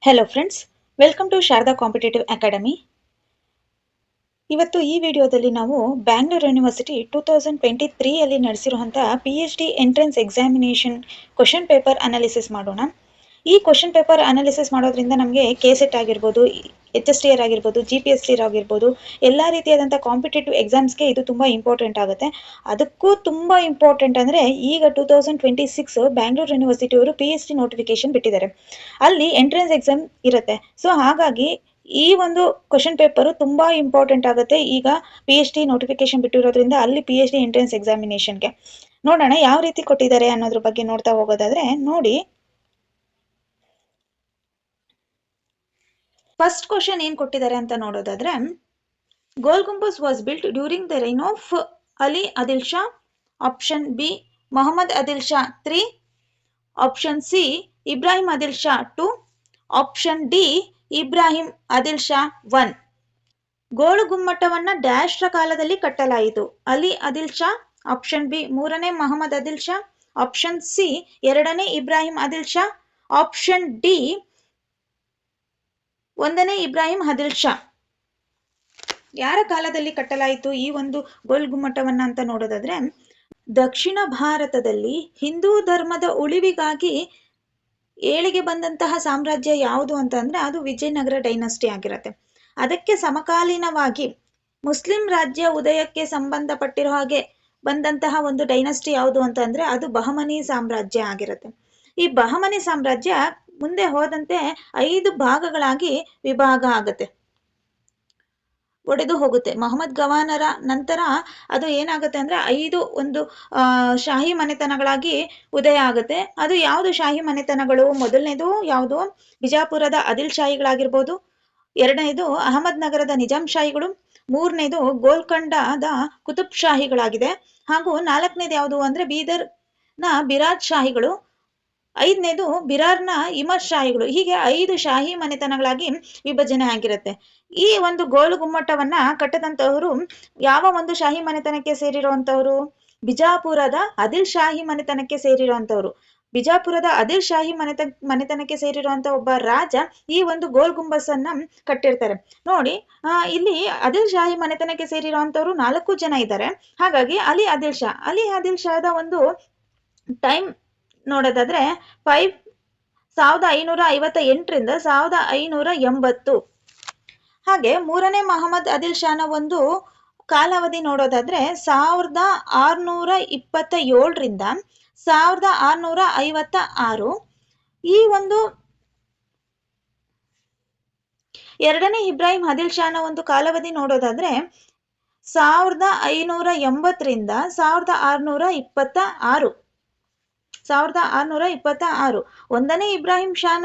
Hello friends, welcome to Sharada competitive academy. ಇವತ್ತು ಈ ವಿಡಿಯೋದಲ್ಲಿ ನಾವು ಬ್ಯಾಂಗ್ಳೂರ್ ಯೂನಿವರ್ಸಿಟಿ 2023 ನಡೆಸಿರುವಂತಹ PhD entrance examination question paper analysis ಮಾಡೋಣ. ಈ ಕ್ವಶನ್ ಪೇಪರ್ ಅನಾಲಿಸಿಸ್ ಮಾಡೋದ್ರಿಂದ ನಮಗೆ KCET ಆಗಿರ್ಬೋದು, HSTR ಆಗಿರ್ಬೋದು, GPSC ಆಗಿರ್ಬೋದು, ಎಲ್ಲ ರೀತಿಯಾದಂಥ ಕಾಂಪಿಟೇಟಿವ್ ಎಕ್ಸಾಮ್ಸ್ಗೆ ಇದು ತುಂಬ ಇಂಪಾರ್ಟೆಂಟ್ ಆಗುತ್ತೆ. ಅದಕ್ಕೂ ತುಂಬ ಇಂಪಾರ್ಟೆಂಟ್ ಅಂದರೆ ಈಗ 2026 ಬ್ಯಾಂಗ್ಳೂರ್ ಯೂನಿವರ್ಸಿಟಿಯವರು PhD ನೋಟಿಫಿಕೇಶನ್ ಬಿಟ್ಟಿದ್ದಾರೆ. ಅಲ್ಲಿ ಎಂಟ್ರೆನ್ಸ್ ಎಕ್ಸಾಮ್ ಇರುತ್ತೆ. ಸೊ ಹಾಗಾಗಿ ಈ ಒಂದು ಕ್ವಶನ್ ಪೇಪರು ತುಂಬ ಇಂಪಾರ್ಟೆಂಟ್ ಆಗುತ್ತೆ. ಈಗ PhD ನೋಟಿಫಿಕೇಶನ್ ಬಿಟ್ಟಿರೋದ್ರಿಂದ ಅಲ್ಲಿ PhD ಎಂಟ್ರೆನ್ಸ್ ಎಕ್ಸಾಮಿನೇಷನ್ಗೆ ನೋಡೋಣ ಯಾವ ರೀತಿ ಕೊಟ್ಟಿದ್ದಾರೆ ಅನ್ನೋದ್ರ ಬಗ್ಗೆ ನೋಡ್ತಾ ಹೋಗೋದಾದ್ರೆ ನೋಡಿ. ಫಸ್ಟ್ ಕ್ವಶನ್ ಏನ್ ಕೊಟ್ಟಿದ್ದಾರೆ ಅಂತ ನೋಡೋದಾದ್ರೆ, Gol Gumbaz was built during the reign of Ali Adil Shah. Option B Mohammed Adil Shah 3, option C Ibrahim Adil Shah 2, option D Ibrahim Adil Shah 1. ಗೋಳು ಗುಮ್ಮಟವನ್ನ ಡ್ಯಾಶ್ ರ ಕಾಲದಲ್ಲಿ ಕಟ್ಟಲಾಯಿತು. ಅಲಿ ಆದಿಲ್ ಶಾ, ಆಪ್ಷನ್ ಬಿ 3ನೇ ಮೊಹಮ್ಮದ್ ಆದಿಲ್ ಶಾ, ಆಪ್ಷನ್ ಸಿ 2ನೇ ಇಬ್ರಾಹಿಂ ಆದಿಲ್ ಶಾ, ಆಪ್ಷನ್ ಡಿ 1ನೇ ಇಬ್ರಾಹಿಂ ಆದಿಲ್ ಶಾ. ಯಾರ ಕಾಲದಲ್ಲಿ ಕಟ್ಟಲಾಯಿತು ಈ ಒಂದು ಗೋಲ್ ಗುಮ್ಮಟವನ್ನ ಅಂತ ನೋಡೋದಾದ್ರೆ, ದಕ್ಷಿಣ ಭಾರತದಲ್ಲಿ ಹಿಂದೂ ಧರ್ಮದ ಉಳಿವಿಗಾಗಿ ಏಳಿಗೆ ಬಂದಂತಹ ಸಾಮ್ರಾಜ್ಯ ಯಾವುದು ಅಂತ ಅಂದ್ರೆ ಅದು ವಿಜಯನಗರ ಡೈನಸ್ಟಿ ಆಗಿರುತ್ತೆ. ಅದಕ್ಕೆ ಸಮಕಾಲೀನವಾಗಿ ಮುಸ್ಲಿಂ ರಾಜ್ಯ ಉದಯಕ್ಕೆ ಸಂಬಂಧಪಟ್ಟಿರೋ ಹಾಗೆ ಬಂದಂತಹ ಒಂದು ಡೈನಸ್ಟಿ ಯಾವುದು ಅಂತ ಅಂದ್ರೆ ಅದು ಬಹಮನಿ ಸಾಮ್ರಾಜ್ಯ ಆಗಿರುತ್ತೆ. ಈ ಬಹಮನಿ ಸಾಮ್ರಾಜ್ಯ ಮುಂದೆ ಹೋದಂತೆ 5 ಭಾಗಗಳಾಗಿ ವಿಭಾಗ ಆಗುತ್ತೆ, ಒಡೆದು ಹೋಗುತ್ತೆ. ಮೊಹಮ್ಮದ್ ಗವಾನರ ನಂತರ ಅದು ಏನಾಗುತ್ತೆ ಅಂದ್ರೆ 5 ಒಂದು ಶಾಹಿ ಮನೆತನಗಳಾಗಿ ಉದಯ ಆಗುತ್ತೆ. ಅದು ಯಾವುದು ಶಾಹಿ ಮನೆತನಗಳು? ಮೊದಲನೇದು ಯಾವುದು? ಬಿಜಾಪುರದ ಆದಿಲ್ ಶಾಹಿಗಳಾಗಿರ್ಬೋದು, 2ನೇದು ಅಹಮದ್ ನಗರದ ನಿಜಾಂ ಶಾಹಿಗಳು, 3ನೇದು ಗೋಲ್ಕೊಂಡದ ಕುತುಬ್ ಶಾಹಿಗಳಾಗಿದೆ, ಹಾಗೂ 4ನೇದು ಯಾವುದು ಅಂದ್ರೆ ಬೀದರ್ ನ ಬಿರಾಜ್ ಶಾಹಿಗಳು, 5ನೇದು ಬಿರಾರ್ನ ಇಮರ್ ಶಾಹಿಗಳು. ಹೀಗೆ 5 ಶಾಹಿ ಮನೆತನಗಳಾಗಿ ವಿಭಜನೆ ಆಗಿರುತ್ತೆ. ಈ ಒಂದು ಗೋಳು ಗುಮ್ಮಟವನ್ನ ಕಟ್ಟದಂತವರು ಯಾವ ಒಂದು ಶಾಹಿ ಮನೆತನಕ್ಕೆ ಸೇರಿರುವಂತವರು? ಬಿಜಾಪುರದ ಆದಿಲ್ ಶಾಹಿ ಮನೆತನಕ್ಕೆ ಸೇರಿರುವಂತವರು. ಬಿಜಾಪುರದ ಆದಿಲ್ ಶಾಹಿ ಮನೆತನಕ್ಕೆ ಸೇರಿರುವಂತ ಒಬ್ಬ ರಾಜ ಈ ಒಂದು ಗೋಲ್ ಗುಂಬಸ್ ಅನ್ನ ಕಟ್ಟಿರ್ತಾರೆ. ನೋಡಿ, ಇಲ್ಲಿ ಆದಿಲ್ ಶಾಹಿ ಮನೆತನಕ್ಕೆ ಸೇರಿರುವಂತವರು 4 ಜನ ಇದ್ದಾರೆ. ಹಾಗಾಗಿ ಅಲಿ ಆದಿಲ್ ಶಾದ ಒಂದು ಟೈಮ್ ನೋಡೋದಾದ್ರೆ 1558ರಿಂದ 1580. ಹಾಗೆ 3ನೇ ಮೊಹಮ್ಮದ್ ಆದಿಲ್ ಶಾನ ಒಂದು ಕಾಲಾವಧಿ ನೋಡೋದಾದ್ರೆ 1627ರಿಂದ 1656. ಈ ಒಂದು 2ನೇ ಇಬ್ರಾಹಿಂ ಆದಿಲ್ ಶಾನ ಒಂದು ಕಾಲಾವಧಿ ನೋಡೋದಾದ್ರೆ 1580ರಿಂದ 1626. 1626. 1ನೇ ಇಬ್ರಾಹಿಂ ಶಾನ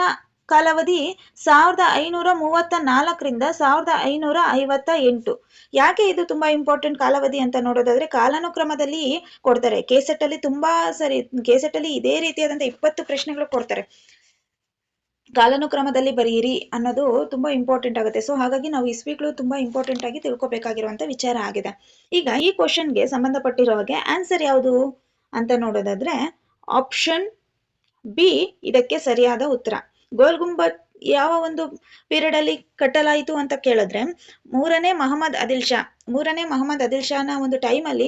ಕಾಲಾವಧಿ 1534ರಿಂದ 1558. ಯಾಕೆ ಇದು ತುಂಬಾ ಇಂಪಾರ್ಟೆಂಟ್ ಕಾಲಾವಧಿ ಅಂತ ನೋಡೋದಾದ್ರೆ ಕಾಲಾನುಕ್ರಮದಲ್ಲಿ ಕೊಡ್ತಾರೆ. KCET ಅಲ್ಲಿ ತುಂಬಾ ಸರಿ KCET ಅಲ್ಲಿ ಇದೇ ರೀತಿಯಾದಂತ 20 ಪ್ರಶ್ನೆಗಳು ಕೊಡ್ತಾರೆ. ಕಾಲಾನುಕ್ರಮದಲ್ಲಿ ಬರೆಯಿರಿ ಅನ್ನೋದು ತುಂಬಾ ಇಂಪಾರ್ಟೆಂಟ್ ಆಗುತ್ತೆ. ಸೊ ಹಾಗಾಗಿ ನಾವು ಇಸ್ವಿಗಳು ತುಂಬಾ ಇಂಪಾರ್ಟೆಂಟ್ ಆಗಿ ತಿಳ್ಕೊಬೇಕಾಗಿರುವಂತ ವಿಚಾರ ಆಗಿದೆ. ಈಗ ಈ ಕ್ವಶನ್ಗೆ ಸಂಬಂಧಪಟ್ಟಿರೋ ಹಾಗೆ ಆನ್ಸರ್ ಯಾವುದು ಅಂತ ನೋಡೋದಾದ್ರೆ ಆಪ್ಷನ್ ಬಿ ಇದಕ್ಕೆ ಸರಿಯಾದ ಉತ್ತರ. ಗೋಲ್ ಗುಂಬತ್ ಯಾವ ಒಂದು ಪೀರಿಯಡ್ ಅಲ್ಲಿ ಕಟ್ಟಲಾಯಿತು ಅಂತ ಕೇಳಿದ್ರೆ 3ನೇ ಮೊಹಮ್ಮದ್ ಆದಿಲ್ ಶಾನ ಒಂದು ಟೈಮ್ ಅಲ್ಲಿ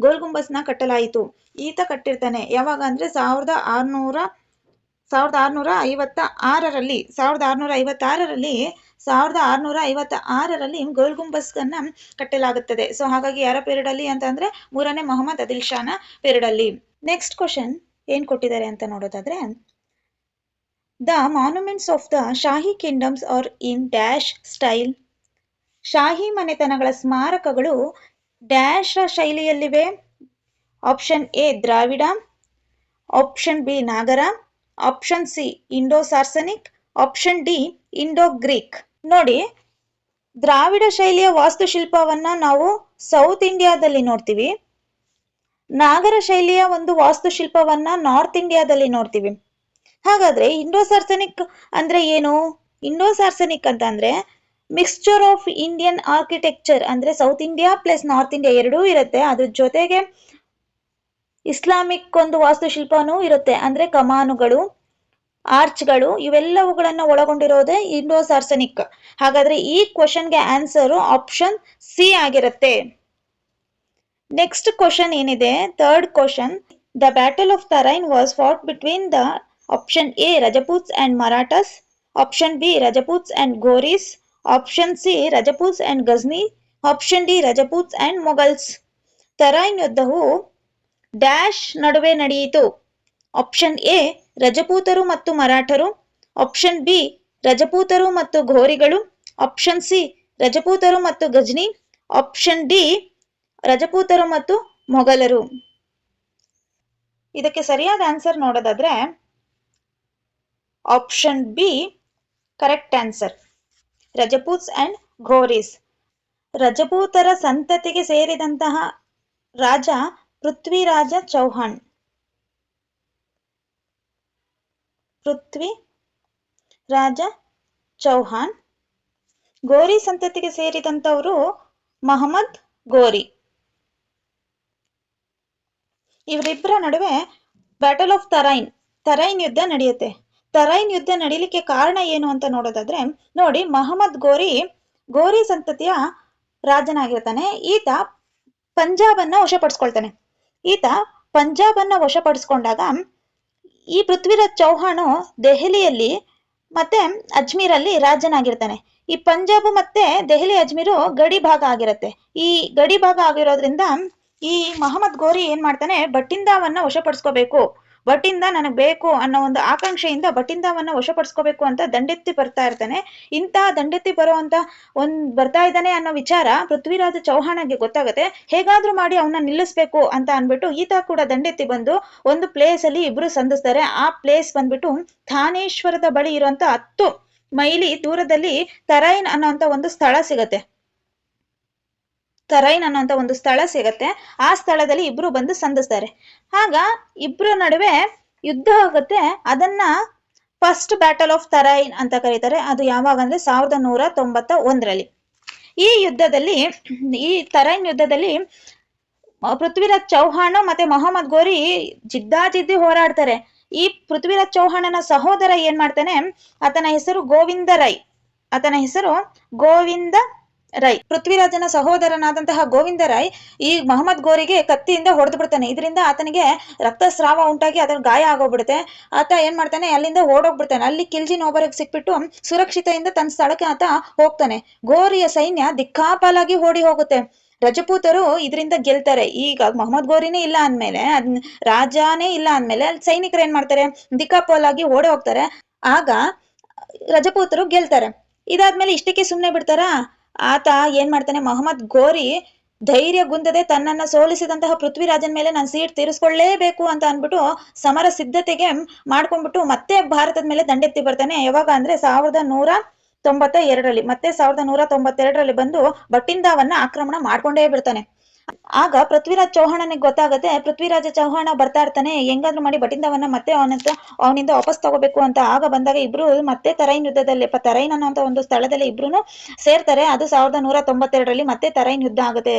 ಗೋಲ್ ಗುಂಬಸ್ನ ಕಟ್ಟಲಾಯಿತು. ಈತ ಕಟ್ಟಿರ್ತಾನೆ ಯಾವಾಗ ಅಂದ್ರೆ 1656ರಲ್ಲಿ ಗೋಲ್ ಗುಂಬಸ್ ಅನ್ನ ಕಟ್ಟಲಾಗುತ್ತದೆ. ಸೊ ಹಾಗಾಗಿ ಯಾರ ಪೀರಿಯಡ್ ಅಲ್ಲಿ ಅಂತ ಅಂದ್ರೆ 3ನೇ ಮೊಹಮ್ಮದ್ ಆದಿಲ್ ಶಾನ ಪೀರಿಯಡ್ ಅಲ್ಲಿ. ನೆಕ್ಸ್ಟ್ ಕ್ವಶನ್ ಏನ್ ಕೊಟ್ಟಿದ್ದಾರೆ ಅಂತ ನೋಡೋದಾದ್ರೆ, the monuments of the Shahi kingdoms are in dash style. Shahi ಮನೆತನಗಳ ಸ್ಮಾರಕಗಳು ಡ್ಯಾಶ್ ಶೈಲಿಯಲ್ಲಿವೆ. Option A Dravida, option B Nagara, option C Indo Saracenic, option D Indo Greek. ನೋಡಿ, ದ್ರಾವಿಡ ಶೈಲಿಯ ವಾಸ್ತುಶಿಲ್ಪವನ್ನ ನಾವು ಸೌತ್ ಇಂಡಿಯಾದಲ್ಲಿ ನೋಡ್ತೀವಿ. ನಾಗರ ಶೈಲಿಯ ಒಂದು ವಾಸ್ತುಶಿಲ್ಪವನ್ನ ನಾರ್ತ್ ಇಂಡಿಯಾದಲ್ಲಿ ನೋಡ್ತೀವಿ. ಹಾಗಾದ್ರೆ ಇಂಡೋ ಸಾರ್ಸನಿಕ್ ಅಂದ್ರೆ ಏನು? ಇಂಡೋ ಸಾರ್ಸನಿಕ್ ಅಂತ ಅಂದ್ರೆ ಮಿಕ್ಸ್ಚರ್ ಆಫ್ ಇಂಡಿಯನ್ ಆರ್ಕಿಟೆಕ್ಚರ್, ಅಂದ್ರೆ south India plus north India ಎರಡೂ ಇರುತ್ತೆ. ಅದ್ರ ಜೊತೆಗೆ ಇಸ್ಲಾಮಿಕ್ ಒಂದು ವಾಸ್ತುಶಿಲ್ಪನೂ ಇರುತ್ತೆ, ಅಂದ್ರೆ ಕಮಾನುಗಳು, ಆರ್ಚ್ಗಳು ಇವೆಲ್ಲವುಗಳನ್ನು ಒಳಗೊಂಡಿರೋದೇ ಇಂಡೋ ಸಾರ್ಸನಿಕ್. ಹಾಗಾದ್ರೆ ಈ ಕ್ವಶನ್ಗೆ ಆನ್ಸರ್ ಆಪ್ಷನ್ ಸಿ ಆಗಿರುತ್ತೆ. ನೆಕ್ಸ್ಟ್ ಕ್ವಶನ್ ಏನಿದೆ, third question, the battle of Tarain was fought between the option A Rajputs and Marathas, option B Rajputs and Ghoris, option C Rajputs and Ghazni, option D Rajputs and Mughals. Tarain ಯುದ್ಧವು ಡ್ಯಾಶ್ ನಡುವೆ ನಡೆಯಿತು. ಆಪ್ಷನ್ ಎ ರಜಪೂತರು ಮತ್ತು ಮರಾಠರು, option B ರಜಪೂತರು ಮತ್ತು ಘೋರಿಗಳು, option C ರಜಪೂತರು ಮತ್ತು Gajni, option D ರಜಪೂತರು ಮತ್ತು ಮೊಘಲರು. ಇದಕ್ಕೆ ಸರಿಯಾದ ಆನ್ಸರ್ ನೋಡೋದಾದ್ರೆ option B correct answer, Rajputs and Ghoris. ರಜಪೂತರ ಸಂತತಿಗೆ ಸೇರಿದಂತಹ ರಾಜ ಪೃಥ್ವಿರಾಜ ಚೌಹಾಣ್. ಪೃಥ್ವಿರಾಜ ಚೌಹಾಣ್. ಗೋರಿ ಸಂತತಿಗೆ ಸೇರಿದಂತವರು ಮಹಮ್ಮದ್ ಗೋರಿ. ಇವರಿಬ್ಬರ ನಡುವೆ ಬ್ಯಾಟಲ್ ಆಫ್ ತರೈನ್ ಯುದ್ಧ ನಡೆಯುತ್ತೆ. ತರೈನ್ ಯುದ್ಧ ನಡೀಲಿಕ್ಕೆ ಕಾರಣ ಏನು ಅಂತ ನೋಡೋದಾದ್ರೆ ನೋಡಿ, ಮಹಮ್ಮದ್ ಗೋರಿ ಸಂತತಿಯ ರಾಜನಾಗಿರ್ತಾನೆ. ಈತ ಪಂಜಾಬನ್ನ ವಶಪಡಿಸ್ಕೊಳ್ತಾನೆ. ಈತ ಪಂಜಾಬನ್ನ ವಶಪಡಿಸ್ಕೊಂಡಾಗ ಈ ಪೃಥ್ವಿರಾಜ್ ಚೌಹಾಣು ದೆಹಲಿಯಲ್ಲಿ ಮತ್ತೆ ಅಜ್ಮೀರಲ್ಲಿ ರಾಜನಾಗಿರ್ತಾನೆ. ಈ ಪಂಜಾಬ್ ಮತ್ತೆ ದೆಹಲಿ ಅಜ್ಮೀರು ಗಡಿ ಭಾಗ ಆಗಿರುತ್ತೆ. ಈ ಗಡಿ ಭಾಗ ಆಗಿರೋದ್ರಿಂದ ಈ ಮಹಮ್ಮದ್ ಗೋರಿ ಏನ್ ಮಾಡ್ತಾನೆ, ಬಟಿಂದಾವನ್ನ ವಶಪಡಿಸ್ಕೋಬೇಕು, ಬಟಿಂದ ನನಗೆ ಬೇಕು ಅನ್ನೋ ಒಂದು ಆಕಾಂಕ್ಷೆಯಿಂದ ಬಟಿಂದಾವನ್ನ ವಶಪಡಿಸ್ಕೋಬೇಕು ಅಂತ ದಂಡೆತ್ತಿ ಬರ್ತಾ ಇರ್ತಾನೆ. ಇಂತಹ ದಂಡೆತ್ತಿ ಬರುವಂತ ಬರ್ತಾ ಇದ್ದಾನೆ ಅನ್ನೋ ವಿಚಾರ ಪೃಥ್ವಿರಾಜ ಚೌಹಾಣಗೆ ಗೊತ್ತಾಗುತ್ತೆ. ಹೇಗಾದ್ರೂ ಮಾಡಿ ಅವನ್ನ ನಿಲ್ಲಿಸ್ಬೇಕು ಅಂತ ಅನ್ಬಿಟ್ಟು ಈತ ಕೂಡ ದಂಡೆತ್ತಿ ಬಂದು ಒಂದು ಪ್ಲೇಸ್ ಅಲ್ಲಿ ಇಬ್ರು ಸಂಧಿಸ್ತಾರೆ. ಆ ಪ್ಲೇಸ್ ಬಂದ್ಬಿಟ್ಟು ಥಾನೇಶ್ವರದ ಬಳಿ ಇರುವಂತ 10 ಮೈಲಿ ದೂರದಲ್ಲಿ ತರೈನ್ ಅನ್ನೋಂತ ಒಂದು ಸ್ಥಳ ಸಿಗತ್ತೆ. ಆ ಸ್ಥಳದಲ್ಲಿ ಇಬ್ರು ಬಂದು ಸಂಧಿಸ್ತಾರೆ. ಆಗ ಇಬ್ರು ನಡುವೆ ಯುದ್ಧ ಆಗುತ್ತೆ. ಅದನ್ನ ಫಸ್ಟ್ ಬ್ಯಾಟಲ್ ಆಫ್ ತರೈನ್ ಅಂತ ಕರೀತಾರೆ. ಅದು ಯಾವಾಗ ಅಂದ್ರೆ 1191ರಲ್ಲಿ. ಈ ತರೈನ್ ಯುದ್ಧದಲ್ಲಿ ಪೃಥ್ವಿರಾಜ್ ಚೌಹಾಣ್ ಮತ್ತೆ ಮೊಹಮ್ಮದ್ ಗೋರಿ ಜಿದ್ದಾಜಿದ್ದಿ ಹೋರಾಡ್ತಾರೆ. ಈ ಪೃಥ್ವಿರಾಜ್ ಚೌಹಾಣನ ಸಹೋದರ ಏನ್ ಮಾಡ್ತಾನೆ, ಆತನ ಹೆಸರು ಗೋವಿಂದ ರೈ. ಪೃಥ್ವಿರಾಜನ ಸಹೋದರನಾದಂತಹ ಗೋವಿಂದ ರಾಯ್ ಈ ಮೊಹಮ್ಮದ್ ಗೋರಿಗೆ ಕತ್ತಿಯಿಂದ ಹೊಡೆದು ಬಿಡ್ತಾನೆ. ಇದರಿಂದ ಆತನಿಗೆ ರಕ್ತಸ್ರಾವ ಉಂಟಾಗಿ ಅದರ ಗಾಯ ಆಗೋಗ್ಬಿಡುತ್ತೆ. ಆತ ಏನ್ ಮಾಡ್ತಾನೆ, ಅಲ್ಲಿಂದ ಓಡೋಗ್ಬಿಡ್ತಾನೆ. ಅಲ್ಲಿ ಖಿಲ್ಜಿ ನೌಬರಿಗೆ ಸಿಕ್ಬಿಟ್ಟು ಸುರಕ್ಷಿತೆಯಿಂದ ತನ್ನ ಸ್ಥಳಕ್ಕೆ ಆತ ಹೋಗ್ತಾನೆ. ಗೋರಿಯ ಸೈನ್ಯ ದಿಕ್ಕಾಪಾಲಾಗಿ ಓಡಿ ಹೋಗುತ್ತೆ. ರಜಪೂತರು ಇದರಿಂದ ಗೆಲ್ತಾರೆ. ಈಗ ಮೊಹಮ್ಮದ್ ಗೋರಿನೇ ಇಲ್ಲ ಅಂದ್ಮೇಲೆ, ರಾಜಾನೇ ಇಲ್ಲ ಅಂದ್ಮೇಲೆ ಸೈನಿಕರು ಏನ್ ಮಾಡ್ತಾರೆ, ದಿಕ್ಕಾಪಾಲಾಗಿ ಓಡಿ ಹೋಗ್ತಾರೆ. ಆಗ ರಜಪೂತರು ಗೆಲ್ತಾರೆ. ಇದಾದ್ಮೇಲೆ ಇಷ್ಟಕ್ಕೆ ಸುಮ್ನೆ ಬಿಡ್ತಾರಾ? ಆತ ಏನ್ ಮಾಡ್ತಾನೆ, ಮೊಹಮ್ಮದ್ ಗೋರಿ ಧೈರ್ಯಗುಂದದೆ ತನ್ನನ್ನ ಸೋಲಿಸಿದಂತಹ ಪೃಥ್ವಿರಾಜನ್ ಮೇಲೆ ನಾನು ಸೀಟ್ ತೀರಿಸ್ಕೊಳ್ಳೇಬೇಕು ಅಂತ ಅನ್ಬಿಟ್ಟು ಸಮರ ಸಿದ್ಧತೆಗೆ ಮಾಡ್ಕೊಂಡ್ಬಿಟ್ಟು ಮತ್ತೆ ಭಾರತದ ಮೇಲೆ ದಂಡೆತ್ತಿ ಬರ್ತಾನೆ. ಯಾವಾಗ ಅಂದ್ರೆ 1192ರಲ್ಲಿ. ಮತ್ತೆ 1192ರಲ್ಲಿ ಬಂದು ಬಟಿಂದಾವನ್ನ ಆಕ್ರಮಣ ಮಾಡ್ಕೊಂಡೇ ಬಿಡ್ತಾನೆ. ಆಗ ಪೃಥ್ವಿರಾಜ್ ಚೌಹಾಣನಿಗೆ ಗೊತ್ತಾಗತ್ತೆ, ಪೃಥ್ವಿರಾಜ ಚೌಹಾಣ ಬರ್ತಾ ಇರ್ತಾನೆ, ಹೆಂಗಾದ್ರೂ ಮಾಡಿ ಬಟಿಂದಾವನ್ನ ಮತ್ತೆ ಅವನಿಂದ ವಾಪಸ್ ತಗೋಬೇಕು ಅಂತ. ಆಗ ಬಂದಾಗ ಇಬ್ರು ಮತ್ತೆ ತರೈನ್ ಯುದ್ಧದಲ್ಲಿ ತರೈನ್ ಅನ್ನುವಂತ ಒಂದು ಸ್ಥಳದಲ್ಲಿ ಇಬ್ರು ಸೇರ್ತಾರೆ. ಅದು 1192ರಲ್ಲಿ ಮತ್ತೆ ತರೈನ್ ಯುದ್ಧ ಆಗುತ್ತೆ.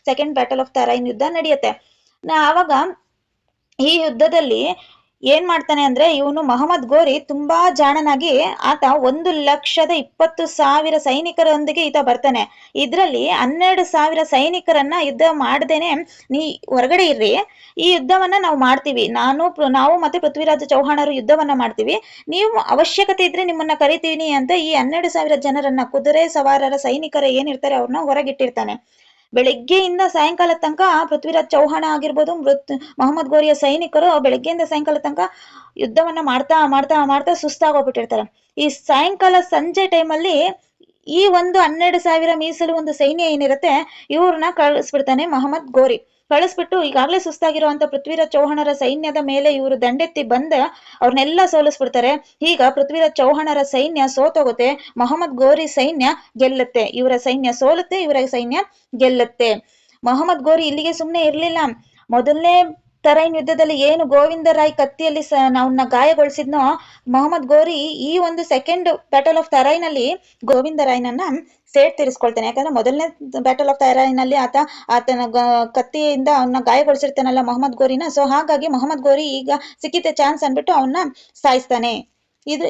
ಸೆಕೆಂಡ್ ಬ್ಯಾಟಲ್ ಆಫ್ ತರೈನ್ ಯುದ್ಧ ನಡೆಯುತ್ತೆ. ಆವಾಗ ಈ ಯುದ್ಧದಲ್ಲಿ ಏನ್ ಮಾಡ್ತಾನೆ ಅಂದ್ರೆ, ಇವನು ಮೊಹಮ್ಮದ್ ಗೋರಿ ತುಂಬಾ ಜಾಣನಾಗಿ ಆತ 1,20,000 ಸೈನಿಕರೊಂದಿಗೆ ಈತ ಬರ್ತಾನೆ. ಇದ್ರಲ್ಲಿ 12,000 ಸೈನಿಕರನ್ನ ಯುದ್ಧ ಮಾಡ್ದೇನೆ, ನೀ ಹೊರಗಡೆ ಇರ್ರಿ, ಈ ಯುದ್ಧವನ್ನ ನಾವು ಮಾಡ್ತೀವಿ, ನಾವು ಮತ್ತೆ ಪೃಥ್ವಿರಾಜ ಚೌಹಾಣರು ಯುದ್ಧವನ್ನ ಮಾಡ್ತೀವಿ, ನೀವು ಅವಶ್ಯಕತೆ ಇದ್ರೆ ನಿಮ್ಮನ್ನ ಕರಿತೀವಿ ಅಂತ ಈ 12,000 ಜನರನ್ನ, ಕುದುರೆ ಸವಾರರ ಸೈನಿಕರ ಏನಿರ್ತಾರೆ ಅವ್ರನ್ನ ಹೊರಗಿಟ್ಟಿರ್ತಾನೆ. ಬೆಳಗ್ಗೆಯಿಂದ ಸಾಯಂಕಾಲ ತನಕ ಪೃಥ್ವಿರಾಜ್ ಚೌಹಾಣ ಆಗಿರ್ಬೋದು, ಮೊಹಮ್ಮದ್ ಗೋರಿಯ ಸೈನಿಕರು ಬೆಳಗ್ಗೆಯಿಂದ ಸಾಯಂಕಾಲ ತನಕ ಯುದ್ಧವನ್ನ ಮಾಡ್ತಾ ಸುಸ್ತಾಗೋಗ್ಬಿಟ್ಟಿರ್ತಾರೆ. ಈ ಸಾಯಂಕಾಲ ಸಂಜೆ ಟೈಮಲ್ಲಿ ಈ ಒಂದು 12,000 ಮೀಸಲು ಒಂದು ಸೈನ್ಯ ಏನಿರುತ್ತೆ ಇವ್ರನ್ನ ಕಳಿಸ್ಬಿಡ್ತಾನೆ ಮೊಹಮ್ಮದ್ ಗೋರಿ. ಕಳಿಸ್ಬಿಟ್ಟು ಈಗಾಗಲೇ ಸುಸ್ತಾಗಿರುವಂತ ಪೃಥ್ವಿರಾಜ್ ಚೌಹಾಣರ ಸೈನ್ಯದ ಮೇಲೆ ಇವರು ದಂಡೆತ್ತಿ ಬಂದ ಅವ್ರನ್ನೆಲ್ಲ ಸೋಲಿಸ್ಬಿಡ್ತಾರೆ. ಈಗ ಪೃಥ್ವಿರಾಜ್ ಚೌಹಾಣರ ಸೈನ್ಯ ಸೋತೋಗುತ್ತೆ, ಮೊಹಮ್ಮದ್ ಗೋರಿ ಸೈನ್ಯ ಗೆಲ್ಲುತ್ತೆ. ಇವರ ಸೈನ್ಯ ಸೋಲುತ್ತೆ, ಇವರ ಸೈನ್ಯ ಗೆಲ್ಲುತ್ತೆ. ಮೊಹಮ್ಮದ್ ಗೋರಿ ಇಲ್ಲಿಗೆ ಸುಮ್ಮನೆ ಇರ್ಲಿಲ್ಲ. ಮೊದಲನೇ ತರೈನ್ ಯುದ್ಧದಲ್ಲಿ ಏನು ಗೋವಿಂದ ರಾಯ್ ಕತ್ತಿಯಲ್ಲಿ ಅವನ್ನ ಗಾಯಗೊಳಿಸಿದ್ನೋ ಮೊಹಮ್ಮದ್ ಗೋರಿ ಈ ಒಂದು ಸೆಕೆಂಡ್ ಬ್ಯಾಟಲ್ ಆಫ್ ತರೈನ್ ಅಲ್ಲಿ ಗೋವಿಂದ ರಾಯ್ನನ್ನ ಸೇಟ್ ತೀರಿಸ್ಕೊಳ್ತಾನೆ. ಯಾಕಂದ್ರೆ ಮೊದಲನೇ ಬ್ಯಾಟಲ್ ಆಫ್ ತರೈನ್ ಅಲ್ಲಿ ಆತನ ಕತ್ತಿಯಿಂದ ಅವನ್ನ ಗಾಯಗೊಳಿಸಿರ್ತಾನಲ್ಲ ಮೊಹಮ್ಮದ್ ಗೋರಿನ. ಸೊ ಹಾಗಾಗಿ ಮೊಹಮ್ಮದ್ ಗೋರಿ ಈಗ ಸಿಕ್ಕಿತೆ ಚಾನ್ಸ್ ಅನ್ಬಿಟ್ಟು ಅವನ್ನ ಸಾಯಿಸ್ತಾನೆ.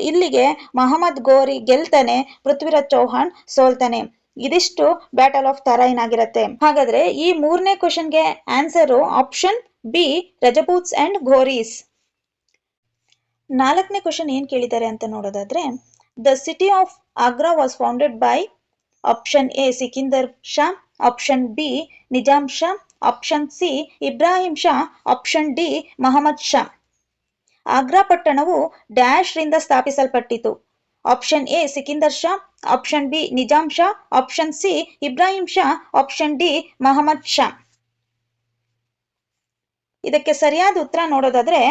ಇಲ್ಲಿಗೆ ಮೊಹಮ್ಮದ್ ಗೋರಿ ಗೆಲ್ತಾನೆ, ಪೃಥ್ವಿರಾಜ್ ಚೌಹಾಣ್ ಸೋಲ್ತಾನೆ. ಇದಿಷ್ಟು ಬ್ಯಾಟಲ್ ಆಫ್ ತರೈನ್ ಆಗಿರತ್ತೆ. ಹಾಗಾದ್ರೆ ಈ ಮೂರನೇ ಕ್ವಶನ್ಗೆ answer option B, Rajputs and Ghoris. ನಾಲ್ಕನೇ ಕ್ವಶನ್ ಏನ್ ಕೇಳಿದ್ದಾರೆ ಅಂತ ನೋಡೋದಾದ್ರೆ, the city of Agra was founded by option A Sikandar Shah, option B Nizam Shah, option C Ibrahim Shah, option D Mohammed Shah. Agra ಪಟ್ಟಣವು ಡ್ಯಾಶ್ ರಿಂದ ಸ್ಥಾಪಿಸಲ್ಪಟ್ಟಿತು. Option A Sikandar Shah, option B Nizam Shah, option C Ibrahim Shah, option D Mohammed Shah. ಇದಕ್ಕೆ ಸರಿಯಾದ ಉತ್ತರ ನೋಡೋದಾದ್ರೆ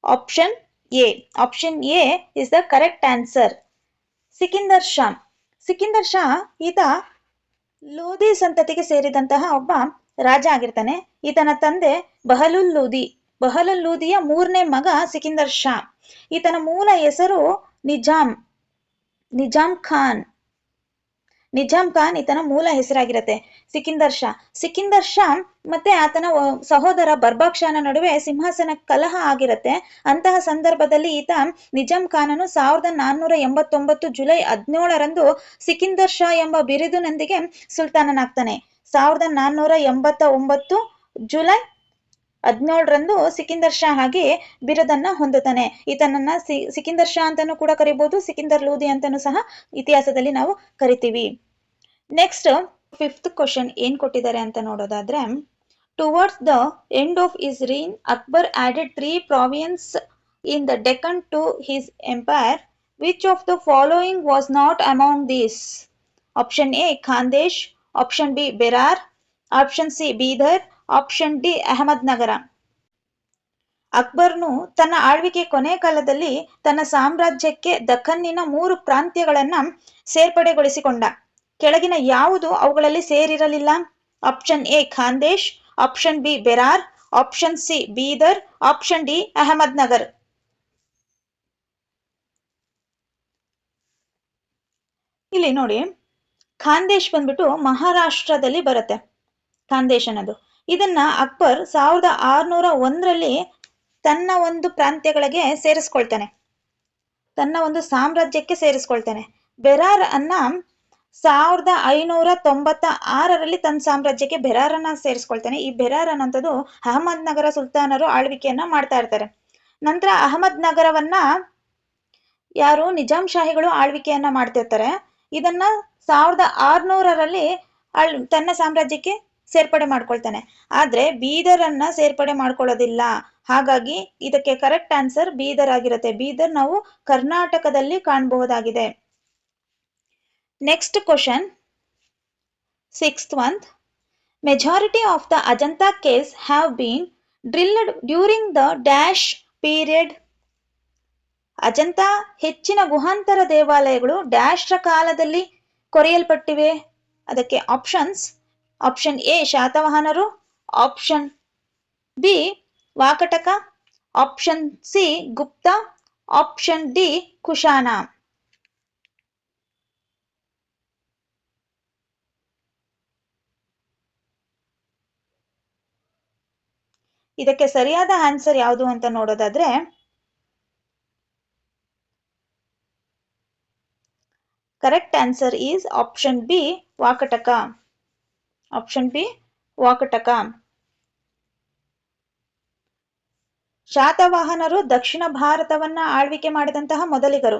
option A. Option A is the correct answer. Sikandar Shah. Sikandar Shah ಈತ ಲೋಧಿ ಸಂತತಿಗೆ ಸೇರಿದಂತಹ ಒಬ್ಬ ರಾಜ ಆಗಿರ್ತಾನೆ. ಈತನ ತಂದೆ ಬಹಲುಲ್ ಲೂದಿ. ಬಹಲುಲ್ ಲೂದಿಯ ಮೂರನೇ ಮಗ ಸಿಕಿಂದರ್ ಶಾ. ಈತನ ಮೂಲ ಹೆಸರು ನಿಜಾಮ್ ಖಾನ್. ನಿಜಾಮ್ ಖಾನ್ ಈತನ ಮೂಲ ಹೆಸರಾಗಿರತ್ತೆ. ಸಿಕಿಂದರ್ ಶಾ. ಸಿಕಿಂದರ್ ಶಾ ಮತ್ತೆ ಆತನ ಸಹೋದರ ಬರ್ಬಾಕ್ಷಾನ ನಡುವೆ ಸಿಂಹಾಸನ ಕಲಹ ಆಗಿರತ್ತೆ. ಅಂತಹ ಸಂದರ್ಭದಲ್ಲಿ ಈತ ನಿಜಾಮ್ ಖಾನನು 1489 ಜುಲೈ 17ರಂದು ಸಿಕಿಂದರ್ ಶಾ ಎಂಬ ಬಿರುದಿನೊಂದಿಗೆ ಸುಲ್ತಾನನಾಗ್ತಾನೆ. 1489 ಜುಲೈ 17ರಂದು ಸಿಕಿಂದರ್ ಶಾ ಆಗಿ ಬಿರುದನ್ನ ಹೊಂದುತ್ತಾನೆ. ಈತನನ್ನ ಸಿಕಿಂದರ್ ಶಾ ಅಂತಾನೂ ಕೂಡ ಕರಿಬಹುದು, ಸಿಕಿಂದರ್ ಲೂದಿ ಅಂತಾನೂ ಸಹ ಇತಿಹಾಸದಲ್ಲಿ ನಾವು ಕರಿತೀವಿ. ನೆಕ್ಸ್ಟ್ 5th ಕ್ವಶನ್ ಏನ್ ಕೊಟ್ಟಿದ್ದಾರೆ ಅಂತ ನೋಡೋದಾದ್ರೆ, towards the end of his reign Akbar added 3 provinces in the Deccan to his empire. Which of the following was not among these? Option A Khandesh, option B Berar, option C Bidar, option D Ahmadnagar. ಅಕ್ಬರ್ನು ತನ್ನ ಆಳ್ವಿಕೆ ಕೊನೆ ಕಾಲದಲ್ಲಿ ತನ್ನ ಸಾಮ್ರಾಜ್ಯಕ್ಕೆ ದಖನ್ನಿನ 3 ಪ್ರಾಂತ್ಯಗಳನ್ನ ಸೇರ್ಪಡೆಗೊಳಿಸಿಕೊಂಡ. ಕೆಳಗಿನ ಯಾವುದು ಅವುಗಳಲ್ಲಿ ಸೇರಿರಲಿಲ್ಲ? Option A Khandesh, option B Berar, option C Bidar, option D Ahmadnagar. ಇಲ್ಲಿ ನೋಡಿ, ಖಾಂದೇಶ್ ಬಂದ್ಬಿಟ್ಟು ಮಹಾರಾಷ್ಟ್ರದಲ್ಲಿ ಬರುತ್ತೆ. ಖಾಂದೇಶ್ ಅನ್ನೋದು ಇದನ್ನ ಅಕ್ಬರ್ 1601ರಲ್ಲಿ ತನ್ನ ಒಂದು ಪ್ರಾಂತ್ಯಗಳಿಗೆ ಸೇರಿಸ್ಕೊಳ್ತಾನೆ, ತನ್ನ ಒಂದು ಸಾಮ್ರಾಜ್ಯಕ್ಕೆ ಸೇರಿಸ್ಕೊಳ್ತಾನೆ. ಬೆರಾರ್ ಅನ್ನ 1596ರಲ್ಲಿ ತನ್ನ ಸಾಮ್ರಾಜ್ಯಕ್ಕೆ ಬೆರಾರನ್ನ ಸೇರಿಸ್ಕೊಳ್ತಾನೆ. ಈ ಬೆರಾರ್ ಅನ್ನೋಂಥದ್ದು ಅಹಮದ್ ನಗರ ಸುಲ್ತಾನರು ಆಳ್ವಿಕೆಯನ್ನ ಮಾಡ್ತಾ ಇರ್ತಾರೆ. ನಂತರ ಅಹಮದ್ ನಗರವನ್ನ ಯಾರು ನಿಜಾಮ್ ಶಾಹಿಗಳು ಆಳ್ವಿಕೆಯನ್ನ ಮಾಡ್ತಿರ್ತಾರೆ. ಇದನ್ನ 1600ರಲ್ಲಿ ತನ್ನ ಸಾಮ್ರಾಜ್ಯಕ್ಕೆ ಸೇರ್ಪಡೆ ಮಾಡ್ಕೊಳ್ತಾನೆ. ಆದ್ರೆ ಬೀದರ್ ಅನ್ನ ಸೇರ್ಪಡೆ ಮಾಡ್ಕೊಳ್ಳೋದಿಲ್ಲ. ಹಾಗಾಗಿ ಇದಕ್ಕೆ ಕರೆಕ್ಟ್ ಆನ್ಸರ್ ಬೀದರ್ ಆಗಿರುತ್ತೆ. ಬೀದರ್ ನಾವು ಕರ್ನಾಟಕದಲ್ಲಿ ಕಾಣಬಹುದಾಗಿದೆ. Next question 6th one. Majority of the Ajanta caves have been drilled during the dash period. Ajanta ಹೆಚ್ಚಿನ ಗುಹಾಂತರ ದೇವಾಲಯಗಳು ಡ್ಯಾಶ್ರ ಕಾಲದಲ್ಲಿ ಕೊರೆಯಲ್ಪಟ್ಟಿವೆ. ಅದಕ್ಕೆ ಆಪ್ಷನ್ಸ್: ಆಪ್ಷನ್ ಎ ಶಾತವಾಹನರು, option B Vakataka, option C Gupta, option D Kushana. ಇದಕ್ಕೆ ಸರಿಯಾದ ಆನ್ಸರ್ ಯಾವುದು ಅಂತ ನೋಡೋದಾದ್ರೆ correct answer is option B Vakataka. Option B Vakataka. ಶಾತವಾಹನರು ದಕ್ಷಿಣ ಭಾರತವನ್ನ ಆಳ್ವಿಕೆ ಮಾಡಿದಂತಹ ಮೊದಲಿಗರು.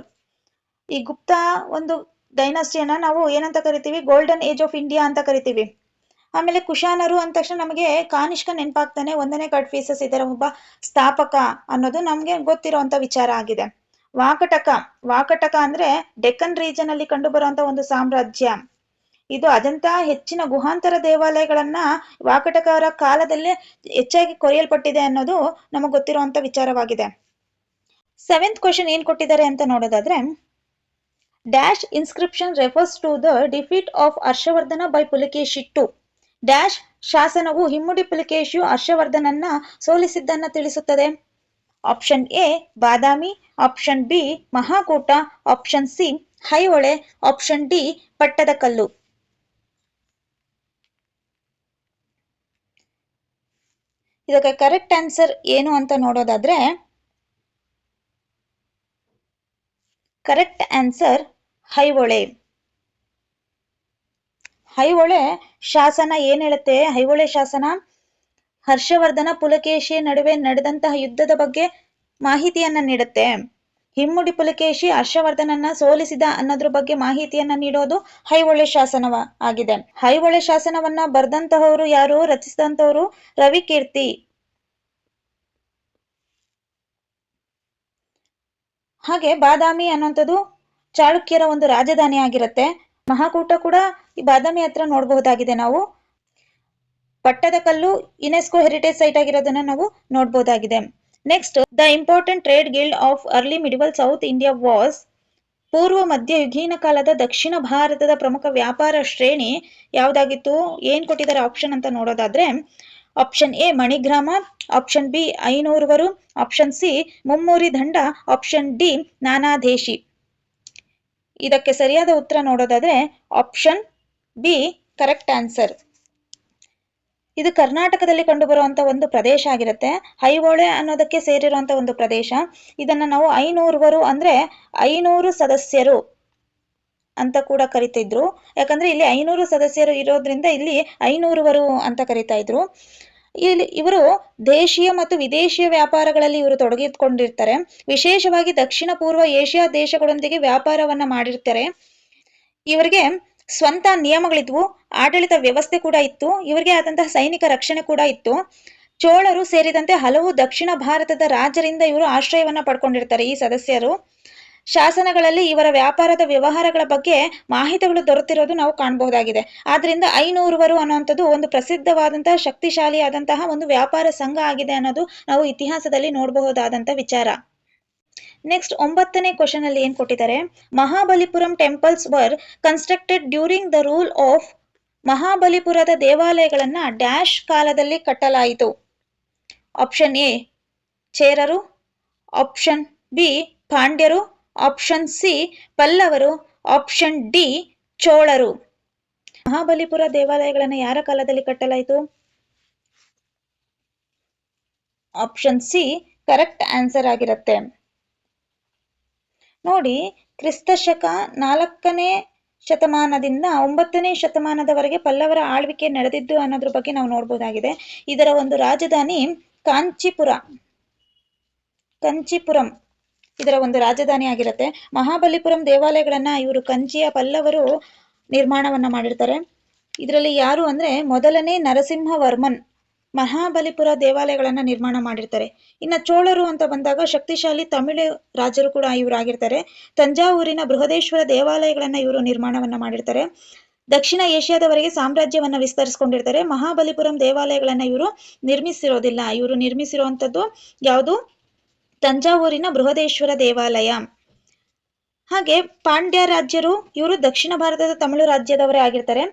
ಈ ಗುಪ್ತ ಒಂದು ಡೈನಾಸ್ಟಿಯನ್ನ ನಾವು ಏನಂತ ಕರಿತೀವಿ? ಗೋಲ್ಡನ್ ಏಜ್ ಆಫ್ ಇಂಡಿಯಾ ಅಂತ ಕರಿತೀವಿ. ಆಮೇಲೆ ಕುಶಾನರು ಅಂದ ತಕ್ಷಣ ನಮಗೆ ಕಾನಿಷ್ಕ ನೆನಪಾಗ್ತಾನೆ. 1ನೇ ಕಡ್ಫೀಸಸ್ ಇದರ ಒಬ್ಬ ಸ್ಥಾಪಕ ಅನ್ನೋದು ನಮ್ಗೆ ಗೊತ್ತಿರುವಂತ ವಿಚಾರ ಆಗಿದೆ. ವಾಕಟಕ ಅಂದ್ರೆ ಡೆಕ್ಕನ್ ರೀಜನ್ ಅಲ್ಲಿ ಕಂಡು ಬರುವಂತ ಒಂದು ಸಾಮ್ರಾಜ್ಯ. ಇದು ಅಜಂತ ಹೆಚ್ಚಿನ ಗುಹಾಂತರ ದೇವಾಲಯಗಳನ್ನ ವಾಕಟಕರ ಕಾಲದಲ್ಲೇ ಹೆಚ್ಚಾಗಿ ಕೊರೆಯಲ್ಪಟ್ಟಿದೆ ಅನ್ನೋದು ನಮಗೆ ಗೊತ್ತಿರುವಂತ ವಿಚಾರವಾಗಿದೆ. 7th ಕ್ವಶನ್ ಏನ್ ಕೊಟ್ಟಿದ್ದಾರೆ ಅಂತ ನೋಡೋದಾದ್ರೆ, dash inscription refers to the defeat of Harshavardhana by Pulakeshi II. Dash ಶಾಸನವು ಹಿಮ್ಮಡಿ ಪುಲಿಕೇಶಿಯು ಹರ್ಷವರ್ಧನನ್ನ ಸೋಲಿಸಿದ್ದನ್ನ ತಿಳಿಸುತ್ತದೆ? Option A Badami, option B Mahakuta, option C Aihole, option D Pattadakal. ಇದಕ್ಕೆ ಕರೆಕ್ಟ್ ಆನ್ಸರ್ ಏನು ಅಂತ ನೋಡೋದಾದ್ರೆ, ಕರೆಕ್ಟ್ ಆನ್ಸರ್ ಐಹೊಳೆ. ಐಹೊಳೆ ಶಾಸನ ಏನ್ ಹೇಳುತ್ತೆ? ಐಹೊಳೆ ಶಾಸನ ಹರ್ಷವರ್ಧನ ಪುಲಕೇಶಿ ನಡುವೆ ನಡೆದಂತಹ ಯುದ್ಧದ ಬಗ್ಗೆ ಮಾಹಿತಿಯನ್ನ ನೀಡುತ್ತೆ. ಹಿಮ್ಮಡಿ ಪುಲಕೇಶಿ ಹರ್ಷವರ್ಧನನ್ನ ಸೋಲಿಸಿದ ಅನ್ನೋದ್ರ ಬಗ್ಗೆ ಮಾಹಿತಿಯನ್ನ ನೀಡೋದು ಐಹೊಳೆ ಶಾಸನವ ಆಗಿದೆ. ಐಹೊಳೆ ಶಾಸನವನ್ನ ಬರೆದಂತಹವರು ಯಾರು? ರಚಿಸಿದಂತವರು ರವಿಕೀರ್ತಿ. ಹಾಗೆ ಬಾದಾಮಿ ಅನ್ನುವಂಥದ್ದು ಚಾಳುಕ್ಯರ ಒಂದು ರಾಜಧಾನಿ ಆಗಿರುತ್ತೆ. ಮಹಾಕೂಟ ಕೂಡ ಈ ಬಾದಾಮಿ ಹತ್ರ ನೋಡಬಹುದಾಗಿದೆ ನಾವು. ಪಟ್ಟದಕಲ್ಲು ಯುನೆಸ್ಕೋ ಹೆರಿಟೇಜ್ ಸೈಟ್ ಆಗಿರೋದನ್ನ ನಾವು ನೋಡಬಹುದಾಗಿದೆ. Next, the important trade guild of early medieval south India was. ಪೂರ್ವ ಮಧ್ಯಯುಗೀನ ಕಾಲದ ದಕ್ಷಿಣ ಭಾರತದ ಪ್ರಮುಖ ವ್ಯಾಪಾರ ಶ್ರೇಣಿ ಯಾವ್ದಾಗಿತ್ತು? ಏನ್ ಕೊಟ್ಟಿದ್ದಾರೆ ಆಪ್ಷನ್ ಅಂತ ನೋಡೋದಾದ್ರೆ, option A Manigrama, option B ಐನೂರುವರು, option C Mummuri Danda, option D ನಾನಾದೇಶಿ. ಇದಕ್ಕೆ ಸರಿಯಾದ ಉತ್ತರ ನೋಡೋದಾದ್ರೆ ಆಪ್ಷನ್ ಬಿ ಕರೆಕ್ಟ್ ಆನ್ಸರ್. ಇದು ಕರ್ನಾಟಕದಲ್ಲಿ ಕಂಡುಬರುವಂತ ಒಂದು ಪ್ರದೇಶ ಆಗಿರುತ್ತೆ. ಐಹೊಳೆ ಅನ್ನೋದಕ್ಕೆ ಸೇರಿರುವಂತ ಒಂದು ಪ್ರದೇಶ. ಇದನ್ನ ನಾವು ಐನೂರುವರು ಅಂದ್ರೆ 500 ಸದಸ್ಯರು ಅಂತ ಕೂಡ ಕರಿತಿದ್ರು. ಯಾಕಂದ್ರೆ ಇಲ್ಲಿ 500 ಸದಸ್ಯರು ಇರೋದ್ರಿಂದ ಇಲ್ಲಿ ಐನೂರುವರು ಅಂತ ಕರಿತಾ ಇದ್ರು. ಇಲ್ಲಿ ಇವರು ದೇಶೀಯ ಮತ್ತು ವಿದೇಶಿಯ ವ್ಯಾಪಾರಗಳಲ್ಲಿ ಇವರು ತೊಡಗಿಕೊಂಡಿರ್ತಾರೆ. ವಿಶೇಷವಾಗಿ ದಕ್ಷಿಣ ಪೂರ್ವ ಏಷ್ಯಾ ದೇಶಗಳೊಂದಿಗೆ ವ್ಯಾಪಾರವನ್ನ ಮಾಡಿರ್ತಾರೆ. ಇವರಿಗೆ ಸ್ವಂತ ನಿಯಮಗಳಿದ್ವು, ಆಡಳಿತ ವ್ಯವಸ್ಥೆ ಕೂಡ ಇತ್ತು, ಇವರಿಗೆ ಆದಂತಹ ಸೈನಿಕ ರಕ್ಷಣೆ ಕೂಡ ಇತ್ತು. ಚೋಳರು ಸೇರಿದಂತೆ ಹಲವು ದಕ್ಷಿಣ ಭಾರತದ ರಾಜರಿಂದ ಇವರು ಆಶ್ರಯವನ್ನ ಪಡ್ಕೊಂಡಿರ್ತಾರೆ ಈ ಸದಸ್ಯರು. ಶಾಸನಗಳಲ್ಲಿ ಇವರ ವ್ಯಾಪಾರದ ವ್ಯವಹಾರಗಳ ಬಗ್ಗೆ ಮಾಹಿತಿಗಳು ದೊರೆತಿರೋದು ನಾವು ಕಾಣಬಹುದಾಗಿದೆ. ಆದ್ರಿಂದ ಐನೂರುವರು ಅನ್ನುವಂಥದ್ದು ಒಂದು ಪ್ರಸಿದ್ಧವಾದಂತಹ ಶಕ್ತಿಶಾಲಿಯಾದಂತಹ ಒಂದು ವ್ಯಾಪಾರ ಸಂಘ ಆಗಿದೆ ಅನ್ನೋದು ನಾವು ಇತಿಹಾಸದಲ್ಲಿ ನೋಡಬಹುದಾದಂತ ವಿಚಾರ. ನೆಕ್ಸ್ಟ್ 9ನೇ ಕ್ವಶನ್ ಅಲ್ಲಿ ಏನ್ ಕೊಟ್ಟಿದ್ದಾರೆ? Mahabalipuram temples were constructed during the rule of. ಮಹಾಬಲಿಪುರದ ದೇವಾಲಯಗಳನ್ನ ಡ್ಯಾಶ್ ಕಾಲದಲ್ಲಿ ಕಟ್ಟಲಾಯಿತು? ಆಪ್ಷನ್ ಎ ಚೇರರು, ಆಪ್ಷನ್ ಬಿ ಪಾಂಡ್ಯರು, ಆಪ್ಷನ್ ಸಿ ಪಲ್ಲವರು, ಆಪ್ಷನ್ ಡಿ ಚೋಳರು. ಮಹಾಬಲಿಪುರ ದೇವಾಲಯಗಳನ್ನ ಯಾರ ಕಾಲದಲ್ಲಿ ಕಟ್ಟಲಾಯಿತು? ಆಪ್ಷನ್ ಸಿ ಕರೆಕ್ಟ್ ಆನ್ಸರ್ ಆಗಿರುತ್ತೆ. ನೋಡಿ, ಕ್ರಿಸ್ತಶಕ 4ನೇ ಶತಮಾನದಿಂದ 9ನೇ ಶತಮಾನದವರೆಗೆ ಪಲ್ಲವರ ಆಳ್ವಿಕೆ ನಡೆದಿದ್ದು ಅನ್ನೋದ್ರ ಬಗ್ಗೆ ನಾವು ನೋಡಬಹುದಾಗಿದೆ. ಇದರ ಒಂದು ರಾಜಧಾನಿ ಕಂಚಿಪುರಂ ಇದರ ಒಂದು ರಾಜಧಾನಿ ಆಗಿರುತ್ತೆ. ಮಹಾಬಲಿಪುರಂ ದೇವಾಲಯಗಳನ್ನ ಇವರು ಕಂಚಿಯ ಪಲ್ಲವರು ನಿರ್ಮಾಣವನ್ನ ಮಾಡಿರ್ತಾರೆ. ಇದರಲ್ಲಿ ಯಾರು ಅಂದ್ರೆ ಮೊದಲನೇ ನರಸಿಂಹವರ್ಮನ್ ಮಹಾಬಲಿಪುರ ದೇವಾಲಯಗಳನ್ನ ನಿರ್ಮಾಣ ಮಾಡಿರ್ತಾರೆ. ಇನ್ನು ಚೋಳರು ಅಂತ ಬಂದಾಗ ಶಕ್ತಿಶಾಲಿ ತಮಿಳು ರಾಜರು ಕೂಡ ಇವರಾಗಿರ್ತಾರೆ. ತಂಜಾವೂರಿನ ಬೃಹದೇಶ್ವರ ದೇವಾಲಯಗಳನ್ನ ಇವರು ನಿರ್ಮಾಣವನ್ನ ಮಾಡಿರ್ತಾರೆ. ದಕ್ಷಿಣ ಏಷ್ಯಾದವರೆಗೆ ಸಾಮ್ರಾಜ್ಯವನ್ನ ವಿಸ್ತರಿಸಿಕೊಂಡಿರ್ತಾರೆ. ಮಹಾಬಲಿಪುರಂ ದೇವಾಲಯಗಳನ್ನ ಇವರು ನಿರ್ಮಿಸಿರೋದಿಲ್ಲ. ಇವರು ನಿರ್ಮಿಸಿರುವಂತದ್ದು ಯಾವುದು? ತಂಜಾವೂರಿನ ಬೃಹದೇಶ್ವರ ದೇವಾಲಯ. ಹಾಗೆ ಪಾಂಡ್ಯ ರಾಜ್ಯರು ಇವರು ದಕ್ಷಿಣ ಭಾರತದ ತಮಿಳು ರಾಜ್ಯದವರೇ ಆಗಿರ್ತಾರೆ.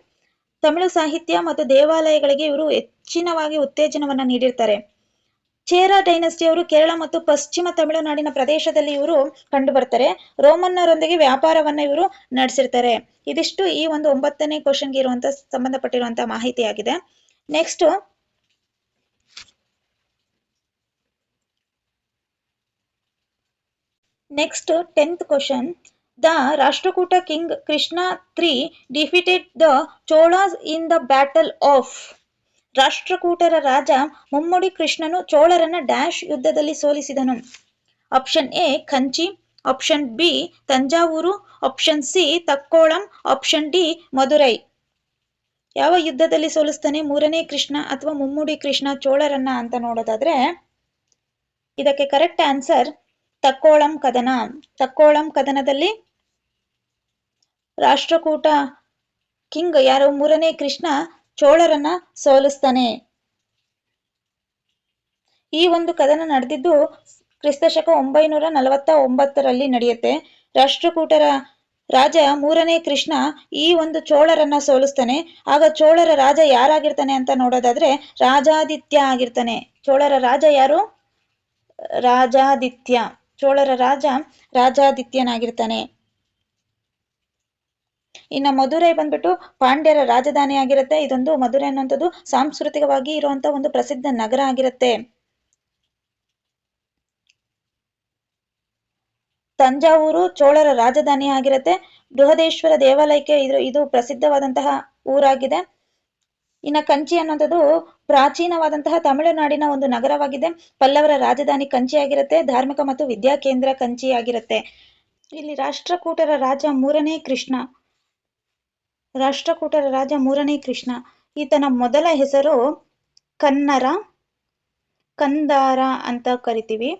ತಮಿಳು ಸಾಹಿತ್ಯ ಮತ್ತು ದೇವಾಲಯಗಳಿಗೆ ಇವರು ಹೆಚ್ಚಿನವಾಗಿ ಉತ್ತೇಜನವನ್ನ ನೀಡಿರ್ತಾರೆ. ಚೇರ ಡೈನಸ್ಟಿಯವರು ಕೇರಳ ಮತ್ತು ಪಶ್ಚಿಮ ತಮಿಳುನಾಡಿನ ಪ್ರದೇಶದಲ್ಲಿ ಇವರು ಕಂಡು ಬರ್ತಾರೆ. ರೋಮನ್ನರೊಂದಿಗೆ ವ್ಯಾಪಾರವನ್ನ ಇವರು ನಡೆಸಿರ್ತಾರೆ. ಇದಿಷ್ಟು ಈ ಒಂದು 9ನೇ ಕ್ವಶನ್ಗೆ ಇರುವಂತ ಸಂಬಂಧಪಟ್ಟಿರುವಂತಹ ಮಾಹಿತಿಯಾಗಿದೆ. Next 10th question. The Rashtrakuta king Krishna III defeated the Cholas in the battle of. ರಾಷ್ಟ್ರಕೂಟರ ರಾಜ ಮುಮ್ಮಡಿ ಕೃಷ್ಣನು ಚೋಳರನ್ನ ಡ್ಯಾಶ್ ಯುದ್ಧದಲ್ಲಿ ಸೋಲಿಸಿದನು? Option A Kanchi, option B Thanjavur, option C Takkolam, option D Madurai. ಯಾವ ಯುದ್ಧದಲ್ಲಿ ಸೋಲಿಸ್ತಾನೆ 3ನೇ ಕೃಷ್ಣ ಅಥವಾ ಮುಮ್ಮಡಿ ಕೃಷ್ಣ ಚೋಳರನ್ನ ಅಂತ ನೋಡೋದಾದ್ರೆ, ಇದಕ್ಕೆ ಕರೆಕ್ಟ್ ಆನ್ಸರ್ ತಕ್ಕೋಳಂ ಕದನ. ತಕ್ಕೋಳಂ ಕದನದಲ್ಲಿ ರಾಷ್ಟ್ರಕೂಟ ಕಿಂಗ್ ಯಾರು 3ನೇ ಕೃಷ್ಣ ಚೋಳರನ್ನ ಸೋಲಿಸ್ತಾನೆ. ಈ ಒಂದು ಕದನ ನಡೆದಿದ್ದು ಕ್ರಿಸ್ತಶಕ 949ರಲ್ಲಿ ನಡೆಯುತ್ತೆ. ರಾಷ್ಟ್ರಕೂಟರ ರಾಜ ಮೂರನೇ ಕೃಷ್ಣ ಈ ಒಂದು ಚೋಳರನ್ನ ಸೋಲಿಸ್ತಾನೆ. ಆಗ ಚೋಳರ ರಾಜ ಯಾರಾಗಿರ್ತಾನೆ ಅಂತ ನೋಡೋದಾದ್ರೆ ರಾಜಾದಿತ್ಯ ಆಗಿರ್ತಾನೆ. ಚೋಳರ ರಾಜ ಯಾರು? ರಾಜಾದಿತ್ಯ. ಚೋಳರ ರಾಜ ರಾಜಾದಿತ್ಯನಾಗಿರ್ತಾನೆ. ಇನ್ನ ಮಧುರೈ ಬಂದ್ಬಿಟ್ಟು ಪಾಂಡ್ಯರ ರಾಜಧಾನಿ ಆಗಿರುತ್ತೆ. ಇದೊಂದು ಮಧುರೈ ಅನ್ನುವಂಥದ್ದು ಸಾಂಸ್ಕೃತಿಕವಾಗಿ ಇರುವಂತ ಒಂದು ಪ್ರಸಿದ್ಧ ನಗರ ಆಗಿರುತ್ತೆ. ತಂಜಾವೂರು ಚೋಳರ ರಾಜಧಾನಿ ಆಗಿರುತ್ತೆ. ಬೃಹದೇಶ್ವರ ದೇವಾಲಯಕ್ಕೆ ಇದು ಪ್ರಸಿದ್ಧವಾದಂತಹ ಊರಾಗಿದೆ. ಇನ್ನು ಕಂಚಿ ಅನ್ನುವಂಥದ್ದು ಪ್ರಾಚೀನವಾದಂತಹ ತಮಿಳುನಾಡಿನ ಒಂದು ನಗರವಾಗಿದೆ. ಪಲ್ಲವರ ರಾಜಧಾನಿ ಕಂಚಿ ಆಗಿರುತ್ತೆ. ಧಾರ್ಮಿಕ ಮತ್ತು ವಿದ್ಯಾ ಕೇಂದ್ರ ಕಂಚಿ ಆಗಿರುತ್ತೆ. ಇಲ್ಲಿ ರಾಷ್ಟ್ರಕೂಟರ ರಾಜ ಮೂರನೇ ಕೃಷ್ಣ. ರಾಷ್ಟ್ರಕೂಟರ ರಾಜ ಮೂರನೇ ಕೃಷ್ಣ. ಈತನ ಮೊದಲ ಹೆಸರು ಕಂದಾರ ಅಂತ ಕರಿತೀವಿ.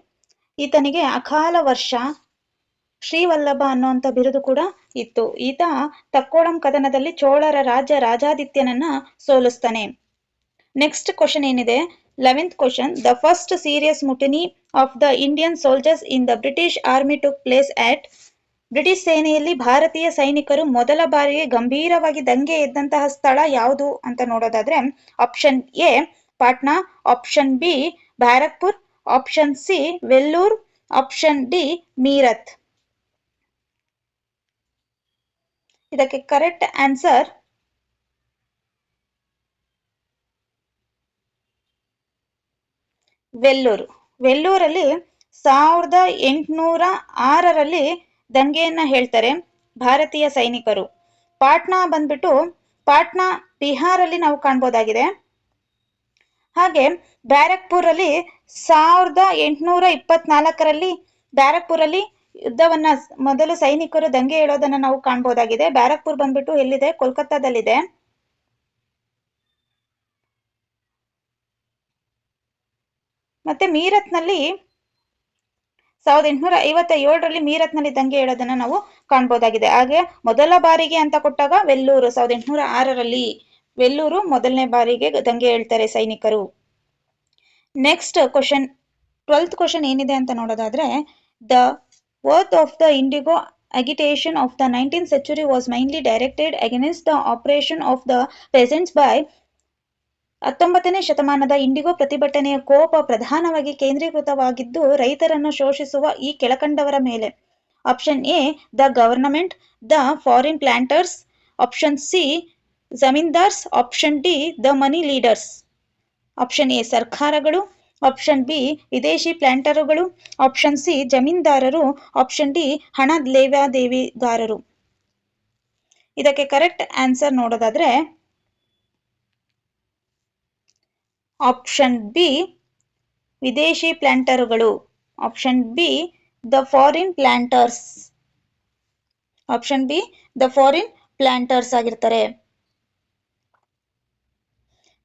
ಈತನಿಗೆ ಅಕಾಲ ವರ್ಷ ಶ್ರೀವಲ್ಲಭ ಅನ್ನುವಂಥ ಬಿರುದು ಕೂಡ ಇತ್ತು. ಈತ ತಕ್ಕೋಳಂ ಕದನದಲ್ಲಿ ಚೋಳರ ರಾಜಾದಿತ್ಯನನ್ನ ಸೋಲಿಸ್ತಾನೆ. ನೆಕ್ಸ್ಟ್ ಕ್ವಶನ್ ಏನಿದೆ, 11th question. The first serious mutiny of the Indian soldiers in the British army took place at. British ಸೇನೆಯಲ್ಲಿ ಭಾರತೀಯ ಸೈನಿಕರು ಮೊದಲ ಬಾರಿಗೆ ಗಂಭೀರವಾಗಿ ದಂಗೆ ಎದ್ದಂತಹ ಸ್ಥಳ ಯಾವುದು ಅಂತ ನೋಡೋದಾದ್ರೆ option A Patna, option B Barrackpore, option C Vellore, option D Meerut. ಇದಕ್ಕೆ ಕರೆಕ್ಟ್ ಆನ್ಸರ್ ವೆಲ್ಲೂರು. ವೆಲ್ಲೂರಲ್ಲಿ 1806ರಲ್ಲಿ ದಂಗೆಯನ್ನ ಹೇಳ್ತಾರೆ ಭಾರತೀಯ ಸೈನಿಕರು. ಪಾಟ್ನಾ ಬಂದ್ಬಿಟ್ಟು ಪಾಟ್ನಾ ಬಿಹಾರಲ್ಲಿ ನಾವು ಕಾಣ್ಬೋದಾಗಿದೆ. ಹಾಗೆ ಬ್ಯಾರಕ್ಪುರ್ ಅಲ್ಲಿ 1824ರಲ್ಲಿ ಬ್ಯಾರಕ್ಪುರಲ್ಲಿ ಯುದ್ಧವನ್ನ ಮೊದಲು ಸೈನಿಕರು ದಂಗೆ ಏಳೋದನ್ನ ನಾವು ಕಾಣ್ಬೋದಾಗಿದೆ. ಬ್ಯಾರಕ್ಪುರ್ ಬಂದ್ಬಿಟ್ಟು ಎಲ್ಲಿದೆ? ಕೋಲ್ಕತ್ತಾದಲ್ಲಿದೆ. ಮತ್ತೆ ಮೀರತ್ನಲ್ಲಿ 1857ರಲ್ಲಿ ಮೀರತ್ನಲ್ಲಿ ದಂಗೆ ಏಳೋದನ್ನ ನಾವು ಕಾಣ್ಬೋದಾಗಿದೆ. ಹಾಗೆ ಮೊದಲ ಬಾರಿಗೆ ಅಂತ ಕೊಟ್ಟಾಗ ವೆಲ್ಲೂರು 1806ರಲ್ಲಿ ವೆಲ್ಲೂರು ಮೊದಲನೇ ಬಾರಿಗೆ ದಂಗೆ ಹೇಳ್ತಾರೆ ಸೈನಿಕರು. ನೆಕ್ಸ್ಟ್ ಕ್ವಶನ್ 12th ಕ್ವಶನ್ ಏನಿದೆ ಅಂತ ನೋಡೋದಾದ್ರೆ the worth of the IndiGo agitation of the 19th century was mainly directed against the oppression of the peasants by. 19ನೇ ಶತಮಾನದ ಇಂಡಿಗೋ ಪ್ರತಿಭಟನೆಯ ಕೋಪ ಪ್ರಧಾನವಾಗಿ ಕೇಂದ್ರೀಕೃತವಾಗಿದ್ದು ರೈತರನ್ನು ಶೋಷಿಸುವ ಈ ಕೆಳಕಂಡವರ ಮೇಲೆ. Option A the government, the foreign planters, option C zamindars, option D the money leaders. Option A ಸರ್ಕಾರಗಳು, option B ವಿದೇಶಿ ಪ್ಲಾಂಟರುಗಳು, ಆಪ್ಷನ್ ಸಿ ಜಮೀನ್ದಾರರು, ಆಪ್ಷನ್ ಡಿ ಹಣ ಲೇವಾದೇವಿಗಾರರು. ಇದಕ್ಕೆ ಕರೆಕ್ಟ್ ಆನ್ಸರ್ ನೋಡೋದಾದ್ರೆ ಆಪ್ಷನ್ ಬಿ ವಿದೇಶಿ ಪ್ಲಾಂಟರುಗಳು. Option B the foreign planters. Option B the foreign planters ಆಗಿರ್ತಾರೆ.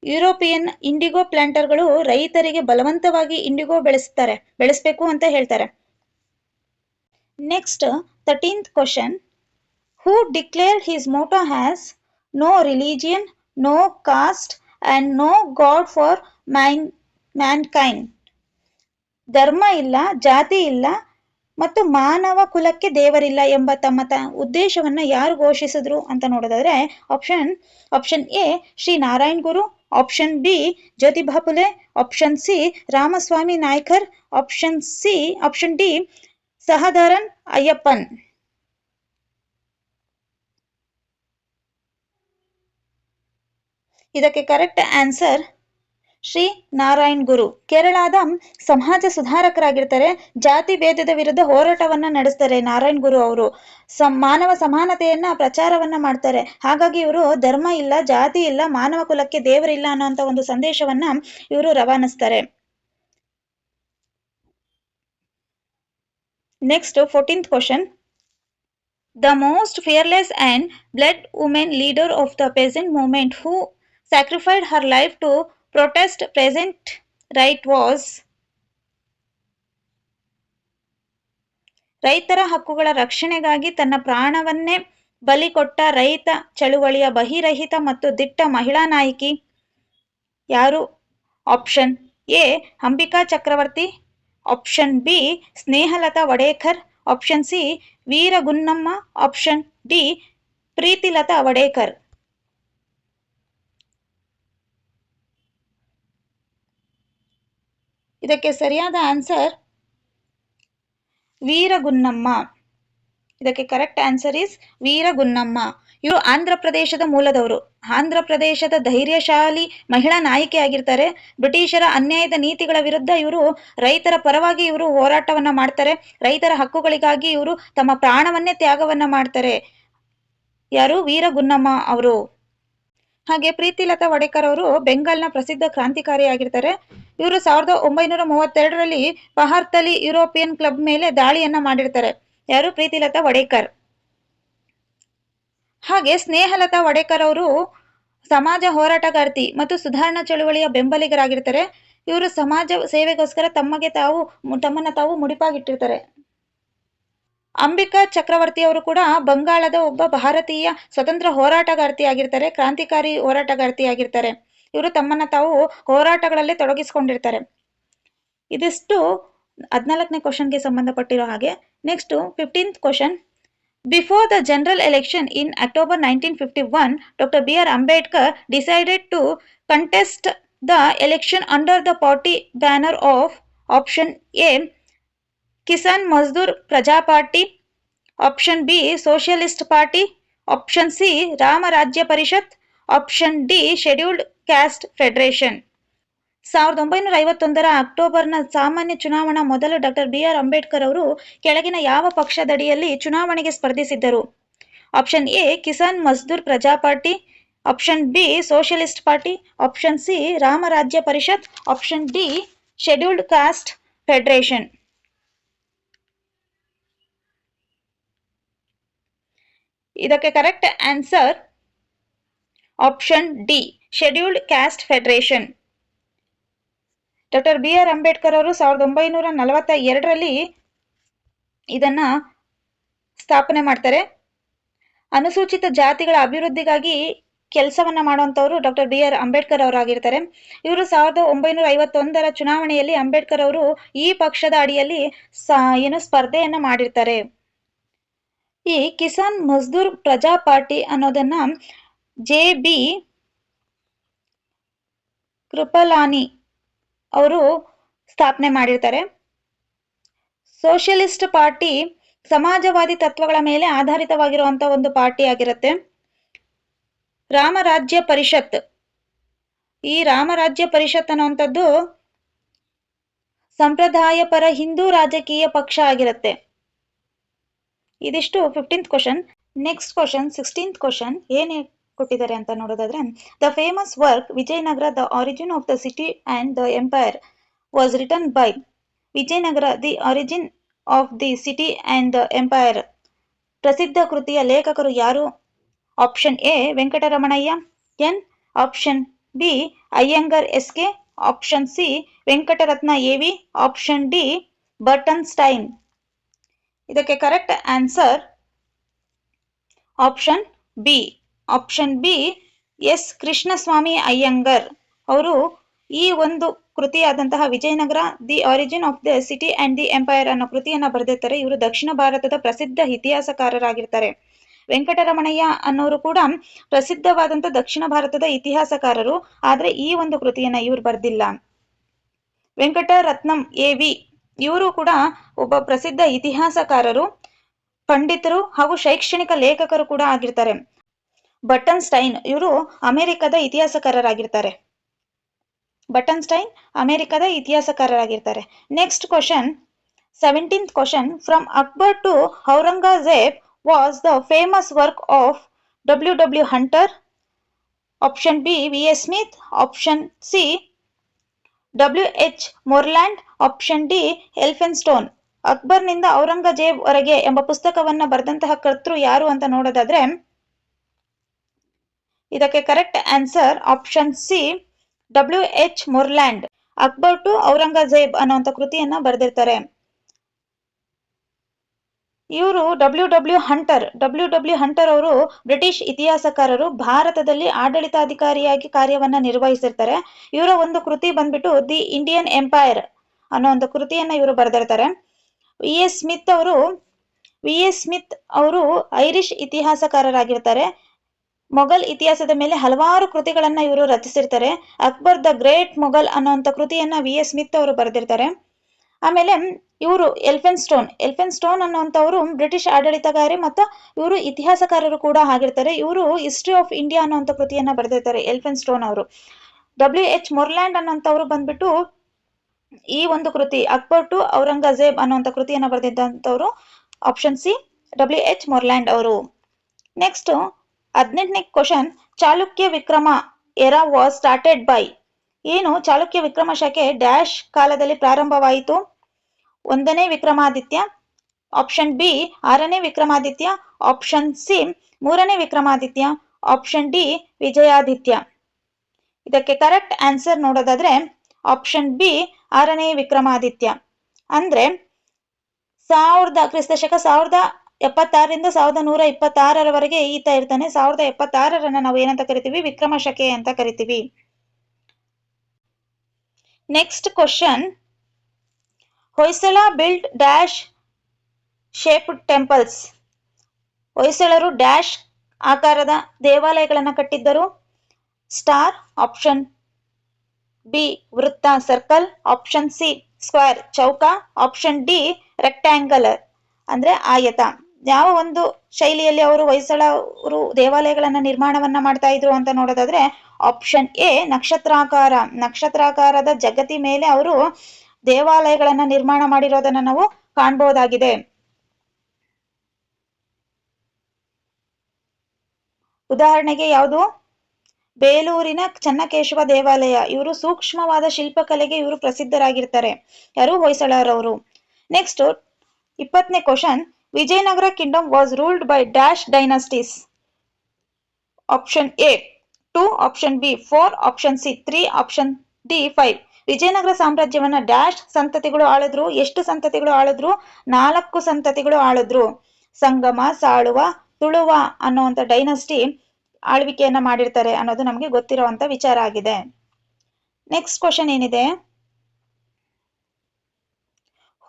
ಯುರೋಪಿಯನ್ ಇಂಡಿಗೋ ಪ್ಲಾಂಟರ್ಗಳು ರೈತರಿಗೆ ಬಲವಂತವಾಗಿ ಇಂಡಿಗೋ ಬೆಳೆಸಬೇಕು ಅಂತ ಹೇಳ್ತಾರೆ. Next 13th question. Who declared his motto as no religion, no caste and no god for mankind. ಧರ್ಮ ಇಲ್ಲ, ಜಾತಿ ಇಲ್ಲ ಮತ್ತು ಮಾನವ ಕುಲಕ್ಕೆ ದೇವರಿಲ್ಲ ಎಂಬ ತಮ್ಮ ಉದ್ದೇಶವನ್ನ ಯಾರು ಘೋಷಿಸಿದ್ರು ಅಂತ ನೋಡೋದಾದ್ರೆ option A Shri Narayan Guru, option B Jyotiba Phule, option C Ramaswami Naicker, option D Sahadaran Ayyappan. ಇದಕ್ಕೆ ಕರೆಕ್ಟ್ ಆನ್ಸರ್ ಶ್ರೀ ನಾರಾಯಣ್ ಗುರು. ಕೇರಳದ ಸಮಾಜ ಸುಧಾರಕರಾಗಿರ್ತಾರೆ. ಜಾತಿ ಭೇದದ ವಿರುದ್ಧ ಹೋರಾಟವನ್ನ ನಡೆಸ್ತಾರೆ ನಾರಾಯಣ್ ಗುರು ಅವರು. ಮಾನವ ಸಮಾನತೆಯನ್ನ ಪ್ರಚಾರವನ್ನ ಮಾಡ್ತಾರೆ. ಹಾಗಾಗಿ ಇವರು ಧರ್ಮ ಇಲ್ಲ, ಜಾತಿ ಇಲ್ಲ, ಮಾನವ ಕುಲಕ್ಕೆ ದೇವರಿಲ್ಲ ಅನ್ನೋಂಥ ಒಂದು ಸಂದೇಶವನ್ನ ಇವರು ರವಾನಿಸ್ತಾರೆ. Next 14th question. The most fearless and blood women leader of the peasant movement who sacrificed her life to protest peasant right was. ರೈತರ ಹಕ್ಕುಗಳ ರಕ್ಷಣೆಗಾಗಿ ತನ್ನ ಪ್ರಾಣವನ್ನೇ ಬಲಿಕೊಟ್ಟ ರೈತ ಚಳುವಳಿಯ ಬಹಿರಹಿತ ಮತ್ತು ದಿಟ್ಟ ಮಹಿಳಾ ನಾಯಕಿ ಯಾರು? Option A Ambika Chakravarti, option B Snehalata Wadekar, option C Veera Gunnamma, option D Pritilata Wadekar. ಇದಕ್ಕೆ ಸರಿಯಾದ ಆನ್ಸರ್ ವೀರಗುನ್ನಮ್ಮ. ಇದಕ್ಕೆ ಕರೆಕ್ಟ್ ಆನ್ಸರ್ ಇಸ್ ವೀರಗುನ್ನಮ್ಮ. ಇವರು ಆಂಧ್ರ ಪ್ರದೇಶದ ಮೂಲದವರು. ಆಂಧ್ರ ಪ್ರದೇಶದ ಧೈರ್ಯಶಾಲಿ ಮಹಿಳಾ ನಾಯಕಿ ಆಗಿರ್ತಾರೆ. ಬ್ರಿಟಿಷರ ಅನ್ಯಾಯದ ನೀತಿಗಳ ವಿರುದ್ಧ ಇವರು ರೈತರ ಪರವಾಗಿ ಇವರು ಹೋರಾಟವನ್ನ ಮಾಡ್ತಾರೆ. ರೈತರ ಹಕ್ಕುಗಳಿಗಾಗಿ ಇವರು ತಮ್ಮ ಪ್ರಾಣವನ್ನೇ ತ್ಯಾಗವನ್ನ ಮಾಡ್ತಾರೆ. ಯಾರು? ವೀರಗುನ್ನಮ್ಮ ಅವರು. ಹಾಗೆ ಪ್ರೀತಿಲತಾ ವಡೇಕರ್ ಅವರು ಬೆಂಗಾಲ್ನ ಪ್ರಸಿದ್ಧ ಕ್ರಾಂತಿಕಾರಿಯಾಗಿರ್ತಾರೆ. ಇವರು 1932ರಲ್ಲಿ ಪಹಾರ್ತಲಿ ಯುರೋಪಿಯನ್ ಕ್ಲಬ್ ಮೇಲೆ ದಾಳಿಯನ್ನ ಮಾಡಿರ್ತಾರೆ. ಯಾರು? ಪ್ರೀತಿಲತಾ ವಡೇಕರ್. ಹಾಗೆ ಸ್ನೇಹಲತಾ ವಡೇಕರ್ ಅವರು ಸಮಾಜ ಹೋರಾಟಗಾರ್ತಿ ಮತ್ತು ಸುಧಾರಣಾ ಚಳುವಳಿಯ ಬೆಂಬಲಿಗರಾಗಿರ್ತಾರೆ. ಇವರು ಸಮಾಜ ಸೇವೆಗೋಸ್ಕರ ತಮ್ಮನ್ನ ತಾವು ಮುಡಿಪಾಗಿಟ್ಟಿರ್ತಾರೆ. ಅಂಬಿಕಾ ಚಕ್ರವರ್ತಿ ಅವರು ಕೂಡ ಬಂಗಾಳದ ಒಬ್ಬ ಭಾರತೀಯ ಸ್ವತಂತ್ರ ಹೋರಾಟಗಾರ್ತಿಯಾಗಿರ್ತಾರೆ. ಕ್ರಾಂತಿಕಾರಿ ಹೋರಾಟಗಾರ್ತಿಯಾಗಿರ್ತಾರೆ. ಇವರು ತಮ್ಮನ್ನ ತಾವು ಹೋರಾಟಗಳಲ್ಲೇ ತೊಡಗಿಸಿಕೊಂಡಿರ್ತಾರೆ. ಇದಿಷ್ಟು 14ನೇ ಕ್ವಶನ್ಗೆ ಸಂಬಂಧಪಟ್ಟಿರೋ ಹಾಗೆ. Next 15th question. Before the general election in October 1951, Dr. B.R. Ambedkar decided to contest the election under the party banner of option A Kisan Mazdoor Praja party, option B socialist party, option C Rama Rajya Parishad, option D scheduled caste federation. 1951ರ ಅಕ್ಟೋಬರ್ನ ಸಾಮಾನ್ಯ ಚುನಾವಣಾ ಮೊದಲು doctor B R. Ambedkar ಅವರು ಕೆಳಗಿನ ಯಾವ ಪಕ್ಷದಡಿಯಲ್ಲಿ ಚುನಾವಣೆಗೆ ಸ್ಪರ್ಧಿಸಿದ್ದರು? Option A Kisan Mazdoor Praja party, option B socialist party, option C Rama Rajya Parishad, option D scheduled caste federation. ಇದಕ್ಕೆ correct answer option D scheduled caste federation. Doctor B R. Ambedkar ಅವರು 1942ರಲ್ಲಿ ಇದನ್ನ ಸ್ಥಾಪನೆ ಮಾಡ್ತಾರೆ. ಅನುಸೂಚಿತ ಜಾತಿಗಳ ಅಭಿವೃದ್ಧಿಗಾಗಿ ಕೆಲಸವನ್ನ ಮಾಡುವಂತವರು ಡಾಕ್ಟರ್ ಬಿ.ಆರ್. ಅಂಬೇಡ್ಕರ್ ಅವರಾಗಿರ್ತಾರೆ. ಇವರು 1951ರ ಚುನಾವಣೆಯಲ್ಲಿ ಅಂಬೇಡ್ಕರ್ ಅವರು ಈ ಪಕ್ಷದ ಅಡಿಯಲ್ಲಿ ಸ್ಪರ್ಧೆಯನ್ನ ಮಾಡಿರ್ತಾರೆ. ಈ ಕಿಸಾನ್ ಮಜ್ದೂರ್ ಪ್ರಜಾ ಪಾರ್ಟಿ ಅನ್ನೋದನ್ನ ಜೆ.ಬಿ. ಕೃಪಲಾನಿ ಅವರು ಸ್ಥಾಪನೆ ಮಾಡಿರ್ತಾರೆ. ಸೋಷಿಯಲಿಸ್ಟ್ ಪಾರ್ಟಿ ಸಮಾಜವಾದಿ ತತ್ವಗಳ ಮೇಲೆ ಆಧಾರಿತವಾಗಿರುವಂತ ಒಂದು ಪಾರ್ಟಿ ಆಗಿರುತ್ತೆ. ರಾಮರಾಜ್ಯ ಪರಿಷತ್, ಈ ರಾಮರಾಜ್ಯ ಪರಿಷತ್ ಅನ್ನುವಂಥದ್ದು ಸಂಪ್ರದಾಯ ಪರ ಹಿಂದೂ ರಾಜಕೀಯ ಪಕ್ಷ ಆಗಿರುತ್ತೆ. ಇದಿಷ್ಟು 15th question. Next question 16th question ಏನೇ ಕೊಟ್ಟಿದ್ದಾರೆ ಅಂತ ನೋಡೋದಾದ್ರೆ, the famous work Vijayanagara the origin of the city and the empire was written by. Vijayanagara the origin of the city and the empire ಪ್ರಸಿದ್ಧ ಕೃತಿಯ ಲೇಖಕರು ಯಾರು? Option A Venkataramanayya N, option B Aiyangar S K, option C Venkataratna A V, option D Burton Stein. ಇದಕ್ಕೆ correct answer option B. Option B S Krishnaswami Aiyangar ಅವರು ಈ ಒಂದು ಕೃತಿಯಾದಂತಹ Vijayanagara the origin of the city and the empire ಅನ್ನೋ ಕೃತಿಯನ್ನ ಬರೆದಿರ್ತಾರೆ. ಇವರು ದಕ್ಷಿಣ ಭಾರತದ ಪ್ರಸಿದ್ಧ ಇತಿಹಾಸಕಾರರಾಗಿರ್ತಾರೆ. ವೆಂಕಟರಮಣಯ್ಯ ಅನ್ನೋರು ಕೂಡ ಪ್ರಸಿದ್ಧವಾದಂಥ ದಕ್ಷಿಣ ಭಾರತದ ಇತಿಹಾಸಕಾರರು. ಆದ್ರೆ ಈ ಒಂದು ಕೃತಿಯನ್ನ ಇವರು ಬರೆದಿಲ್ಲ. ವೆಂಕಟರತ್ನಂ ಎ.ವಿ ಇವರು ಕೂಡ ಒಬ್ಬ ಪ್ರಸಿದ್ಧ ಇತಿಹಾಸಕಾರರು, ಪಂಡಿತರು ಹಾಗೂ ಶೈಕ್ಷಣಿಕ ಲೇಖಕರು ಕೂಡ ಆಗಿರ್ತಾರೆ. ಬರ್ಟನ್ ಸ್ಟೈನ್ ಇವರು ಅಮೆರಿಕದ ಇತಿಹಾಸಕಾರರಾಗಿರ್ತಾರೆ. ಬರ್ಟನ್ ಸ್ಟೈನ್ ಅಮೆರಿಕದ ಇತಿಹಾಸಕಾರರಾಗಿರ್ತಾರೆ. Next question 17th question. From Akbar to Aurangzeb was the famous work of W Hunter, option B V S. Smith, option C W H. Moreland, option D Elphinstone. ಅಕ್ಬರ್ನಿಂದ ಔರಂಗಜೇಬ್ ವರೆಗೆ ಎಂಬ ಪುಸ್ತಕವನ್ನ ಬರೆದಂತಹ ಕರ್ತೃ ಯಾರು ಅಂತ ನೋಡೋದಾದ್ರೆ, ಇದಕ್ಕೆ correct answer option C W H. Moreland. Akbar to Aurangzeb ಅನ್ನುವಂಥ ಕೃತಿಯನ್ನ ಬರೆದಿರ್ತಾರೆ. ಇವರು ಡಬ್ಲ್ಯೂ ಹಂಟರ್ ಅವರು ಬ್ರಿಟಿಷ್ ಇತಿಹಾಸಕಾರರು. ಭಾರತದಲ್ಲಿ ಆಡಳಿತಾಧಿಕಾರಿಯಾಗಿ ಕಾರ್ಯವನ್ನ ನಿರ್ವಹಿಸಿರ್ತಾರೆ. ಇವರ ಒಂದು ಕೃತಿ ಬಂದ್ಬಿಟ್ಟು ದಿ ಇಂಡಿಯನ್ ಎಂಪೈರ್ ಅನ್ನೋ ಒಂದು ಕೃತಿಯನ್ನ ಇವರು ಬರೆದಿರ್ತಾರೆ. ವಿ.ಎಸ್. ಸ್ಮಿತ್ ಅವರು V.S. ಸ್ಮಿತ್ ಅವರು ಐರಿಷ್ ಇತಿಹಾಸಕಾರರಾಗಿರ್ತಾರೆ. ಮೊಘಲ್ ಇತಿಹಾಸದ ಮೇಲೆ ಹಲವಾರು ಕೃತಿಗಳನ್ನ ಇವರು ರಚಿಸಿರ್ತಾರೆ. ಅಕ್ಬರ್ ದ ಗ್ರೇಟ್ ಮೊಘಲ್ ಅನ್ನುವಂಥ ಕೃತಿಯನ್ನ V.S. ಸ್ಮಿತ್ ಅವರು ಬರೆದಿರ್ತಾರೆ. ಆಮೇಲೆ ಇವರು ಎಲ್ಫೆನ್ಸ್ಟೋನ್ ಅನ್ನುವಂಥವ್ರು ಬ್ರಿಟಿಷ್ ಆಡಳಿತಗಾರಿ ಮತ್ತು ಇವರು ಇತಿಹಾಸಕಾರರು ಕೂಡ ಆಗಿರ್ತಾರೆ. ಇವರು ಹಿಸ್ಟ್ರಿ ಆಫ್ ಇಂಡಿಯಾ ಅನ್ನುವಂಥ ಕೃತಿಯನ್ನ ಬರೆದಿರ್ತಾರೆ ಎಲ್ಫೆನ್ಸ್ಟೋನ್ ಅವರು. W.H. ಮೊರ್ಲ್ಯಾಂಡ್ ಅನ್ನೋಂಥವ್ರು ಬಂದ್ಬಿಟ್ಟು ಈ ಒಂದು ಕೃತಿ ಅಕ್ಬರ್ ಟು ಔರಂಗಜೇಬ್ ಅನ್ನುವಂಥ ಕೃತಿಯನ್ನ ಬರೆದಿದ್ದಂಥವ್ರು. Option C W.H. ಮೊರ್ಲ್ಯಾಂಡ್ ಅವರು. ನೆಕ್ಸ್ಟ್ 18ನೇ question, Chalukya Vikrama era was started by. ಏನು ಚಾಲುಕ್ಯ ವಿಕ್ರಮ ಶಕೆ ಡ್ಯಾಶ್ ಕಾಲದಲ್ಲಿ ಪ್ರಾರಂಭವಾಯಿತು? 1ನೇ ವಿಕ್ರಮಾದಿತ್ಯ, ಆಪ್ಷನ್ ಬಿ 6ನೇ ವಿಕ್ರಮಾದಿತ್ಯ, ಆಪ್ಷನ್ ಸಿ 3ನೇ ವಿಕ್ರಮಾದಿತ್ಯ, ಆಪ್ಷನ್ ಡಿ ವಿಜಯಾದಿತ್ಯ. ಇದಕ್ಕೆ ಕರೆಕ್ಟ್ ಆನ್ಸರ್ ನೋಡೋದಾದ್ರೆ ಆಪ್ಷನ್ ಬಿ 6ನೇ ವಿಕ್ರಮಾದಿತ್ಯ. ಅಂದ್ರೆ ಕ್ರಿಸ್ತ ಶಕ 1076ರಿಂದ 1126ರವರೆಗೆ ಈತ ಇರ್ತಾನೆ. 1076ರನ್ನ ನಾವು ಏನಂತ ಕರಿತೀವಿ? ವಿಕ್ರಮ ಶಕೆ ಅಂತ ಕರಿತೀವಿ. Next question, Hoysala built dash shaped temples. ಹೊಯ್ಸಳರು ಡ್ಯಾಶ್ ಆಕಾರದ ದೇವಾಲಯಗಳನ್ನು ಕಟ್ಟಿದ್ದರು? ಸ್ಟಾರ್, ಆಪ್ಷನ್ ಬಿ ವೃತ್ತ ಸರ್ಕಲ್, ಆಪ್ಷನ್ ಸಿ ಸ್ಕ್ವೇರ್ ಚೌಕ, ಆಪ್ಷನ್ ಡಿ ರೆಕ್ಟ್ಯಾಂಗಲರ್ ಅಂದ್ರೆ ಆಯತ. ಯಾವ ಒಂದು ಶೈಲಿಯಲ್ಲಿ ಅವರು ಹೊಯ್ಸಳರು ದೇವಾಲಯಗಳನ್ನ ನಿರ್ಮಾಣವನ್ನ ಮಾಡ್ತಾ ಇದ್ರು ಅಂತ ನೋಡೋದಾದ್ರೆ ಆಪ್ಷನ್ ಎ ನಕ್ಷತ್ರಾಕಾರದ ಜಗತಿ ಮೇಲೆ ಅವರು ದೇವಾಲಯಗಳನ್ನ ನಿರ್ಮಾಣ ಮಾಡಿರೋದನ್ನ ನಾವು ಕಾಣಬಹುದಾಗಿದೆ. ಉದಾಹರಣೆಗೆ ಯಾವುದು? ಬೇಲೂರಿನ ಚನ್ನಕೇಶವ ದೇವಾಲಯ. ಇವರು ಸೂಕ್ಷ್ಮವಾದ ಶಿಲ್ಪಕಲೆಗೆ ಇವರು ಪ್ರಸಿದ್ಧರಾಗಿರ್ತಾರೆ. ಯಾರು? ಹೊಯ್ಸಳರವರು. ನೆಕ್ಸ್ಟ್ 20ನೇ question, Vijayanagara kingdom was ruled by dash dynasties. Option A 2, option B 4, option C 3, option D 5. Vijayanagara ಸಾಮ್ರಾಜ್ಯವನ್ನ ಡ್ಯಾಶ್ ಸಂತತಿಗಳು ಆಳಿದ್ರು? ಎಷ್ಟು ಸಂತತಿಗಳು ಆಳಿದ್ರು? 4 ಸಂತತಿಗಳು ಆಳಿದ್ರು. ಸಂಗಮ, ಸಾಳುವ, ತುಳುವ ಅನ್ನುವಂಥ ಡೈನಾಸ್ಟಿ ಆಳ್ವಿಕೆಯನ್ನ ಮಾಡಿರ್ತಾರೆ ಅನ್ನೋದು ನಮಗೆ ಗೊತ್ತಿರುವಂತ ವಿಚಾರ ಆಗಿದೆ. ನೆಕ್ಸ್ಟ್ ಕ್ವಶನ್ ಏನಿದೆ?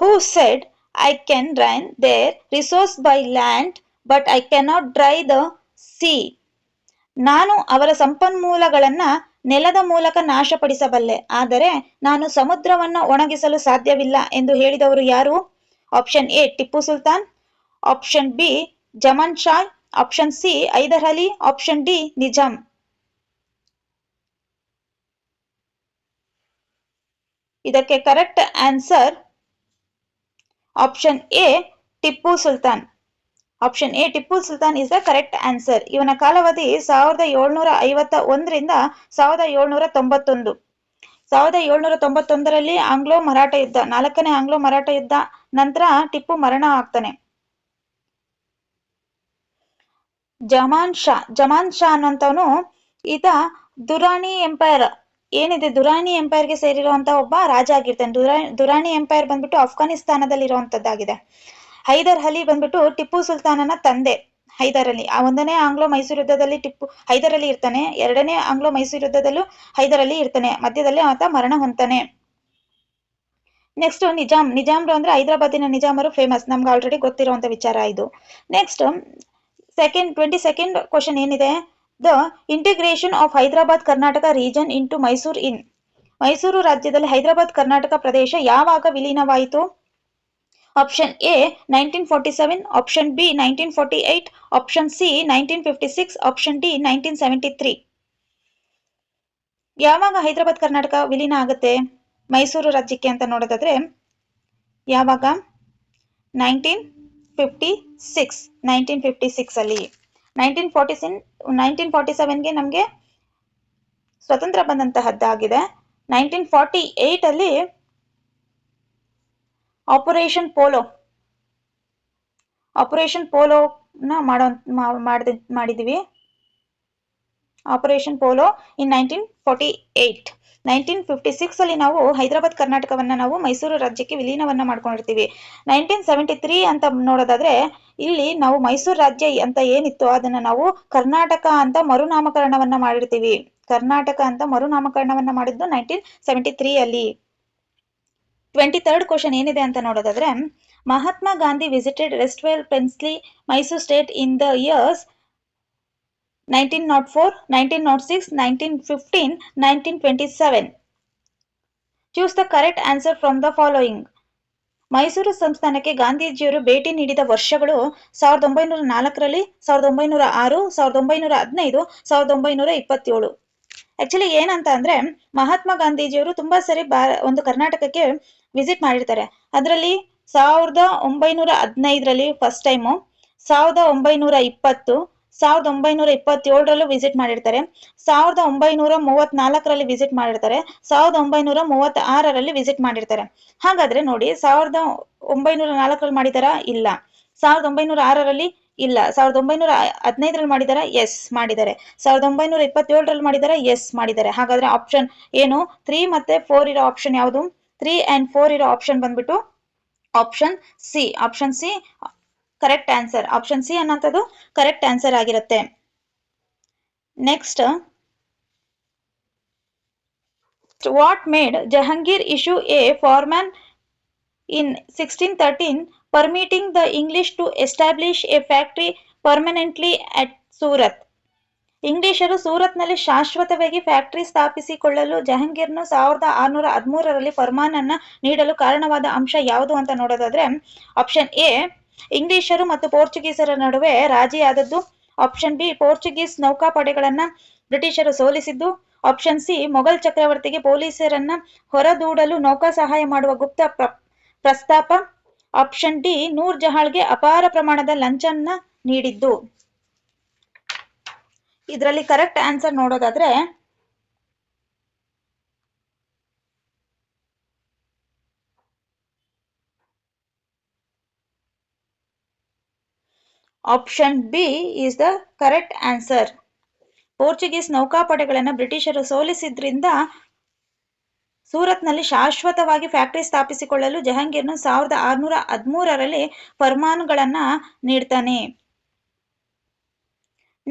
Who said I can drain their resource by land but I cannot dry the sea. ನಾನು ಅವರ ಸಂಪನ್ಮೂಲಗಳನ್ನ ನೆಲದ ಮೂಲಕ ನಾಶಪಡಿಸಬಲ್ಲೆ, ಆದರೆ ನಾನು ಸಮುದ್ರವನ್ನ ಒಣಗಿಸಲು ಸಾಧ್ಯವಿಲ್ಲ ಎಂದು ಹೇಳಿದವರು ಯಾರು? Option A Tipu Sultan, option B Zaman Shah, option C Hyder Ali, option D Nizam. ಇದಕ್ಕೆ correct answer option A Tipu Sultan. Option A Tipu Sultan is the correct answer. ಇವನ ಕಾಲಾವಧಿ 1751ರಿಂದ 1791. 1791ರಲ್ಲಿ ಆಂಗ್ಲೋ ಮರಾಠ ಯುದ್ಧ, 4ನೇ ಆಂಗ್ಲೋ ಮರಾಠ ಯುದ್ಧ ನಂತರ ಟಿಪ್ಪು ಮರಣ ಆಗ್ತಾನೆ. ಜಮಾನ್ ಶಾ ಅನ್ನುವಂಥವನು ಈತ ದುರಾನಿ ಎಂಪೈರ್ ಏನಿದೆ, ದುರಾನಿ ಎಂಪೈರ್ಗೆ ಸೇರಿರುವಂತಹ ಒಬ್ಬ ರಾಜ ಆಗಿರ್ತಾನೆ. ದುರಾನಿ ಎಂಪೈರ್ ಬಂದ್ಬಿಟ್ಟು ಅಫ್ಘಾನಿಸ್ತಾನದಲ್ಲಿ ಇರುವಂತದ್ದಾಗಿದೆ. ಹೈದರ್ ಅಲಿ ಬಂದ್ಬಿಟ್ಟು ಟಿಪ್ಪು ಸುಲ್ತಾನನ ತಂದೆ. ಹೈದರ್ ಅಲಿ 1ನೇ ಆಂಗ್ಲೋ ಮೈಸೂರು ಯುದ್ಧದಲ್ಲಿ ಹೈದರ್ ಅಲಿ ಇರ್ತಾನೆ. 2ನೇ ಆಂಗ್ಲೋ ಮೈಸೂರು ಯುದ್ಧದಲ್ಲೂ ಹೈದರ್ ಅಲಿ ಇರ್ತಾನೆ. ಮಧ್ಯದಲ್ಲಿ ಆತ ಮರಣ ಹೊಂತಾನೆ. ನೆಕ್ಸ್ಟ್ ನಿಜಾಮ್ರು ಅಂದ್ರೆ ಹೈದರಾಬಾದಿನ ನಿಜಾಮರು ಫೇಮಸ್, ನಮ್ಗೆ ಆಲ್ರೆಡಿ ಗೊತ್ತಿರುವಂತ ವಿಚಾರ ಇದು. ನೆಕ್ಸ್ಟ್ 22nd ಕ್ವಶನ್ ಏನಿದೆ? The integration of Hyderabad Karnataka region into Mysuru in. Mysuru ರಾಜ್ಯದಲ್ಲಿ ಹೈದರಾಬಾದ್ ಕರ್ನಾಟಕ ಪ್ರದೇಶ ಯಾವಾಗ ವಿಲೀನವಾಯಿತು? Option A 1947, option B 1948, option C 1956, option D 1973. ಯಾವಾಗ ಹೈದರಾಬಾದ್ ಕರ್ನಾಟಕ ವಿಲೀನ ಆಗುತ್ತೆ ಮೈಸೂರು ರಾಜ್ಯಕ್ಕೆ ಅಂತ ನೋಡೋದಾದ್ರೆ ಯಾವಾಗ? 1956 ಅಲ್ಲಿ. 1947ಗೆ ನಮಗೆ ಸ್ವತಂತ್ರ ಬಂದಂತಹದ್ದಾಗಿದೆ. 1948 ಅಲ್ಲಿ ಆಪರೇಷನ್ ಪೋಲೋನ ಮಾಡಿದ್ವಿ. ಆಪರೇಷನ್ ಪೋಲೋ ಇನ್ 1948. 1956 ಅಲ್ಲಿ ನಾವು ಹೈದರಾಬಾದ್ ಕರ್ನಾಟಕವನ್ನ ನಾವು ಮೈಸೂರು ರಾಜ್ಯಕ್ಕೆ ವಿಲೀನವನ್ನ ಮಾಡ್ಕೊಂಡಿರ್ತೀವಿ. 1973 ಅಂತ ನೋಡೋದಾದ್ರೆ ಇಲ್ಲಿ ನಾವು ಮೈಸೂರು ರಾಜ್ಯ ಅಂತ ಏನಿತ್ತು ಅದನ್ನ ನಾವು ಕರ್ನಾಟಕ ಅಂತ ಮರುನಾಮಕರಣವನ್ನ ಮಾಡಿರ್ತೀವಿ. ಕರ್ನಾಟಕ ಅಂತ ಮರುನಾಮಕರಣವನ್ನ ಮಾಡಿದ್ದು 1973 ಅಲ್ಲಿ. 23rd ಕ್ವಶನ್ ಏನಿದೆ ಅಂತ ನೋಡೋದಾದ್ರೆ Mahatma Gandhi visited Restwell, Pensley, Mysore state in the years 1904, 1906, 1915, 1927. Choose the correct answer from the following. Mysuru ಸಂಸ್ಥಾನಕ್ಕೆ ಗಾಂಧೀಜಿಯವರು ಭೇಟಿ ನೀಡಿದ ವರ್ಷಗಳು 1904ರಲ್ಲಿ, 1906, 1915, 1927. ಆಕ್ಚುಲಿ ಏನಂತ ಅಂದ್ರೆ ಮಹಾತ್ಮ ಗಾಂಧೀಜಿಯವರು ತುಂಬಾ ಸರಿ ಒಂದು ಕರ್ನಾಟಕಕ್ಕೆ ವಿಸಿಟ್ ಮಾಡಿರ್ತಾರೆ. ಅದರಲ್ಲಿ 1915ರಲ್ಲಿ ಫಸ್ಟ್ ಟೈಮು, 1920, 1927ರಲ್ಲೂ ವಿಸಿಟ್ ಮಾಡಿರ್ತಾರೆ, 1934ರಲ್ಲಿ ವಿಸಿಟ್ ಮಾಡಿರ್ತಾರೆ, 1936ರಲ್ಲಿ ವಿಸಿಟ್ ಮಾಡಿರ್ತಾರೆ. ಹಾಗಾದ್ರೆ ನೋಡಿ, 1904ರಲ್ಲಿ ಮಾಡಿದಾರಾ? ಇಲ್ಲ. 1906ರಲ್ಲಿ ಇಲ್ಲ. 1915ರಲ್ಲಿ ಮಾಡಿದಾರ? ಎಸ್ ಮಾಡಿದ್ದಾರೆ. 1927ರಲ್ಲಿ ಮಾಡಿದಾರ? ಎಸ್ ಮಾಡಿದ್ದಾರೆ. ಹಾಗಾದ್ರೆ ಆಪ್ಷನ್ ಏನು? 3 ಮತ್ತೆ 4 ಇರೋ ಆಪ್ಷನ್ ಯಾವುದು? 3 and 4 ಇರೋ ಆಪ್ಷನ್ ಬಂದ್ಬಿಟ್ಟು option C. Option C correct answer. Option C ಅನ್ನೋಂಥದ್ದು ಕರೆಕ್ಟ್ ಆನ್ಸರ್ ಆಗಿರುತ್ತೆ. Next, what made Jahangir issue a farman in 1613 permitting the English to establish a factory permanently at Surat? ಇಂಗ್ಲಿಷರು ಸೂರತ್ನಲ್ಲಿ ಶಾಶ್ವತವಾಗಿ ಫ್ಯಾಕ್ಟರಿ ಸ್ಥಾಪಿಸಿಕೊಳ್ಳಲು ಜಹಂಗೀರ್ನು 1613ರಲ್ಲಿ ಫರ್ಮಾನನ್ನ ನೀಡಲು ಕಾರಣವಾದ ಅಂಶ ಯಾವುದು ಅಂತ ನೋಡೋದಾದ್ರೆ, ಆಪ್ಷನ್ ಎ ಇಂಗ್ಲಿಷರು ಮತ್ತು ಪೋರ್ಚುಗೀಸರ ನಡುವೆ ರಾಜಿಯಾದದ್ದು, ಆಪ್ಷನ್ ಬಿ ಪೋರ್ಚುಗೀಸ್ ನೌಕಾಪಡೆಗಳನ್ನ ಬ್ರಿಟಿಷರು ಸೋಲಿಸಿದ್ದು, ಆಪ್ಷನ್ ಸಿ ಮೊಘಲ್ ಚಕ್ರವರ್ತಿಗೆ ಪೊಲೀಸರನ್ನ ಹೊರದೂಡಲು ನೌಕಾ ಸಹಾಯ ಮಾಡುವ ಗುಪ್ತ ಪ್ರಸ್ತಾಪ, ಆಪ್ಷನ್ ಡಿ ನೂರ್ ಜಹಾಳ್ಗೆ ಅಪಾರ ಪ್ರಮಾಣದ ಲಂಚನ್ನ ನೀಡಿದ್ದು. ಇದರಲ್ಲಿ ಕರೆಕ್ಟ್ ಆನ್ಸರ್ ನೋಡೋದಾದ್ರೆ option B is the correct answer. Portuguese ನೌಕಾಪಡೆಗಳನ್ನ ಬ್ರಿಟಿಷರು ಸೋಲಿಸಿದ್ರಿಂದ ಸೂರತ್ನಲ್ಲಿ ಶಾಶ್ವತವಾಗಿ ಫ್ಯಾಕ್ಟರಿ ಸ್ಥಾಪಿಸಿಕೊಳ್ಳಲು ಜಹಂಗೀರ್ನು 1613ರಲ್ಲಿ ಫರ್ಮಾನುಗಳನ್ನ ನೀಡ್ತಾನೆ.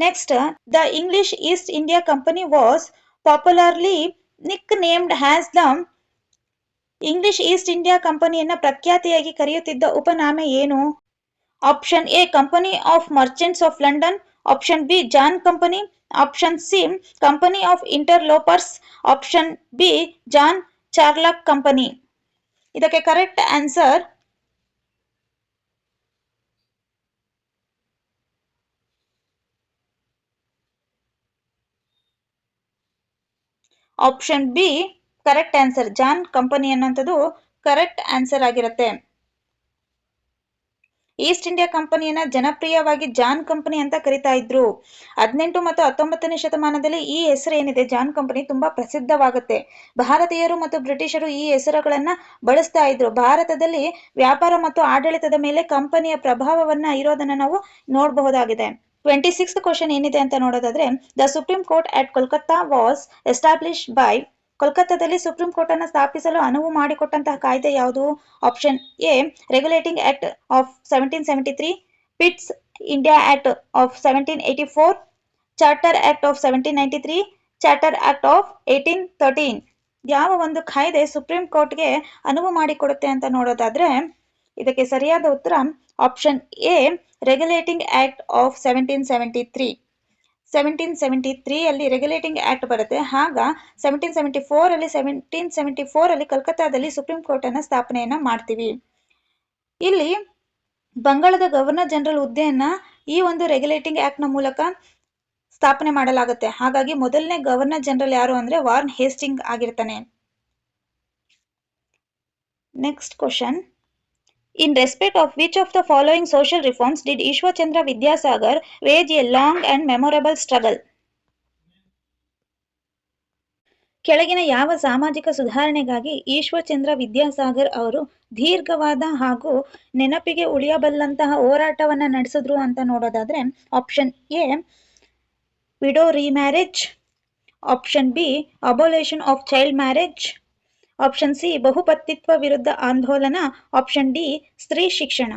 Next, the English East India company was popularly nicknamed as the. English East India ಕಂಪನಿಯನ್ನ ಪ್ರಖ್ಯಾತಿಯಾಗಿ ಕರೆಯುತ್ತಿದ್ದ ಉಪನಾಮ ಏನು? Option A company of merchants of London, option B John company, option C company of interlopers, option B John Charnock company. ಇದಕ್ಕೆ correct answer option B correct answer. John company ಅನ್ನೋಂಥದ್ದು correct answer ಆಗಿರುತ್ತೆ. East India ಕಂಪನಿಯನ್ನ ಜನಪ್ರಿಯವಾಗಿ John company ಅಂತ ಕರಿತಾ ಇದ್ರು. 18 ಮತ್ತು 19ನೇ ಶತಮಾನದಲ್ಲಿ ಈ ಹೆಸರು ಏನಿದೆ ಜಾನ್ ಕಂಪನಿ ತುಂಬಾ ಪ್ರಸಿದ್ಧವಾಗುತ್ತೆ. ಭಾರತೀಯರು ಮತ್ತು ಬ್ರಿಟಿಷರು ಈ ಹೆಸರುಗಳನ್ನ ಬಳಸ್ತಾ ಇದ್ರು. ಭಾರತದಲ್ಲಿ ವ್ಯಾಪಾರ ಮತ್ತು ಆಡಳಿತದ ಮೇಲೆ ಕಂಪನಿಯ ಪ್ರಭಾವವನ್ನ ಇರೋದನ್ನ ನಾವು ನೋಡಬಹುದಾಗಿದೆ. 26th ಕ್ವಶನ್ ಏನಿದೆ ಅಂತ ನೋಡೋದಾದ್ರೆ, the supreme court at Kolkata was established by. ಕೋಲ್ಕತ್ತಾದಲ್ಲಿ ಸುಪ್ರೀಂ ಕೋರ್ಟ್ ಅನ್ನು ಸ್ಥಾಪಿಸಲು ಅನುವು ಮಾಡಿಕೊಟ್ಟಂತಹ ಕಾಯ್ದೆ ಯಾವುದು? Option A regulating act of 1773, pits India act of 1784, charter act of 1793, charter act of 1813. ಯಾವ ಒಂದು ಕಾಯ್ದೆ ಸುಪ್ರೀಂ ಕೋರ್ಟ್ಗೆ ಅನುವು ಮಾಡಿಕೊಡುತ್ತೆ ಅಂತ ನೋಡೋದಾದ್ರೆ, ಇದಕ್ಕೆ ಸರಿಯಾದ ಉತ್ತರ option A regulating act of 1773. 1773 ಅಲ್ಲಿ ರೆಗ್ಯುಲೇಟಿಂಗ್ ಆಕ್ಟ್ ಬರುತ್ತೆ. ಆಗ 1774 ಅಲ್ಲಿ ಕಲ್ಕತ್ತಾದಲ್ಲಿ ಸುಪ್ರೀಂ ಕೋರ್ಟ್ ಅನ್ನ ಸ್ಥಾಪನೆಯನ್ನ ಮಾಡ್ತೀವಿ. ಇಲ್ಲಿ ಬಂಗಾಳದ ಗವರ್ನರ್ ಜನರಲ್ ಹುದ್ದೆಯನ್ನ ಈ ಒಂದು ರೆಗ್ಯುಲೇಟಿಂಗ್ ಆಕ್ಟ್ ನ ಮೂಲಕ ಸ್ಥಾಪನೆ ಮಾಡಲಾಗುತ್ತೆ. ಹಾಗಾಗಿ ಮೊದಲನೇ ಗವರ್ನರ್ ಜನರಲ್ ಯಾರು ಅಂದ್ರೆ ವಾರ್ನ್ ಹೇಸ್ಟಿಂಗ್ ಆಗಿರ್ತಾನೆ. Next question, in respect of which of the following social reforms did Ishwar Chandra Vidyasagar wage a long and memorable struggle? ಕೆಳಗಿನ ಯಾವ ಸಾಮಾಜಿಕ ಸುಧಾರಣೆಗಾಗಿ ಈಶ್ವರ್ ಚಂದ್ರ ವಿದ್ಯಾಸಾಗರ್ ಅವರು ದೀರ್ಘವಾದ ಹಾಗೂ ನೆನಪಿಗೆ ಉಳಿಯಬಲ್ಲಂತಹ ಹೋರಾಟವನ್ನ ನಡೆಸಿದ್ರು ಅಂತ ನೋಡೋದಾದ್ರೆ, option A widow remarriage, option B abolition of child marriage, option C ಬಹುಪತಿತ್ವ ವಿರುದ್ಧ ಆಂದೋಲನ, ಆಪ್ಷನ್ ಡಿ ಸ್ತ್ರೀ ಶಿಕ್ಷಣ.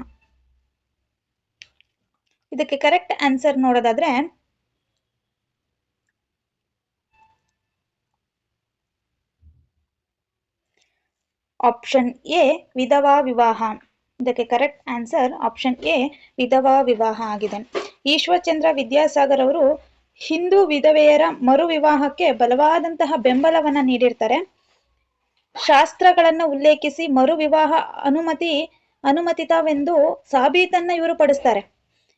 ಇದಕ್ಕೆ ಕರೆಕ್ಟ್ ಆನ್ಸರ್ ನೋಡೋದಾದ್ರೆ ಆಪ್ಷನ್ ಎ ವಿಧವಾ ವಿವಾಹ. ಇದಕ್ಕೆ ಕರೆಕ್ಟ್ ಆನ್ಸರ್ ಆಪ್ಷನ್ ಎ ವಿಧವಾ ವಿವಾಹ ಆಗಿದೆ. ಈಶ್ವರಚಂದ್ರ ವಿದ್ಯಾಸಾಗರ್ ಅವರು ಹಿಂದೂ ವಿಧವೆಯರ ಮರು ವಿವಾಹಕ್ಕೆ ಬಲವಾದಂತಹ ಬೆಂಬಲವನ್ನ ನೀಡಿರ್ತಾರೆ. ಶಾಸ್ತ್ರಗಳನ್ನ ಉಲ್ಲೇಖಿಸಿ ಮರು ವಿವಾಹ ಅನುಮತಿತವೆಂದು ಸಾಬೀತನ್ನ ಇವರು ಪಡಿಸ್ತಾರೆ.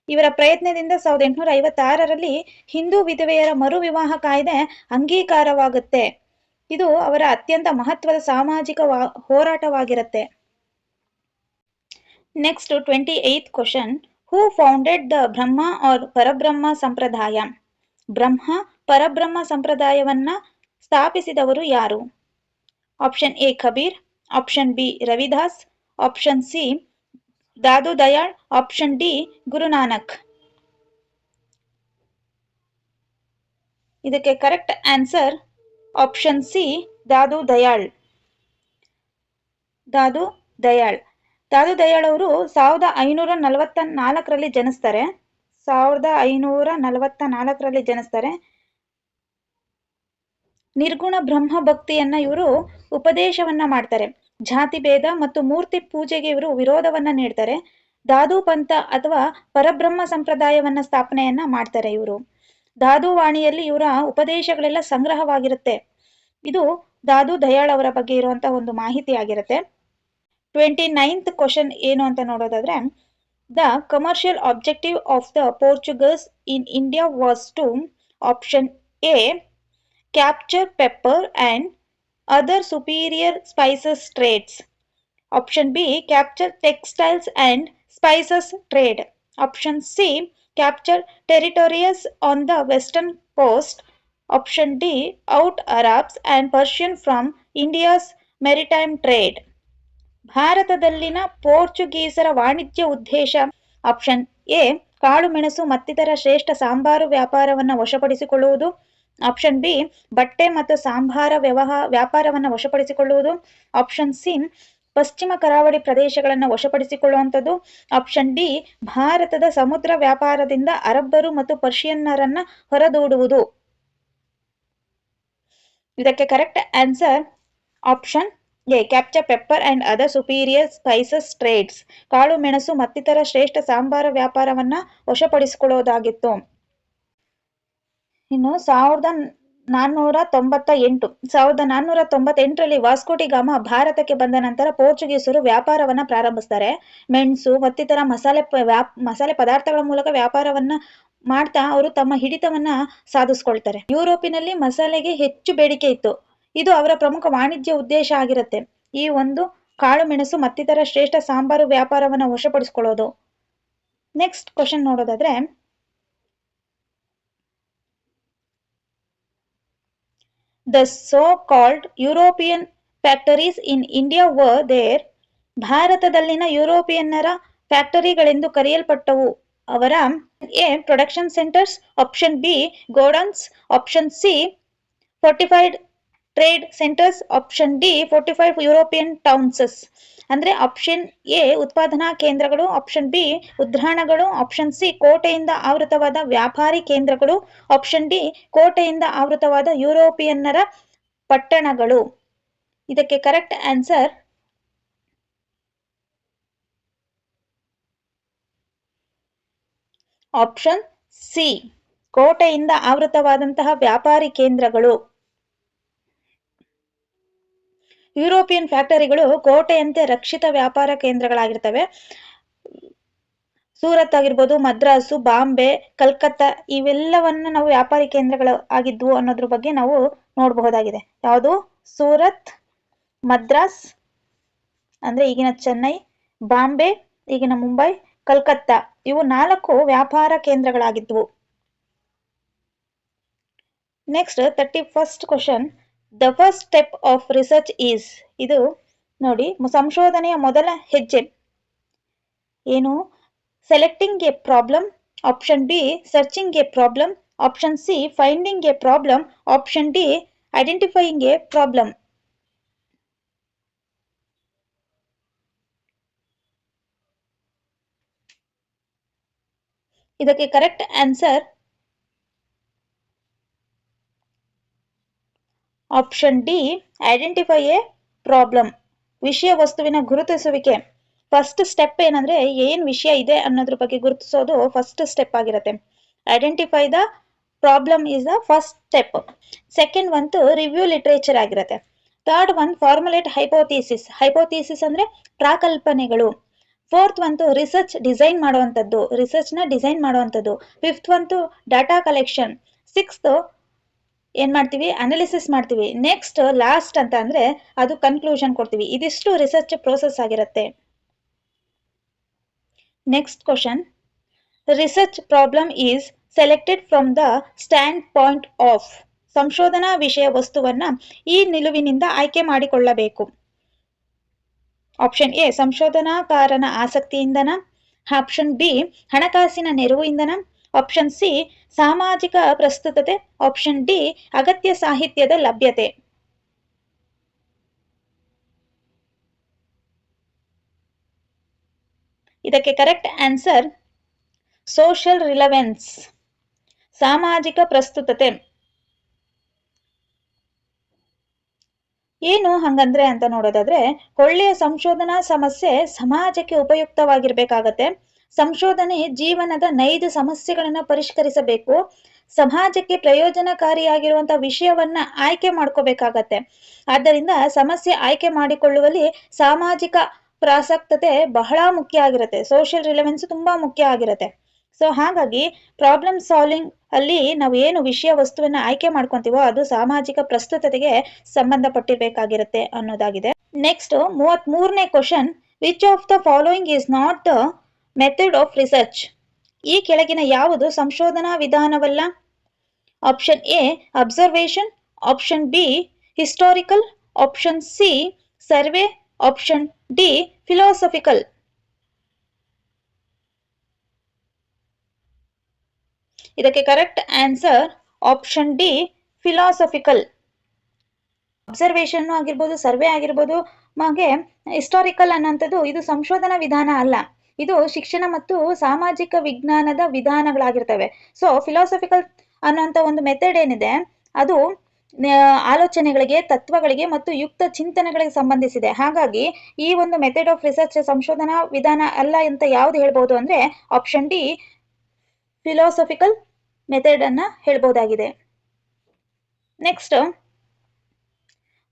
ಇವರ ಪ್ರಯತ್ನದಿಂದ 1856ರಲ್ಲಿ ಹಿಂದೂ ವಿಧವೆಯರ ಮರು ವಿವಾಹ ಕಾಯ್ದೆ ಅಂಗೀಕಾರವಾಗುತ್ತೆ. ಇದು ಅವರ ಅತ್ಯಂತ ಮಹತ್ವದ ಸಾಮಾಜಿಕ ಹೋರಾಟವಾಗಿರುತ್ತೆ. Next 28th question. Who founded the Brahma or Parabrahma sampradaya? Brahma Parabrahma ಸಂಪ್ರದಾಯವನ್ನ ಸ್ಥಾಪಿಸಿದವರು ಯಾರು? Option A Kabir, option B Ravidas, option C Dadu Dayal, option D Guru Nanak. ಇದಕ್ಕೆ correct answer option C Dadu Dayal. Dadu Dayal Dadu Dayal ಅವರು 1544ರಲ್ಲಿ ಜನಿಸ್ತಾರೆ. 1544ರಲ್ಲಿ ಜನಿಸ್ತಾರೆ. ನಿರ್ಗುಣ ಬ್ರಹ್ಮ ಭಕ್ತಿಯನ್ನ ಇವರು ಉಪದೇಶವನ್ನ ಮಾಡ್ತಾರೆ. ಜಾತಿ ಭೇದ ಮತ್ತು ಮೂರ್ತಿ ಪೂಜೆಗೆ ಇವರು ವಿರೋಧವನ್ನ ನೀಡ್ತಾರೆ. ದಾದು ಪಂಥ ಅಥವಾ ಪರಬ್ರಹ್ಮ ಸಂಪ್ರದಾಯವನ್ನ ಸ್ಥಾಪನೆಯನ್ನ ಮಾಡ್ತಾರೆ ಇವರು. ದಾದು ವಾಣಿಯಲ್ಲಿ ಇವರ ಉಪದೇಶಗಳೆಲ್ಲ ಸಂಗ್ರಹವಾಗಿರುತ್ತೆ. ಇದು ದಾದು ದಯಾಳ್ ಅವರ ಬಗ್ಗೆ ಇರುವಂತಹ ಒಂದು ಮಾಹಿತಿ ಆಗಿರುತ್ತೆ. 29th ಕ್ವಶನ್ ಏನು ಅಂತ ನೋಡೋದಾದ್ರೆ, the commercial objective of the Portuguese in India was to option A capture pepper and other superior spices trades. Option B capture textiles and spices trade. Option C capture territories on the western coast. Option D out Arabs and Persian from India's maritime trade. ಭಾರತದಲ್ಲಿನ ಪೋರ್ಚುಗೀಸರ ವಾಣಿಜ್ಯ ಉದ್ದೇಶ. Option A ಕಾಳು ಮೆಣಸು ಮತ್ತಿತರ ಶ್ರೇಷ್ಠ ಸಾಂಬಾರು ವ್ಯಾಪಾರವನ್ನು ವಶಪಡಿಸಿಕೊಳ್ಳುವುದು. Option B ಬಟ್ಟೆ ಮತ್ತು ಸಾಂಬಾರ ವ್ಯಾಪಾರವನ್ನು ವಶಪಡಿಸಿಕೊಳ್ಳುವುದು. ಆಪ್ಷನ್ ಸಿ ಪಶ್ಚಿಮ ಕರಾವಳಿ ಪ್ರದೇಶಗಳನ್ನು ವಶಪಡಿಸಿಕೊಳ್ಳುವಂಥದ್ದು. ಆಪ್ಷನ್ ಡಿ ಭಾರತದ ಸಮುದ್ರ ವ್ಯಾಪಾರದಿಂದ ಅರಬ್ಬರು ಮತ್ತು ಪರ್ಷಿಯನ್ನರನ್ನ ಹೊರದೂಡುವುದು. ಇದಕ್ಕೆ correct answer option A capture pepper and other superior spices trades. ಕಾಳು ಮೆಣಸು ಮತ್ತಿತರ ಶ್ರೇಷ್ಠ ಸಾಂಬಾರ ವ್ಯಾಪಾರವನ್ನ ವಶಪಡಿಸಿಕೊಳ್ಳುವುದಾಗಿತ್ತು. ಇನ್ನು 1498ರಲ್ಲಿ ವಾಸ್ಕೋಟಿ ಗಾಮ ಭಾರತಕ್ಕೆ ಬಂದ ನಂತರ ಪೋರ್ಚುಗೀಸರು ವ್ಯಾಪಾರವನ್ನ ಪ್ರಾರಂಭಿಸ್ತಾರೆ. ಮೆಣಸು ಮತ್ತಿತರ ಮಸಾಲೆ ಪದಾರ್ಥಗಳ ಮೂಲಕ ವ್ಯಾಪಾರವನ್ನ ಮಾಡ್ತಾ ಅವರು ತಮ್ಮ ಹಿಡಿತವನ್ನ ಸಾಧಿಸ್ಕೊಳ್ತಾರೆ. ಯುರೋಪಿನಲ್ಲಿ ಮಸಾಲೆಗೆ ಹೆಚ್ಚು ಬೇಡಿಕೆ ಇತ್ತು. ಇದು ಅವರ ಪ್ರಮುಖ ವಾಣಿಜ್ಯ ಉದ್ದೇಶ ಆಗಿರುತ್ತೆ. ಈ ಒಂದು ಕಾಳು ಮೆಣಸು ಮತ್ತಿತರ ಶ್ರೇಷ್ಠ ಸಾಂಬಾರು ವ್ಯಾಪಾರವನ್ನ ವಶಪಡಿಸಿಕೊಳ್ಳೋದು. ನೆಕ್ಸ್ಟ್ ಕ್ವಶನ್ ನೋಡೋದಾದ್ರೆ, the so-called European factories in India were there. ಭಾರತದಲ್ಲಿನ ಯುರೋಪಿಯನ್ನರ ಫ್ಯಾಕ್ಟರಿಗಳೆಂದು ಕರೆಯಲ್ಪಟ್ಟವು ಅವರ A production centres, option B godowns, option C fortified trade centres, option D fortified European towns. ಅಂದ್ರೆ ಆಪ್ಷನ್ ಎ ಉತ್ಪಾದನಾ ಕೇಂದ್ರಗಳು, ಆಪ್ಷನ್ ಬಿ ಉದ್ಯಾನಗಳು, ಆಪ್ಷನ್ ಸಿ ಕೋಟೆಯಿಂದ ಆವೃತವಾದ ವ್ಯಾಪಾರಿ ಕೇಂದ್ರಗಳು, ಆಪ್ಷನ್ ಡಿ ಕೋಟೆಯಿಂದ ಆವೃತವಾದ ಯುರೋಪಿಯನ್ನರ ಪಟ್ಟಣಗಳು. ಇದಕ್ಕೆ ಕರೆಕ್ಟ್ ಆನ್ಸರ್ ಆಪ್ಷನ್ ಸಿ ಕೋಟೆಯಿಂದ ಆವೃತವಾದಂತಹ ವ್ಯಾಪಾರಿ ಕೇಂದ್ರಗಳು. ಯುರೋಪಿಯನ್ ಫ್ಯಾಕ್ಟರಿಗಳು ಕೋಟೆಯಂತೆ ರಕ್ಷಿತ ವ್ಯಾಪಾರ ಕೇಂದ್ರಗಳಾಗಿರ್ತವೆ. ಸೂರತ್ ಆಗಿರ್ಬೋದು, ಮದ್ರಾಸು, ಬಾಂಬೆ, ಕಲ್ಕತ್ತಾ ಇವೆಲ್ಲವನ್ನ ನಾವು ವ್ಯಾಪಾರಿ ಕೇಂದ್ರಗಳು ಆಗಿದ್ವು ಅನ್ನೋದ್ರ ಬಗ್ಗೆ ನಾವು ನೋಡಬಹುದಾಗಿದೆ. ಯಾವುದು? ಸೂರತ್, ಮದ್ರಾಸ್ ಅಂದ್ರೆ ಈಗಿನ ಚೆನ್ನೈ, ಬಾಂಬೆ ಈಗಿನ ಮುಂಬೈ, ಕಲ್ಕತ್ತಾ ಇವು 4 ವ್ಯಾಪಾರ ಕೇಂದ್ರಗಳಾಗಿದ್ವು. Next 31st question. The first step of research is. ಇದು ನೋಡಿ, ಸಂಶೋಧನೆಯ ಮೊದಲ ಹೆಜ್ಜೆ ಏನು? Selecting a problem, option B searching a problem, option C finding a problem, option D identifying a problem. ಇದಕ್ಕೆ correct answer option D identify a problem. ವಿಷಯ ವಸ್ತುವಿನ ಗುರುತಿಸುವಿಕೆ. ಫಸ್ಟ್ ಸ್ಟೆಪ್ ಏನಂದ್ರೆ ಏನ್ ವಿಷಯ ಇದೆ ಅನ್ನೋದ್ರ ಬಗ್ಗೆ ಗುರುತಿಸೋದು ಫಸ್ಟ್ ಸ್ಟೆಪ್ ಆಗಿರುತ್ತೆ. Identify the problem is the first step. Second ಒಂದು ರಿವ್ಯೂ ಲಿಟ್ರೇಚರ್ ಆಗಿರುತ್ತೆ. Third one formulate hypothesis. Hypothesis ಅಂದ್ರೆ ಪ್ರಾಕಲ್ಪನೆಗಳು. ಫೋರ್ತ್ ಒಂದು ರಿಸರ್ಚ್ ಡಿಸೈನ್ ಮಾಡುವಂಥದ್ದು, ರಿಸರ್ಚ್ನ ಡಿಸೈನ್ ಮಾಡುವಂಥದ್ದು. ಫಿಫ್ತ್ ಒಂದು ಡಾಟಾ ಕಲೆಕ್ಷನ್. ಸಿಕ್ಸ್ತ್ ಏನ್ ಮಾಡ್ತೀವಿ, ಅನಾಲಿಸಿಸ್ ಮಾಡ್ತೀವಿ. ನೆಕ್ಸ್ಟ್ ಲಾಸ್ಟ್ ಅಂತ ಅಂದ್ರೆ ಅದು ಕನ್ಕ್ಲೂಷನ್ ಕೊಡ್ತೀವಿ. ಇದಿಷ್ಟು ರಿಸರ್ಚ್ ಪ್ರೋಸೆಸ್ ಆಗಿರುತ್ತೆ. Next question, research problem is selected from the stand point of. ಸಂಶೋಧನಾ ವಿಷಯ ವಸ್ತುವನ್ನ ಈ ನಿಲುವಿನಿಂದ ಆಯ್ಕೆ ಮಾಡಿಕೊಳ್ಳಬೇಕು. ಆಪ್ಷನ್ ಎ ಸಂಶೋಧನಾಕಾರನ ಆಸಕ್ತಿಯಿಂದನ, ಆಪ್ಷನ್ ಬಿ ಹಣಕಾಸಿನ ನೆರವಿಂದನ, ಆಪ್ಷನ್ ಸಿ ಸಾಮಾಜಿಕ ಪ್ರಸ್ತುತತೆ, ಆಪ್ಷನ್ ಡಿ ಅಗತ್ಯ ಸಾಹಿತ್ಯದ ಲಭ್ಯತೆ. ಇದಕ್ಕೆ ಕರೆಕ್ಟ್ ಆನ್ಸರ್ ಸೋಷಿಯಲ್ ರಿಲೆವೆನ್ಸ್, ಸಾಮಾಜಿಕ ಪ್ರಸ್ತುತತೆ. ಏನು ಹಂಗಂದ್ರೆ ಅಂತ ನೋಡೋದಾದ್ರೆ, ಒಳ್ಳೆಯ ಸಂಶೋಧನಾ ಸಮಸ್ಯೆ ಸಮಾಜಕ್ಕೆ ಉಪಯುಕ್ತವಾಗಿರ್ಬೇಕಾಗತ್ತೆ. ಸಂಶೋಧನೆ ಜೀವನದ ನೈಜ ಸಮಸ್ಯೆಗಳನ್ನ ಪರಿಷ್ಕರಿಸಬೇಕು. ಸಮಾಜಕ್ಕೆ ಪ್ರಯೋಜನಕಾರಿಯಾಗಿರುವಂತಹ ವಿಷಯವನ್ನ ಆಯ್ಕೆ ಮಾಡ್ಕೋಬೇಕಾಗತ್ತೆ. ಆದ್ದರಿಂದ ಸಮಸ್ಯೆ ಆಯ್ಕೆ ಮಾಡಿಕೊಳ್ಳುವಲ್ಲಿ ಸಾಮಾಜಿಕ ಪ್ರಾಸಕ್ತತೆ ಬಹಳ ಮುಖ್ಯ ಆಗಿರುತ್ತೆ. ಸೋಷಿಯಲ್ ರಿಲೆವೆನ್ಸ್ ತುಂಬಾ ಮುಖ್ಯ ಆಗಿರುತ್ತೆ. ಸೊ ಹಾಗಾಗಿ ಪ್ರಾಬ್ಲಮ್ ಸಾಲ್ವಿಂಗ್ ಅಲ್ಲಿ ನಾವು ಏನು ವಿಷಯ ವಸ್ತುವನ್ನ ಆಯ್ಕೆ ಮಾಡ್ಕೊಂತೀವೋ ಅದು ಸಾಮಾಜಿಕ ಪ್ರಸ್ತುತತೆಗೆ ಸಂಬಂಧಪಟ್ಟಿರ್ಬೇಕಾಗಿರುತ್ತೆ ಅನ್ನೋದಾಗಿದೆ. ನೆಕ್ಸ್ಟ್ 33ನೇ question, which of the following is not the method of research. ಈ ಕೆಳಗಿನ ಯಾವುದು ಸಂಶೋಧನಾ ವಿಧಾನವಲ್ಲ? Option A observation, option B historical, option C survey, option D philosophical. ಇದಕ್ಕೆ correct answer option D philosophical. Observation ಆಗಿರ್ಬೋದು, ಸರ್ವೆ ಆಗಿರ್ಬೋದು, ಹಾಗೆ ಹಿಸ್ಟಾರಿಕಲ್ ಅನ್ನೋಂಥದ್ದು ಇದು ಸಂಶೋಧನಾ ವಿಧಾನ ಅಲ್ಲ. ಇದು ಶಿಕ್ಷಣ ಮತ್ತು ಸಾಮಾಜಿಕ ವಿಜ್ಞಾನದ ವಿಧಾನಗಳಾಗಿರ್ತವೆ. ಸೊ ಫಿಲಾಸಫಿಕಲ್ ಅನ್ನೋಂಥ ಒಂದು ಮೆಥಡ್ ಏನಿದೆ ಅದು ಆಲೋಚನೆಗಳಿಗೆ, ತತ್ವಗಳಿಗೆ ಮತ್ತು ಯುಕ್ತ ಚಿಂತನೆಗಳಿಗೆ ಸಂಬಂಧಿಸಿದೆ. ಹಾಗಾಗಿ ಈ ಒಂದು ಮೆಥಡ್ ಆಫ್ ರಿಸರ್ಚ್ ಸಂಶೋಧನಾ ವಿಧಾನ ಅಲ್ಲ ಅಂತ ಯಾವ್ದು ಹೇಳ್ಬೋದು ಅಂದ್ರೆ ಆಪ್ಷನ್ ಡಿ ಫಿಲಾಸಫಿಕಲ್ ಮೆಥಡ್ ಅನ್ನ ಹೇಳ್ಬೋದಾಗಿದೆ. ನೆಕ್ಸ್ಟ್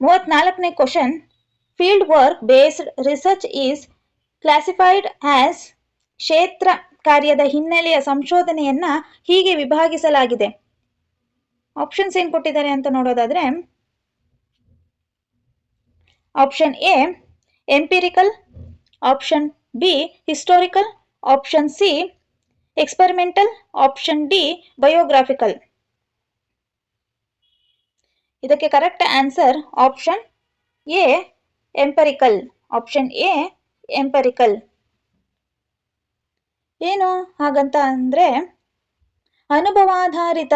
34ನೇ question, field work based research is classified as. ಕ್ಷೇತ್ರ ಕಾರ್ಯದ ಹಿನ್ನೆಲೆಯ ಸಂಶೋಧನೆಯನ್ನ ಹೀಗೆ ವಿಭಾಗಿಸಲಾಗಿದೆ. ಆಪ್ಷನ್ಸ್ ಏನ್ ಕೊಟ್ಟಿದ್ದಾರೆ ಅಂತ ನೋಡೋದಾದ್ರೆ, option A empirical, option B historical, option C experimental, option D biographical. ಇದಕ್ಕೆ correct answer option A empirical. Option A empirical. ಏನು ಹಾಗಂತ ಅಂದ್ರೆ ಅನುಭವಾಧಾರಿತ.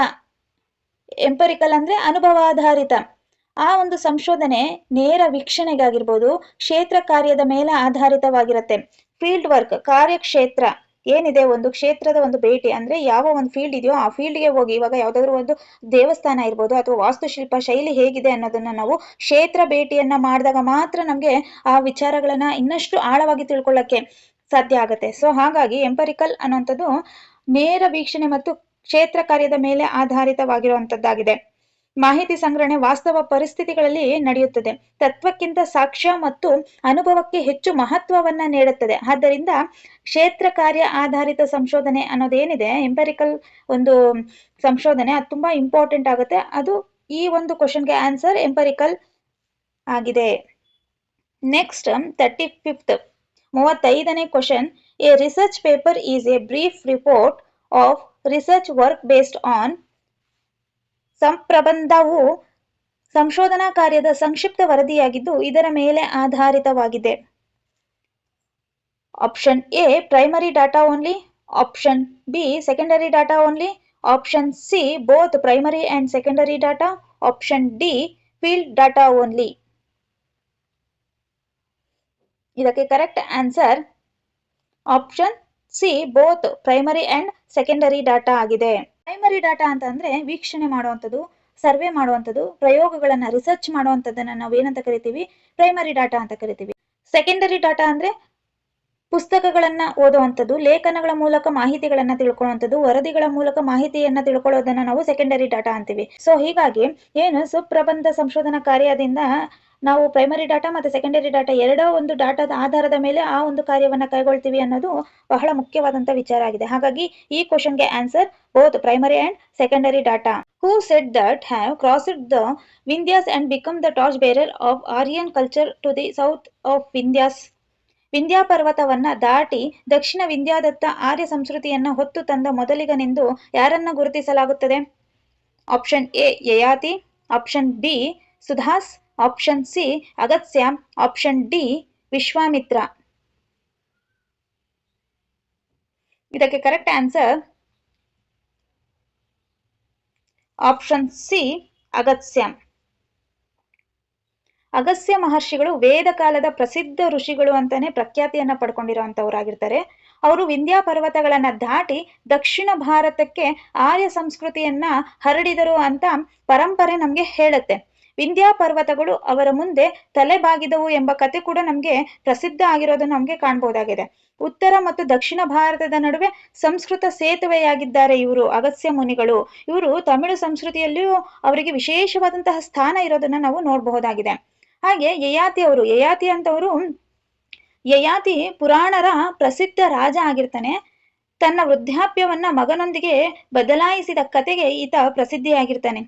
ಎಂಪರಿಕಲ್ ಅಂದ್ರೆ ಅನುಭವಾಧಾರಿತ. ಆ ಒಂದು ಸಂಶೋಧನೆ ನೇರ ವೀಕ್ಷಣೆಗಾಗಿರ್ಬೋದು, ಕ್ಷೇತ್ರ ಕಾರ್ಯದ ಮೇಲೆ ಆಧಾರಿತವಾಗಿರುತ್ತೆ. ಫೀಲ್ಡ್ ವರ್ಕ್ ಕಾರ್ಯಕ್ಷೇತ್ರ ಏನಿದೆ, ಒಂದು ಕ್ಷೇತ್ರದ ಒಂದು ಭೇಟಿ ಅಂದ್ರೆ ಯಾವ ಒಂದು ಫೀಲ್ಡ್ ಇದೆಯೋ ಆ ಫೀಲ್ಡ್ಗೆ ಹೋಗಿ, ಇವಾಗ ಯಾವ್ದಾದ್ರು ಒಂದು ದೇವಸ್ಥಾನ ಇರ್ಬೋದು ಅಥವಾ ವಾಸ್ತುಶಿಲ್ಪ ಶೈಲಿ ಹೇಗಿದೆ ಅನ್ನೋದನ್ನ ನಾವು ಕ್ಷೇತ್ರ ಭೇಟಿಯನ್ನ ಮಾಡಿದಾಗ ಮಾತ್ರ ನಮ್ಗೆ ಆ ವಿಚಾರಗಳನ್ನ ಇನ್ನಷ್ಟು ಆಳವಾಗಿ ತಿಳ್ಕೊಳ್ಳಕ್ಕೆ ಸಾಧ್ಯ ಆಗುತ್ತೆ. ಸೊ ಹಾಗಾಗಿ ಎಂಪರಿಕಲ್ ಅನ್ನುವಂಥದ್ದು ನೇರ ವೀಕ್ಷಣೆ ಮತ್ತು ಕ್ಷೇತ್ರ ಕಾರ್ಯದ ಮೇಲೆ ಆಧಾರಿತವಾಗಿರುವಂತದ್ದಾಗಿದೆ. ಮಾಹಿತಿ ಸಂಗ್ರಹಣೆ ವಾಸ್ತವ ಪರಿಸ್ಥಿತಿಗಳಲ್ಲಿ ನಡೆಯುತ್ತದೆ. ತತ್ವಕ್ಕಿಂತ ಸಾಕ್ಷ್ಯ ಮತ್ತು ಅನುಭವಕ್ಕೆ ಹೆಚ್ಚು ಮಹತ್ವವನ್ನ ನೀಡುತ್ತದೆ. ಆದ್ದರಿಂದ ಕ್ಷೇತ್ರ ಕಾರ್ಯ ಆಧಾರಿತ ಸಂಶೋಧನೆ ಅನ್ನೋದೇನಿದೆ, ಎಂಪರಿಕಲ್ ಒಂದು ಸಂಶೋಧನೆ, ಅದು ತುಂಬಾ ಇಂಪಾರ್ಟೆಂಟ್ ಆಗುತ್ತೆ. ಅದು ಈ ಒಂದು ಕ್ವಶನ್ಗೆ ಆನ್ಸರ್ ಎಂಪರಿಕಲ್ ಆಗಿದೆ. ನೆಕ್ಸ್ಟ್ 35ನೇ question, a research paper is a brief report of research work based on. ಸಂಪ್ರಬಂಧವು ಸಂಶೋಧನಾ ಕಾರ್ಯದ ಸಂಕ್ಷಿಪ್ತ ವರದಿಯಾಗಿದ್ದು ಇದರ ಮೇಲೆ ಆಧಾರಿತವಾಗಿದೆ. Option A primary data only, option B secondary data only, option C both primary and secondary data, option D field data only. ಇದಕ್ಕೆ correct answer option C both primary and secondary data ಆಗಿದೆ. Primary data ಅಂತ ಅಂದ್ರೆ ವೀಕ್ಷಣೆ ಮಾಡುವಂಥದ್ದು, survey ಮಾಡುವಂಥದ್ದು, ಪ್ರಯೋಗಗಳನ್ನ research ಮಾಡುವಂಥದ್ದನ್ನ ನಾವು ಏನಂತ ಕರಿತೀವಿ, ಪ್ರೈಮರಿ ಡಾಟಾ ಅಂತ ಕರಿತೀವಿ. ಸೆಕೆಂಡರಿ ಡಾಟಾ ಅಂದ್ರೆ ಪುಸ್ತಕಗಳನ್ನ ಓದುವಂಥದ್ದು, ಲೇಖನಗಳ ಮೂಲಕ ಮಾಹಿತಿಗಳನ್ನ ತಿಳ್ಕೊಳ್ಳುವಂಥದ್ದು, ವರದಿಗಳ ಮೂಲಕ ಮಾಹಿತಿಯನ್ನ ತಿಳ್ಕೊಳ್ಳೋದನ್ನ ನಾವು ಸೆಕೆಂಡರಿ ಡಾಟಾ ಅಂತೀವಿ. ಸೊ ಹೀಗಾಗಿ ಏನು ಸುಪ್ರಬಂಧ ಸಂಶೋಧನಾ ಕಾರ್ಯದಿಂದ ನಾವು ಪ್ರೈಮರಿ ಡಾಟಾ ಮತ್ತು ಸೆಕೆಂಡರಿ ಡಾಟಾ ಎರಡೋ ಒಂದು ಡಾಟಾದ ಆಧಾರದ ಮೇಲೆ ಆ ಒಂದು ಕಾರ್ಯವನ್ನ ಕೈಗೊಳ್ತೀವಿ ಅನ್ನೋದು ಬಹಳ ಮುಖ್ಯವಾದಂತ ವಿಚಾರ ಆಗಿದೆ. ಹಾಗಾಗಿ ಈ ಕ್ವಶನ್ಗೆ answer both primary and secondary data. Who said that have crossed the Vindhyas and become the torch bearer of Aryan culture to the south of Vindhyas. Vindhya ಪರ್ವತವನ್ನ ದಾಟಿ ದಕ್ಷಿಣ ವಿಂಧ್ಯಾದತ್ತ ಆರ್ಯ ಸಂಸ್ಕೃತಿಯನ್ನ ಹೊತ್ತು ತಂದ ಮೊದಲಿಗನೆಂದು ಯಾರನ್ನ ಗುರುತಿಸಲಾಗುತ್ತದೆ? Option A Yayati, option B Sudas, option C Agastya, option D Vishwamitra. ಇದಕ್ಕೆ correct answer option C Agastya. Agastya ಮಹರ್ಷಿಗಳು ವೇದ ಕಾಲದ ಪ್ರಸಿದ್ಧ ಋಷಿಗಳು ಅಂತಾನೆ ಪ್ರಖ್ಯಾತಿಯನ್ನ ಪಡ್ಕೊಂಡಿರುವಂತವರಾಗಿರ್ತಾರೆ. ಅವರು ವಿಂಧ್ಯ ಪರ್ವತಗಳನ್ನ ದಾಟಿ ದಕ್ಷಿಣ ಭಾರತಕ್ಕೆ ಆರ್ಯ ಸಂಸ್ಕೃತಿಯನ್ನ ಹರಡಿದರು ಅಂತ ಪರಂಪರೆ ನಮ್ಗೆ ಹೇಳುತ್ತೆ. ವಿಂಧ್ಯ ಪರ್ವತಗಳು ಅವರ ಮುಂದೆ ತಲೆಬಾಗಿದವು ಎಂಬ ಕತೆ ಕೂಡ ನಮ್ಗೆ ಪ್ರಸಿದ್ಧ ಆಗಿರೋದನ್ನು ನಮ್ಗೆ ಕಾಣಬಹುದಾಗಿದೆ. ಉತ್ತರ ಮತ್ತು ದಕ್ಷಿಣ ಭಾರತದ ನಡುವೆ ಸಂಸ್ಕೃತ ಸೇತುವೆಯಾಗಿದ್ದಾರೆ ಇವರು ಅಗಸ್ತ್ಯ ಮುನಿಗಳು. ಇವರು ತಮಿಳು ಸಂಸ್ಕೃತಿಯಲ್ಲಿಯೂ ಅವರಿಗೆ ವಿಶೇಷವಾದಂತಹ ಸ್ಥಾನ ಇರೋದನ್ನ ನಾವು ನೋಡಬಹುದಾಗಿದೆ. ಹಾಗೆ ಯಯಾತಿ ಅಂತವರು ಯಯಾತಿ ಪುರಾಣರ ಪ್ರಸಿದ್ಧ ರಾಜ ಆಗಿರ್ತಾನೆ. ತನ್ನ ವೃದ್ಧಾಪ್ಯವನ್ನ ಮಗನೊಂದಿಗೆ ಬದಲಾಯಿಸಿದ ಕತೆಗೆ ಈತ ಪ್ರಸಿದ್ಧಿಯಾಗಿರ್ತಾನೆ.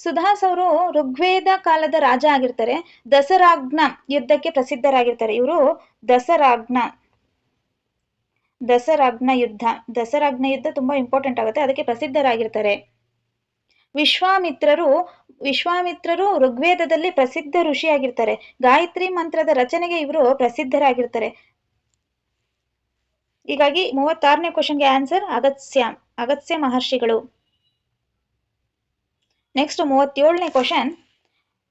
ಸುಧಾಸ್ ಅವರು ಋಗ್ವೇದ ಕಾಲದ ರಾಜ ಆಗಿರ್ತಾರೆ. ದಸರಾಗ್ನ ಯುದ್ಧಕ್ಕೆ ಪ್ರಸಿದ್ಧರಾಗಿರ್ತಾರೆ. ಇವರು ದಸರಾಗ್ನ ಯುದ್ಧ ತುಂಬಾ ಇಂಪಾರ್ಟೆಂಟ್ ಆಗುತ್ತೆ, ಅದಕ್ಕೆ ಪ್ರಸಿದ್ಧರಾಗಿರ್ತಾರೆ. ವಿಶ್ವಾಮಿತ್ರರು ಋಗ್ವೇದದಲ್ಲಿ ಪ್ರಸಿದ್ಧ ಋಷಿಯಾಗಿರ್ತಾರೆ. ಗಾಯತ್ರಿ ಮಂತ್ರದ ರಚನೆಗೆ ಇವರು ಪ್ರಸಿದ್ಧರಾಗಿರ್ತಾರೆ. ಹೀಗಾಗಿ 36ನೇ ಕ್ವಶನ್ಗೆ ಆನ್ಸರ್ ಅಗಸ್ತ್ಯ ಮಹರ್ಷಿಗಳು. ನೆಕ್ಸ್ಟ್ 37ನೇ question.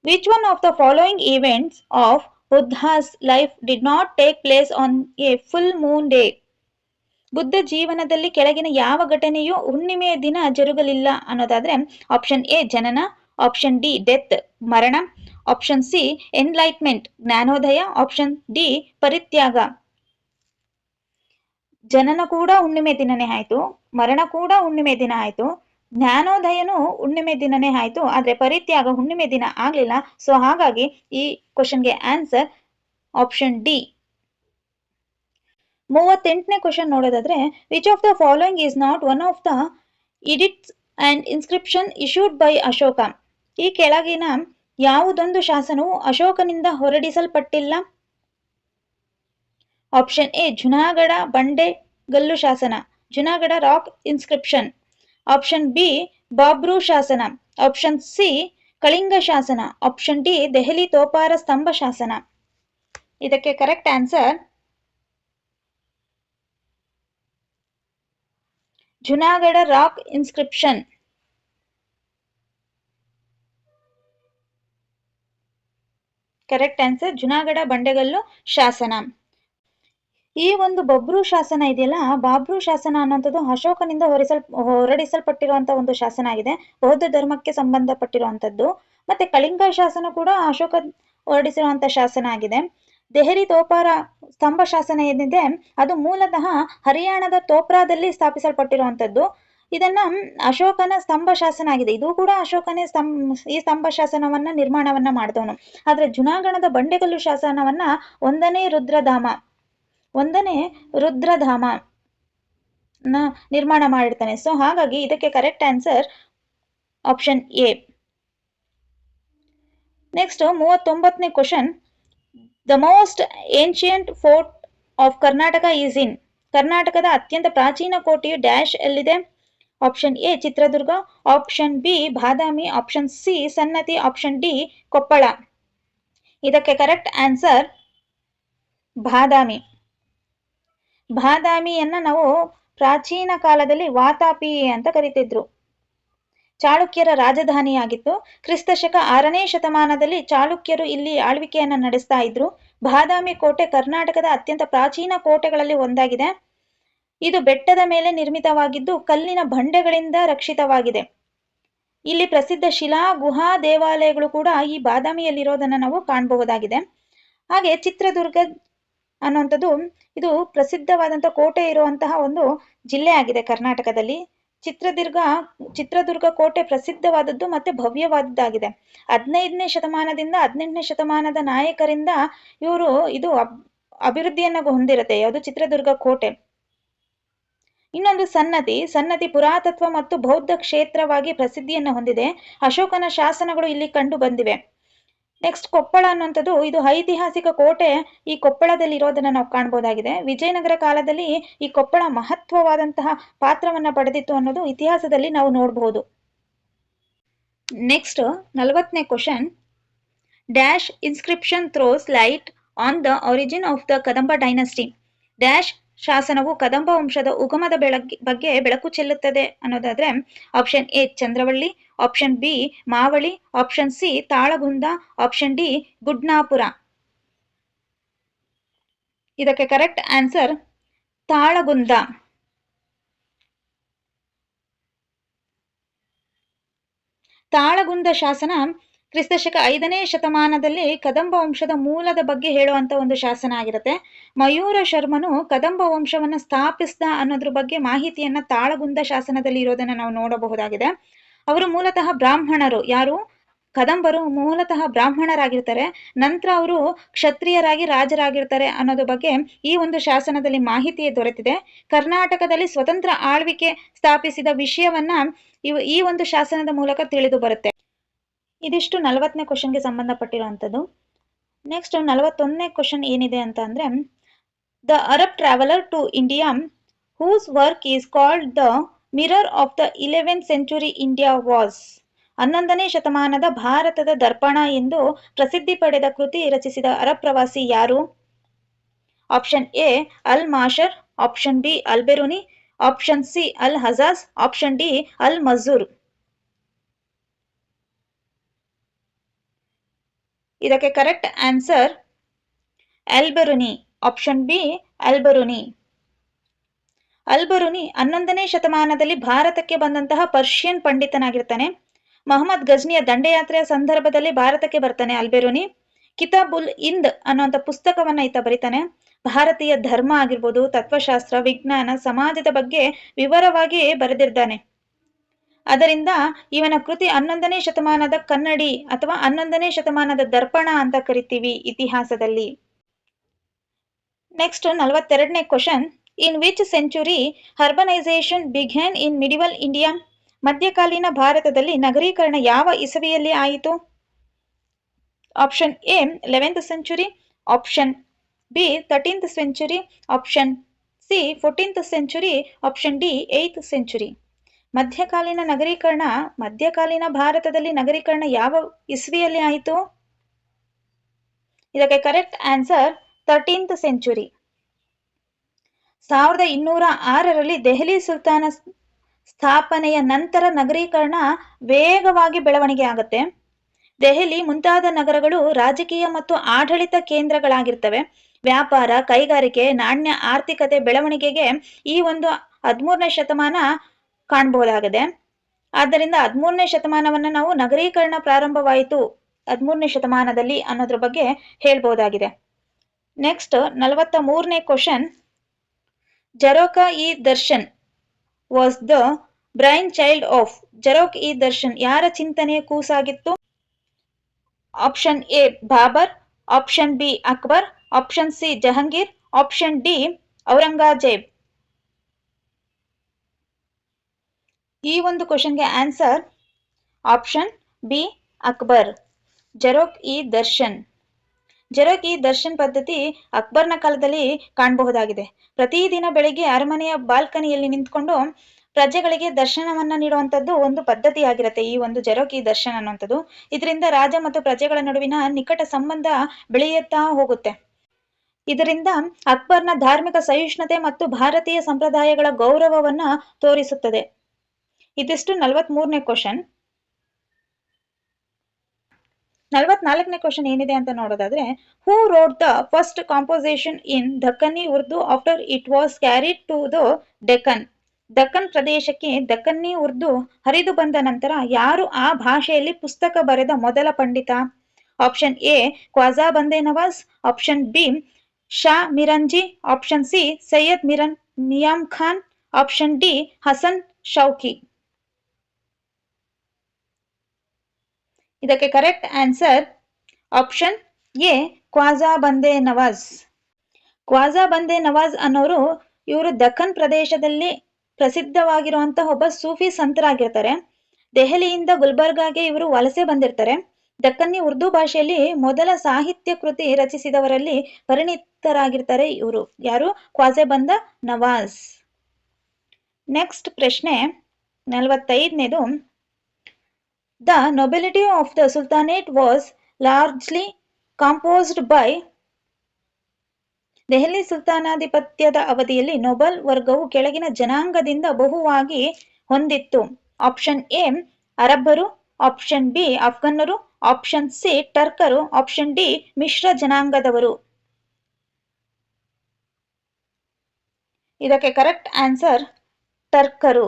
Which one of the following events of Buddha's life did not take place on a full moon day? Buddha ಜೀವನದಲ್ಲಿ ಕೆಳಗಿನ ಯಾವ ಘಟನೆಯೂ ಹುಣ್ಣಿಮೆಯ ದಿನ ಜರುಗಲಿಲ್ಲ ಅನ್ನೋದಾದ್ರೆ ಆಪ್ಷನ್ ಎ ಜನನ, ಆಪ್ಷನ್ ಡಿ ಡೆತ್ ಮರಣ, ಆಪ್ಷನ್ ಸಿ ಎನ್ಲೈಟ್ಮೆಂಟ್ ಜ್ಞಾನೋದಯ, ಆಪ್ಷನ್ ಡಿ ಪರಿತ್ಯಾಗ. ಜನನ ಕೂಡ ಹುಣ್ಣಿಮೆ ದಿನನೇ ಆಯ್ತು, ಮರಣ ಕೂಡ ಹುಣ್ಣಿಮೆ ದಿನ ಆಯ್ತು, ಜ್ಞಾನೋದಯನು ಹುಣ್ಣಿಮೆ ದಿನನೇ ಆಯ್ತು, ಆದ್ರೆ ಪರಿತ್ಯಾಗ ಹುಣ್ಣಿಮೆ ದಿನ ಆಗ್ಲಿಲ್ಲ. ಸೊ ಹಾಗಾಗಿ ಈ ಕ್ವಶನ್ಗೆ ಆನ್ಸರ್ ಆಪ್ಷನ್ ಡಿ. 38ನೇ ಕ್ವಶನ್ ನೋಡೋದಾದ್ರೆ which of the following is not one of the edicts and inscription issued by Ashoka? ಈ ಕೆಳಗಿನ ಯಾವುದೊಂದು ಶಾಸನವು ಅಶೋಕನಿಂದ ಹೊರಡಿಸಲ್ಪಟ್ಟಿಲ್ಲ? ಆಪ್ಷನ್ ಎ ಜುನಾಗಢ ಬಂಡೆಗಲ್ಲು ಶಾಸನ, Junagadh rock inscription, option B Bhabru ಶಾಸನ, ಆಪ್ಷನ್ ಸಿ ಕಳಿಂಗ ಶಾಸನ, ಆಪ್ಷನ್ ಡಿ ದೆಹಲಿ ತೋಪಾರ ಸ್ತಂಭ ಶಾಸನ. ಇದಕ್ಕೆ correct answer Junagadh rock inscription. Correct answer Junagadh ಬಂಡೆಗಲ್ಲು ಶಾಸನ. ಈ ಒಂದು ಬಬ್ರು ಶಾಸನ ಇದೆಯಲ್ಲ, ಬಾಬ್ರು ಶಾಸನ ಅನ್ನೋಂಥದ್ದು ಅಶೋಕನಿಂದ ಹೊರಡಿಸಲ್ಪಟ್ಟಿರುವಂತಹ ಒಂದು ಶಾಸನ ಆಗಿದೆ, ಬೌದ್ಧ ಧರ್ಮಕ್ಕೆ ಸಂಬಂಧಪಟ್ಟಿರುವಂತದ್ದು. ಮತ್ತೆ ಕಳಿಂಗ ಶಾಸನ ಕೂಡ ಅಶೋಕ ಹೊರಡಿಸಿರುವಂತಹ ಶಾಸನ ಆಗಿದೆ. ದೆಹಲಿ ತೋಪಾರ ಸ್ತಂಭ ಶಾಸನ ಏನಿದೆ ಅದು ಮೂಲತಃ ಹರಿಯಾಣದ ತೋಪ್ರಾದಲ್ಲಿ ಸ್ಥಾಪಿಸಲ್ಪಟ್ಟಿರುವಂತದ್ದು. ಇದನ್ನ ಅಶೋಕನ ಸ್ತಂಭ ಶಾಸನ ಆಗಿದೆ. ಇದು ಕೂಡ ಅಶೋಕನೇ ಈ ಸ್ತಂಭ ಶಾಸನವನ್ನ ನಿರ್ಮಾಣವನ್ನ ಮಾಡಿದವನು. ಆದ್ರೆ ಜುನಾಗಢದ ಬಂಡೆಗಲ್ಲು ಶಾಸನವನ್ನ ಒಂದನೇ ರುದ್ರಧಾಮ ನಿರ್ಮಾಣ ಮಾಡಿರ್ತಾನೆ. ಸೊ ಹಾಗಾಗಿ ಇದಕ್ಕೆ correct answer option A. Next 39ನೇ question. The most ancient fort of Karnataka is in? ಕರ್ನಾಟಕದ ಅತ್ಯಂತ ಪ್ರಾಚೀನ ಕೋಟೆಯು ಡ್ಯಾಶ್ ಎಲ್ಲಿದೆ? Option A Chitradurga, option B Badami, option C Sannati, option D Koppal. ಇದಕ್ಕೆ ಕರೆಕ್ಟ್ ಆನ್ಸರ್ ಬಾದಾಮಿಯನ್ನ ನಾವು ಪ್ರಾಚೀನ ಕಾಲದಲ್ಲಿ ವಾತಾಪಿ ಅಂತ ಕರೀತಿದ್ರು. ಚಾಳುಕ್ಯರ ರಾಜಧಾನಿಯಾಗಿತ್ತು. ಕ್ರಿಸ್ತಶಕ 6ನೇ ಶತಮಾನದಲ್ಲಿ ಚಾಳುಕ್ಯರು ಇಲ್ಲಿ ಆಳ್ವಿಕೆಯನ್ನ ನಡೆಸ್ತಾ ಇದ್ರು. ಬಾದಾಮಿ ಕೋಟೆ ಕರ್ನಾಟಕದ ಅತ್ಯಂತ ಪ್ರಾಚೀನ ಕೋಟೆಗಳಲ್ಲಿ ಒಂದಾಗಿದೆ. ಇದು ಬೆಟ್ಟದ ಮೇಲೆ ನಿರ್ಮಿತವಾಗಿದ್ದು ಕಲ್ಲಿನ ಬಂಡೆಗಳಿಂದ ರಕ್ಷಿತವಾಗಿದೆ. ಇಲ್ಲಿ ಪ್ರಸಿದ್ಧ ಶಿಲಾ ಗುಹಾ ದೇವಾಲಯಗಳು ಕೂಡ ಈ ಬಾದಾಮಿಯಲ್ಲಿರೋದನ್ನ ನಾವು ಕಾಣಬಹುದಾಗಿದೆ. ಹಾಗೆ ಚಿತ್ರದುರ್ಗ ಅನ್ನುವಂಥದ್ದು ಇದು ಪ್ರಸಿದ್ಧವಾದಂಥ ಕೋಟೆ ಇರುವಂತಹ ಒಂದು ಜಿಲ್ಲೆ ಆಗಿದೆ ಕರ್ನಾಟಕದಲ್ಲಿ. ಚಿತ್ರದುರ್ಗ ಚಿತ್ರದುರ್ಗ ಕೋಟೆ ಪ್ರಸಿದ್ಧವಾದದ್ದು ಮತ್ತೆ ಭವ್ಯವಾದದ್ದಾಗಿದೆ. 15ನೇ ಶತಮಾನದಿಂದ 18ನೇ ಶತಮಾನದ ನಾಯಕರಿಂದ ಇವರು ಇದು ಅಭಿವೃದ್ಧಿಯನ್ನ ಹೊಂದಿರುತ್ತೆ. ಯಾವುದು ಚಿತ್ರದುರ್ಗ ಕೋಟೆ. ಇನ್ನೊಂದು ಸನ್ನತಿ ಪುರಾತತ್ವ ಮತ್ತು ಬೌದ್ಧ ಕ್ಷೇತ್ರವಾಗಿ ಪ್ರಸಿದ್ಧಿಯನ್ನು ಹೊಂದಿದೆ. ಅಶೋಕನ ಶಾಸನಗಳು ಇಲ್ಲಿ ಕಂಡು ಬಂದಿವೆ. ನೆಕ್ಸ್ಟ್ ಕೊಪ್ಪಳ ಅನ್ನುವಂಥದ್ದು ಇದು ಐತಿಹಾಸಿಕ ಕೋಟೆ ಈ ಕೊಪ್ಪಳದಲ್ಲಿ ಇರೋದನ್ನ ನಾವು ಕಾಣಬಹುದಾಗಿದೆ. ವಿಜಯನಗರ ಕಾಲದಲ್ಲಿ ಈ ಕೊಪ್ಪಳ ಮಹತ್ವವಾದಂತಹ ಪಾತ್ರವನ್ನ ಪಡೆದಿತ್ತು ಅನ್ನೋದು ಇತಿಹಾಸದಲ್ಲಿ ನಾವು ನೋಡಬಹುದು. ನೆಕ್ಸ್ಟ್ 40ನೇ question. Dash inscription throws light on the origin of the Kadamba dynasty. Dash ಶಾಸನವು ಕದಂಬ ವಂಶದ ಉಗಮದ ಬಗ್ಗೆ ಬೆಳಕು ಚೆಲ್ಲುತ್ತದೆ ಅನ್ನೋದಾದ್ರೆ option A Chandravalli, option B Mavali, option C Talagunda, option D Gudnapura. ಇದಕ್ಕೆ ಕರೆಕ್ಟ್ ಆನ್ಸರ್ ತಾಳಗುಂದ. ತಾಳಗುಂದ ಶಾಸನ ಕ್ರಿಸ್ತಶಕ 5ನೇ ಶತಮಾನದಲ್ಲಿ ಕದಂಬ ವಂಶದ ಮೂಲದ ಬಗ್ಗೆ ಹೇಳುವಂತ ಒಂದು ಶಾಸನ ಆಗಿರುತ್ತೆ. ಮಯೂರ ಶರ್ಮನು ಕದಂಬ ವಂಶವನ್ನ ಸ್ಥಾಪಿಸಿದ ಅನ್ನೋದ್ರ ಬಗ್ಗೆ ಮಾಹಿತಿಯನ್ನ ತಾಳಗುಂದ ಶಾಸನದಲ್ಲಿ ಇರೋದನ್ನ ನಾವು ನೋಡಬಹುದಾಗಿದೆ. ಅವರು ಮೂಲತಃ ಬ್ರಾಹ್ಮಣರು. ಯಾರು? ಕದಂಬರು ಮೂಲತಃ ಬ್ರಾಹ್ಮಣರಾಗಿರ್ತಾರೆ. ನಂತರ ಅವರು ಕ್ಷತ್ರಿಯರಾಗಿ ರಾಜರಾಗಿರ್ತಾರೆ ಅನ್ನೋದ್ರ ಬಗ್ಗೆ ಈ ಒಂದು ಶಾಸನದಲ್ಲಿ ಮಾಹಿತಿ ದೊರೆತಿದೆ. ಕರ್ನಾಟಕದಲ್ಲಿ ಸ್ವತಂತ್ರ ಆಳ್ವಿಕೆ ಸ್ಥಾಪಿಸಿದ ವಿಷಯವನ್ನ ಈ ಒಂದು ಶಾಸನದ ಮೂಲಕ ತಿಳಿದು ಬರುತ್ತೆ. ಇದಿಷ್ಟು 40ನೇ ಕ್ವಶನ್ಗೆ ಸಂಬಂಧಪಟ್ಟಿರುವಂಥದ್ದು. ನೆಕ್ಸ್ಟ್ 41ನೇ ಕ್ವಶನ್ ಏನಿದೆ ಅಂತ ಅಂದ್ರೆ the Arab traveller to India whose work is called the mirror of the 11th century India was. 11ನೇ ಶತಮಾನದ ಭಾರತದ ದರ್ಪಣ ಎಂದು ಪ್ರಸಿದ್ಧಿ ಪಡೆದ ಕೃತಿ ರಚಿಸಿದ ಅರಬ್ ಪ್ರವಾಸಿ ಯಾರು? ಆಪ್ಷನ್ ಎ ಅಲ್ ಮಾಷರ್, ಆಪ್ಷನ್ ಬಿ ಅಲ್ ಬೆರುನಿ, ಆಪ್ಷನ್ ಸಿ ಅಲ್ ಹಜಾಜ್, ಆಪ್ಷನ್ ಡಿ ಅಲ್ ಮಜೂರ್. ಇದಕ್ಕೆ correct answer Alberuni. Option B Alberuni. Alberuni 11ನೇ ಶತಮಾನದಲ್ಲಿ ಭಾರತಕ್ಕೆ ಬಂದಂತಹ ಪರ್ಷಿಯನ್ ಪಂಡಿತನಾಗಿರ್ತಾನೆ. ಮೊಹಮ್ಮದ್ ಗಜ್ನಿಯ ದಂಡಯಾತ್ರೆಯ ಸಂದರ್ಭದಲ್ಲಿ ಭಾರತಕ್ಕೆ ಬರ್ತಾನೆ ಅಲ್ಬೆರುನಿ. ಕಿತಾಬುಲ್ ಇಂದ್ ಅನ್ನುವಂಥ ಪುಸ್ತಕವನ್ನ ಈತ ಬರೀತಾನೆ. ಭಾರತೀಯ ಧರ್ಮ ಆಗಿರ್ಬೋದು, ತತ್ವಶಾಸ್ತ್ರ, ವಿಜ್ಞಾನ, ಸಮಾಜದ ಬಗ್ಗೆ ವಿವರವಾಗಿ ಬರೆದಿದ್ದಾನೆ. ಅದರಿಂದ ಇವನ ಕೃತಿ 11ನೇ ಶತಮಾನದ ಕನ್ನಡಿ ಅಥವಾ 11ನೇ ಶತಮಾನದ ದರ್ಪಣ ಅಂತ ಕರಿತೀವಿ ಇತಿಹಾಸದಲ್ಲಿ. ನೆಕ್ಸ್ಟ್ 42ನೇ question. In which century urbanisation began in medieval India. ಮಧ್ಯಕಾಲೀನ ಭಾರತದಲ್ಲಿ ನಗರೀಕರಣ ಯಾವ ಇಸವಿಯಲ್ಲಿ ಆಯಿತು? Option A 11th century, option B 13th century, option C 14th century, option D 8th century. ಮಧ್ಯಕಾಲೀನ ಭಾರತದಲ್ಲಿ ನಗರೀಕರಣ ಯಾವ ಇಸ್ವಿಯಲ್ಲಿ ಆಯಿತು? ಇದಕ್ಕೆ ಕರೆಕ್ಟ್ ಆನ್ಸರ್ 13th ಸೆಂಚುರಿ. 1206ರಲ್ಲಿ ದೆಹಲಿ ಸುಲ್ತಾನ ಸ್ಥಾಪನೆಯ ನಂತರ ನಗರೀಕರಣ ವೇಗವಾಗಿ ಬೆಳವಣಿಗೆ ಆಗುತ್ತೆ. ದೆಹಲಿ ಮುಂತಾದ ನಗರಗಳು ರಾಜಕೀಯ ಮತ್ತು ಆಡಳಿತ ಕೇಂದ್ರಗಳಾಗಿರ್ತವೆ. ವ್ಯಾಪಾರ, ಕೈಗಾರಿಕೆ, ನಾಣ್ಯ, ಆರ್ಥಿಕತೆ ಬೆಳವಣಿಗೆಗೆ ಈ ಒಂದು 13ನೇ ಶತಮಾನ ಕಾಣಬಹುದಾಗಿದೆ. ಆದ್ದರಿಂದ 13ನೇ ಶತಮಾನವನ್ನ ನಾವು ನಗರೀಕರಣ ಪ್ರಾರಂಭವಾಯಿತು 13ನೇ ಶತಮಾನದಲ್ಲಿ ಅನ್ನೋದ್ರ ಬಗ್ಗೆ ಹೇಳ್ಬಹುದಾಗಿದೆ. ನೆಕ್ಸ್ಟ್ 43ನೇ question. Jharokha e Darshan was the brain child of. Jharokha e Darshan ಯಾರ ಚಿಂತನೆಯ ಕೂಸಾಗಿತ್ತು? Option A Babar, option B Akbar, option C Jahangir, option D Aurangzeb. ಈ ಒಂದು ಕ್ವಶನ್ಗೆ answer option B Akbar. Jharokha e Darshan ಪದ್ಧತಿ ಅಕ್ಬರ್ನ ಕಾಲದಲ್ಲಿ ಕಾಣಬಹುದಾಗಿದೆ. ಪ್ರತಿದಿನ ಬೆಳಿಗ್ಗೆ ಅರಮನೆಯ ಬಾಲ್ಕನಿಯಲ್ಲಿ ನಿಂತ್ಕೊಂಡು ಪ್ರಜೆಗಳಿಗೆ ದರ್ಶನವನ್ನ ನೀಡುವಂಥದ್ದು ಒಂದು ಪದ್ಧತಿ ಆಗಿರುತ್ತೆ ಈ ಒಂದು ಜರೋಖ-ಇ-ದರ್ಶನ್ ಅನ್ನುವಂಥದ್ದು. ಇದರಿಂದ ರಾಜ ಮತ್ತು ಪ್ರಜೆಗಳ ನಡುವಿನ ನಿಕಟ ಸಂಬಂಧ ಬೆಳೆಯುತ್ತಾ ಹೋಗುತ್ತೆ. ಇದರಿಂದ ಅಕ್ಬರ್ನ ಧಾರ್ಮಿಕ ಸಹಿಷ್ಣುತೆ ಮತ್ತು ಭಾರತೀಯ ಸಂಪ್ರದಾಯಗಳ ಗೌರವವನ್ನ ತೋರಿಸುತ್ತದೆ. ಇದಿಷ್ಟು 43ನೇ ಕ್ವಶನ್. 44ನೇ ಕ್ವಶನ್ ಏನಿದೆ ಅಂತ ನೋಡೋದಾದ್ರೆ who wrote the first composition in Dakhni Urdu after it was carried to the Deccan. Deccan ಪ್ರದೇಶಕ್ಕೆ ದಕ್ಕನಿ ಉರ್ದು ಹರಿದು ಬಂದ ನಂತರ ಯಾರು ಆ ಭಾಷೆಯಲ್ಲಿ ಪುಸ್ತಕ ಬರೆದ ಮೊದಲ ಪಂಡಿತ? Option A Khwaja Bande Nawaz, option B Shah Miranji, option C Syed Miyan Khan, option D Hasan Shauqi. ಇದಕ್ಕೆ correct answer option A Khwaja Bande Nawaz. Khwaja Bande Nawaz ಅನ್ನೋರು ಇವರು ದಖನ್ ಪ್ರದೇಶದಲ್ಲಿ ಪ್ರಸಿದ್ಧವಾಗಿರುವಂತಹ ಒಬ್ಬ ಸೂಫಿ ಸಂತರಾಗಿರ್ತಾರೆ. ದೆಹಲಿಯಿಂದ ಗುಲ್ಬರ್ಗಾಗೆ ಇವರು ವಲಸೆ ಬಂದಿರ್ತಾರೆ. ದಕ್ಕನ್ನಿ ಉರ್ದು ಭಾಷೆಯಲ್ಲಿ ಮೊದಲ ಸಾಹಿತ್ಯ ಕೃತಿ ರಚಿಸಿದವರಲ್ಲಿ ಪರಿಣಿತರಾಗಿರ್ತಾರೆ ಇವರು. ಯಾರು? ಖ್ವಾಜಾ ಬಂದ ನವಾಜ್. ನೆಕ್ಸ್ಟ್ ಪ್ರಶ್ನೆ 45ನೇದು. The nobility of the sultanate was largely composed by. Delhi ಸುಲ್ತಾನಾಧಿಪತ್ಯದ ಅವಧಿಯಲ್ಲಿ ನೊಬಲ್ ವರ್ಗವು ಕೆಳಗಿನ ಜನಾಂಗದಿಂದ ಬಹುವಾಗಿ ಹೊಂದಿತ್ತು. ಆಪ್ಷನ್ ಎ ಅರಬ್ಬರು, ಆಪ್ಷನ್ ಬಿ ಅಫ್ಘನ್ನರು, ಆಪ್ಷನ್ ಸಿ ಟರ್ಕರು, ಆಪ್ಷನ್ ಡಿ ಮಿಶ್ರ ಜನಾಂಗದವರು. ಇದಕ್ಕೆ ಕರೆಕ್ಟ್ ಆನ್ಸರ್ ಟರ್ಕರು.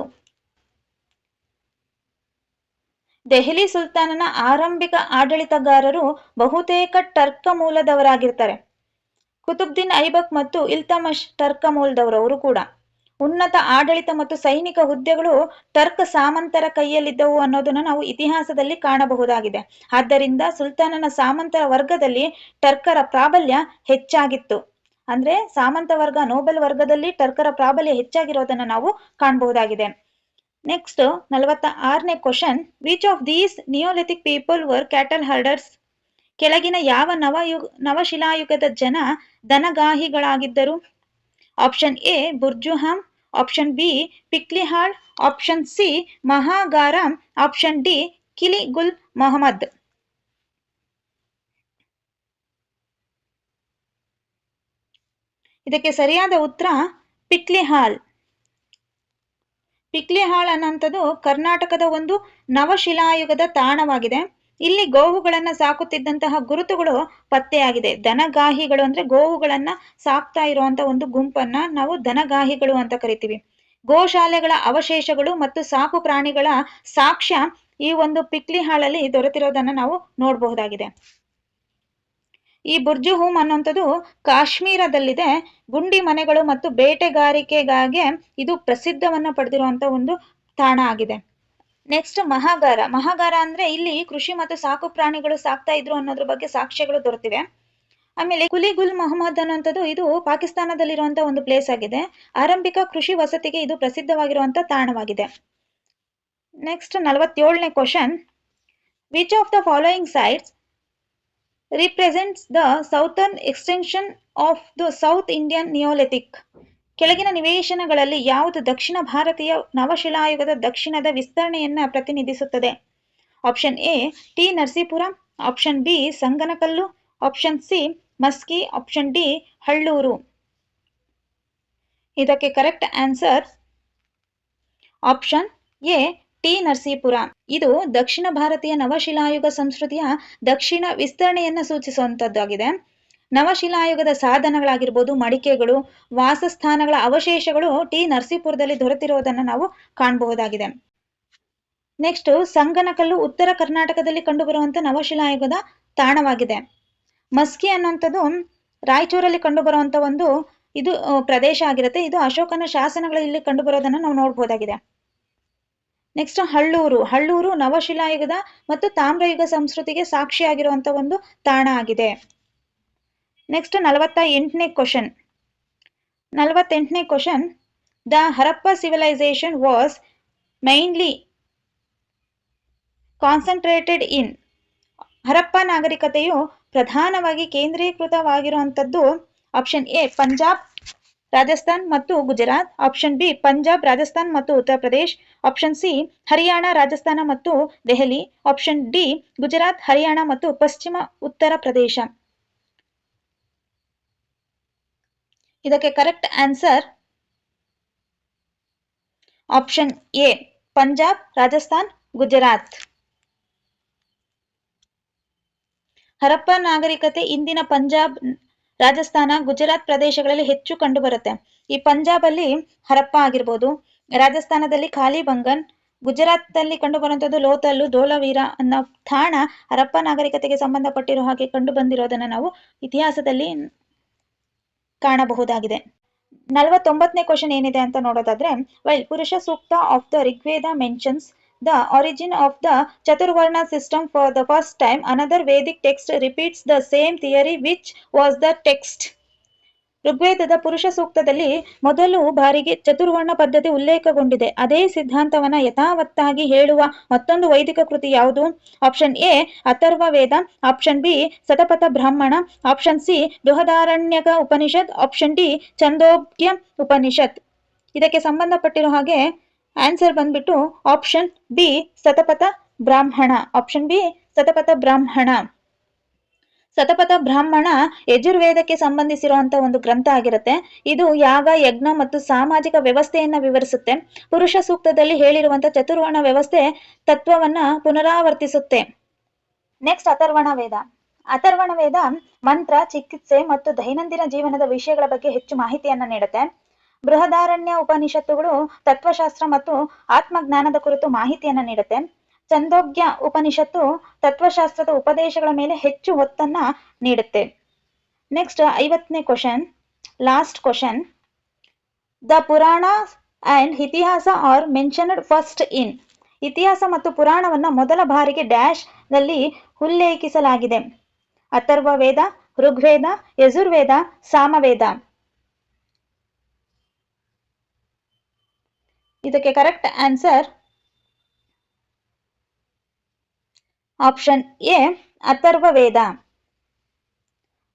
ದೆಹಲಿ ಸುಲ್ತಾನನ ಆರಂಭಿಕ ಆಡಳಿತಗಾರರು ಬಹುತೇಕ ಟರ್ಕ ಮೂಲದವರಾಗಿರ್ತಾರೆ. ಕುತುಬ್ದಿನ್ ಐಬಕ್ ಮತ್ತು ಇಲ್ತಮಶ್ ಟರ್ಕ ಮೂಲದವರು ಕೂಡ. ಉನ್ನತ ಆಡಳಿತ ಮತ್ತು ಸೈನಿಕ ಹುದ್ದೆಗಳು ಟರ್ಕ್ ಸಾಮಂತರ ಕೈಯಲ್ಲಿದ್ದವು ಅನ್ನೋದನ್ನು ನಾವು ಇತಿಹಾಸದಲ್ಲಿ ಕಾಣಬಹುದಾಗಿದೆ. ಆದ್ದರಿಂದ ಸುಲ್ತಾನನ ಸಾಮಂತರ ವರ್ಗದಲ್ಲಿ ಟರ್ಕರ ಪ್ರಾಬಲ್ಯ ಹೆಚ್ಚಾಗಿತ್ತು. ಅಂದ್ರೆ ಸಾಮಂತ ವರ್ಗ, ನೋಬೆಲ್ ವರ್ಗದಲ್ಲಿ ಟರ್ಕರ ಪ್ರಾಬಲ್ಯ ಹೆಚ್ಚಾಗಿರೋದನ್ನು ನಾವು ಕಾಣಬಹುದಾಗಿದೆ. Next 46ನೇ question. Which of these Neolithic people were cattle ಹರ್ಡರ್ಸ್? ಕೆಳಗಿನ ಯಾವ ನವಶಿಲಾಯುಗದ ಜನ ದನಗಾಹಿಗಳಾಗಿದ್ದರು? Option A ಬುರ್ಜುಹಾಮ್, option B ಪಿಕ್ಲಿಹಾಳ್, option C ಮಹಾಗಾರಾಮ್, option D ಕಿಲಿಗುಲ್ Mohammed. ಇದಕ್ಕೆ ಸರಿಯಾದ ಉತ್ತರ ಪಿಕ್ಲಿಹಾಳ್. ಪಿಕ್ಲಿಹಾಳ್ ಅನ್ನೋಂಥದ್ದು ಕರ್ನಾಟಕದ ಒಂದು ನವಶಿಲಾಯುಗದ ತಾಣವಾಗಿದೆ. ಇಲ್ಲಿ ಗೋವುಗಳನ್ನ ಸಾಕುತ್ತಿದ್ದಂತಹ ಗುರುತುಗಳು ಪತ್ತೆಯಾಗಿದೆ. ದನಗಾಹಿಗಳು ಅಂದ್ರೆ ಗೋವುಗಳನ್ನ ಸಾಕ್ತಾ ಇರುವಂತ ಒಂದು ಗುಂಪನ್ನ ನಾವು ದನಗಾಹಿಗಳು ಅಂತ ಕರಿತೀವಿ. ಗೋಶಾಲೆಗಳ ಅವಶೇಷಗಳು ಮತ್ತು ಸಾಕು ಪ್ರಾಣಿಗಳ ಸಾಕ್ಷ್ಯ ಈ ಒಂದು ಪಿಕ್ಲಿಹಾಳಲ್ಲಿ ದೊರೆತಿರೋದನ್ನ ನಾವು ನೋಡಬಹುದಾಗಿದೆ. ಈ ಬುರ್ಜುಹೂಮ್ ಅನ್ನುವಂಥದ್ದು ಕಾಶ್ಮೀರದಲ್ಲಿದೆ. ಗುಂಡಿ ಮನೆಗಳು ಮತ್ತು ಬೇಟೆಗಾರಿಕೆಗಾಗಿ ಇದು ಪ್ರಸಿದ್ಧವನ್ನ ಪಡೆದಿರುವಂತ ಒಂದು ತಾಣ ಆಗಿದೆ. ನೆಕ್ಸ್ಟ್ ಮಹಾಗಾರ. ಮಹಾಗಾರ ಅಂದ್ರೆ ಇಲ್ಲಿ ಕೃಷಿ ಮತ್ತು ಸಾಕು ಪ್ರಾಣಿಗಳು ಸಾಕ್ತಾ ಇದ್ರು ಅನ್ನೋದ್ರ ಬಗ್ಗೆ ಸಾಕ್ಷ್ಯಗಳು ದೊರೆತಿವೆ. ಆಮೇಲೆ ಕುಲಿಗುಲ್ ಮೊಹಮ್ಮದ್ ಅನ್ನುವಂಥದ್ದು ಇದು ಪಾಕಿಸ್ತಾನದಲ್ಲಿರುವಂತಹ ಒಂದು ಪ್ಲೇಸ್ ಆಗಿದೆ. ಆರಂಭಿಕ ಕೃಷಿ ವಸತಿಗೆ ಇದು ಪ್ರಸಿದ್ಧವಾಗಿರುವಂತಹ ತಾಣವಾಗಿದೆ. ನೆಕ್ಸ್ಟ್ 47ನೇ question. Which of the following sites represents the southern extension of the South Indian Neolithic? ಕೆಳಗಿನ ನಿವೇಶನಗಳಲ್ಲಿ ಯಾವುದು ದಕ್ಷಿಣ ಭಾರತೀಯ ನವಶಿಲಾಯುಗದ ದಕ್ಷಿಣದ ವಿಸ್ತರಣೆಯನ್ನ ಪ್ರತಿನಿಧಿಸುತ್ತದೆ? Option A T Narasipura, option B Sanganakallu, option C Maski, option D Hallur. ಇದಕ್ಕೆ correct answer option A T Narasipura. ಇದು ದಕ್ಷಿಣ ಭಾರತೀಯ ನವಶಿಲಾಯುಗ ಸಂಸ್ಕೃತಿಯ ದಕ್ಷಿಣ ವಿಸ್ತರಣೆಯನ್ನ ಸೂಚಿಸುವಂತದ್ದಾಗಿದೆ. ನವಶಿಲಾಯುಗದ ಸಾಧನಗಳಾಗಿರ್ಬೋದು, ಮಡಿಕೆಗಳು, ವಾಸಸ್ಥಾನಗಳ ಅವಶೇಷಗಳು ಟಿ ನರಸೀಪುರದಲ್ಲಿ ದೊರೆತಿರುವುದನ್ನು ನಾವು ಕಾಣಬಹುದಾಗಿದೆ. ನೆಕ್ಸ್ಟ್ ಸಂಗನಕಲ್ಲು ಉತ್ತರ ಕರ್ನಾಟಕದಲ್ಲಿ ಕಂಡುಬರುವಂತ ನವಶಿಲಾಯುಗದ ತಾಣವಾಗಿದೆ. ಮಸ್ಕಿ ಅನ್ನುವಂಥದ್ದು ರಾಯಚೂರಲ್ಲಿ ಕಂಡುಬರುವಂತ ಒಂದು ಇದು ಪ್ರದೇಶ ಆಗಿರುತ್ತೆ. ಇದು ಅಶೋಕನ ಶಾಸನಗಳಲ್ಲಿ ಕಂಡುಬರೋದನ್ನು ನಾವು ನೋಡಬಹುದಾಗಿದೆ. ನೆಕ್ಸ್ಟ್ ಹಳ್ಳೂರು. ಹಳ್ಳೂರು ನವಶಿಲಾಯುಗದ ಮತ್ತು ತಾಮ್ರಯುಗ ಸಂಸ್ಕೃತಿಗೆ ಸಾಕ್ಷಿಯಾಗಿರುವಂತ ಒಂದು ತಾಣ ಆಗಿದೆ. ನೆಕ್ಸ್ಟ್ 48ನೇ ಕ್ವಶನ್. 48ನೇ question. The Harappa civilisation was mainly concentrated in. Harappa ನಾಗರಿಕತೆಯು ಪ್ರಧಾನವಾಗಿ ಕೇಂದ್ರೀಕೃತವಾಗಿರುವಂತದ್ದು ಆಪ್ಷನ್ ಎ ಪಂಜಾಬ್, ರಾಜಸ್ಥಾನ್ ಮತ್ತು ಗುಜರಾತ್, ಆಪ್ಷನ್ ಬಿ ಪಂಜಾಬ್, ರಾಜಸ್ಥಾನ್ ಮತ್ತು ಉತ್ತರ ಪ್ರದೇಶ್, ಆಪ್ಷನ್ ಸಿ ಹರಿಯಾಣ, ರಾಜಸ್ಥಾನ ಮತ್ತು ದೆಹಲಿ, ಆಪ್ಷನ್ ಡಿ ಗುಜರಾತ್, ಹರಿಯಾಣ ಮತ್ತು ಪಶ್ಚಿಮ ಉತ್ತರ ಪ್ರದೇಶ. ಇದಕ್ಕೆ correct answer option A Punjab, Rajasthan, Gujarat. Harappa ನಾಗರಿಕತೆ ಇಂದಿನ ಪಂಜಾಬ್, ರಾಜಸ್ಥಾನ, ಗುಜರಾತ್ ಪ್ರದೇಶಗಳಲ್ಲಿ ಹೆಚ್ಚು ಕಂಡುಬರುತ್ತೆ. ಈ ಪಂಜಾಬ್ ಅಲ್ಲಿ ಹರಪ್ಪ ಆಗಿರ್ಬೋದು, ರಾಜಸ್ಥಾನದಲ್ಲಿ ಕಾಲಿಬಂಗನ್, ಗುಜರಾತ್ ಅಲ್ಲಿ ಕಂಡುಬರುವಂತದ್ದು ಲೋತಲ್ಲು, ಧೋಲವೀರ ಅನ್ನೋ ತಾಣ ಹರಪ್ಪ ನಾಗರಿಕತೆಗೆ ಸಂಬಂಧಪಟ್ಟಿರೋ ಹಾಗೆ ಕಂಡು ಬಂದಿರೋದನ್ನ ನಾವು ಇತಿಹಾಸದಲ್ಲಿ ಕಾಣಬಹುದಾಗಿದೆ. 49ನೇ ಕ್ವಶನ್ ಏನಿದೆ ಅಂತ ನೋಡೋದಾದ್ರೆ, while Purusha Sukta of the Rigveda mentions the origin of the chaturvarna system for the first time, another Vedic text repeats the same theory which was the text. ಋಗ್ವೇದದ ಪುರುಷ ಸೂಕ್ತದಲ್ಲಿ ಮೊದಲು ಬಾರಿಗೆ ಚತುರ್ವರ್ಣ ಪದ್ಧತಿ ಉಲ್ಲೇಖಗೊಂಡಿದೆ. ಅದೇ ಸಿದ್ಧಾಂತವನ್ನ ಯಥಾವತ್ತಾಗಿ ಹೇಳುವ ಮತ್ತೊಂದು ವೈದಿಕ ಕೃತಿ ಯಾವುದು? Option A Atharva Veda, option B Shatapatha Brahmana, option C Brihadaranyaka Upanishad, option D Chandogya Upanishad. ಇದಕ್ಕೆ ಸಂಬಂಧಪಟ್ಟಿರೋ ಹಾಗೆ ಆನ್ಸರ್ ಬಂದ್ಬಿಟ್ಟು option B Shatapatha Brahmana. Option B Shatapatha ಬ್ರಾಹ್ಮಣ. ಶತಪಥ ಬ್ರಾಹ್ಮಣ ಯಜುರ್ವೇದಕ್ಕೆ ಸಂಬಂಧಿಸಿರುವಂತಹ ಒಂದು ಗ್ರಂಥ ಆಗಿರುತ್ತೆ. ಇದು ಯಾಗ, ಯಜ್ಞ ಮತ್ತು ಸಾಮಾಜಿಕ ವ್ಯವಸ್ಥೆಯನ್ನ ವಿವರಿಸುತ್ತೆ. ಪುರುಷ ಸೂಕ್ತದಲ್ಲಿ ಹೇಳಿರುವಂತಹ ಚತುರ್ವರ್ಣ ವ್ಯವಸ್ಥೆ ತತ್ವವನ್ನ ಪುನರಾವರ್ತಿಸುತ್ತೆ. ನೆಕ್ಸ್ಟ್ ಅಥರ್ವಣ ವೇದ. ಅಥರ್ವಣ ವೇದ ಮಂತ್ರ, ಚಿಕಿತ್ಸೆ ಮತ್ತು ದೈನಂದಿನ ಜೀವನದ ವಿಷಯಗಳ ಬಗ್ಗೆ ಹೆಚ್ಚು ಮಾಹಿತಿಯನ್ನ ನೀಡುತ್ತೆ. ಬೃಹದಾರಣ್ಯ ಉಪನಿಷತ್ತುಗಳು ತತ್ವಶಾಸ್ತ್ರ ಮತ್ತು ಆತ್ಮಜ್ಞಾನದ ಕುರಿತು ಮಾಹಿತಿಯನ್ನ ನೀಡುತ್ತೆ. ಛಂದೋಗ್ಯ ಉಪನಿಷತ್ತು ತತ್ವಶಾಸ್ತ್ರದ ಉಪದೇಶಗಳ ಮೇಲೆ ಹೆಚ್ಚು ಒತ್ತನ್ನ ನೀಡುತ್ತೆ. ನೆಕ್ಸ್ಟ್ 50ನೇ question, last question. The Purana and Itihasa are mentioned first in. ಇತಿಹಾಸ ಮತ್ತು ಪುರಾಣವನ್ನ ಮೊದಲ ಬಾರಿಗೆ ಡ್ಯಾಶ್ ನಲ್ಲಿ ಉಲ್ಲೇಖಿಸಲಾಗಿದೆ. ಅಥರ್ವ ವೇದ, ಋಗ್ವೇದ, ಯಜುರ್ವೇದ, ಸಾಮವೇದ. ಇದಕ್ಕೆ correct answer option A Atharva Veda.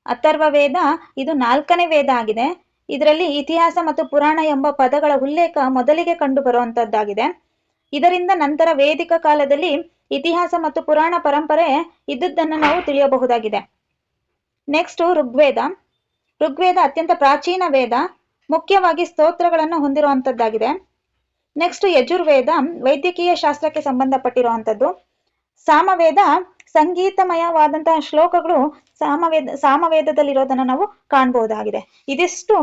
Atharva Veda ಇದು 4ನೇ ವೇದ ಆಗಿದೆ. ಇದರಲ್ಲಿ ಇತಿಹಾಸ ಮತ್ತು ಪುರಾಣ ಎಂಬ ಪದಗಳ ಉಲ್ಲೇಖ ಮೊದಲಿಗೆ ಕಂಡು ಬರುವಂತದ್ದಾಗಿದೆ. ಇದರಿಂದ ನಂತರ ವೇದಿಕ ಕಾಲದಲ್ಲಿ ಇತಿಹಾಸ ಮತ್ತು ಪುರಾಣ ಪರಂಪರೆ ಇದ್ದುದನ್ನು ನಾವು ತಿಳಿಯಬಹುದಾಗಿದೆ. ನೆಕ್ಸ್ಟ್ ಋಗ್ವೇದ. ಋಗ್ವೇದ ಅತ್ಯಂತ ಪ್ರಾಚೀನ ವೇದ, ಮುಖ್ಯವಾಗಿ ಸ್ತೋತ್ರಗಳನ್ನು ಹೊಂದಿರುವಂತದ್ದಾಗಿದೆ. ನೆಕ್ಸ್ಟ್ ಯಜುರ್ವೇದ ವೈದ್ಯಕೀಯ ಶಾಸ್ತ್ರಕ್ಕೆ ಸಂಬಂಧಪಟ್ಟಿರುವಂತದ್ದು. ಸಾಮವೇದ ಸಂಗೀತಮಯವಾದಂತಹ ಶ್ಲೋಕಗಳು ಸಾಮವೇದದಲ್ಲಿರೋದನ್ನ ನಾವು ಕಾಣಬಹುದಾಗಿದೆ. ಇದಿಷ್ಟು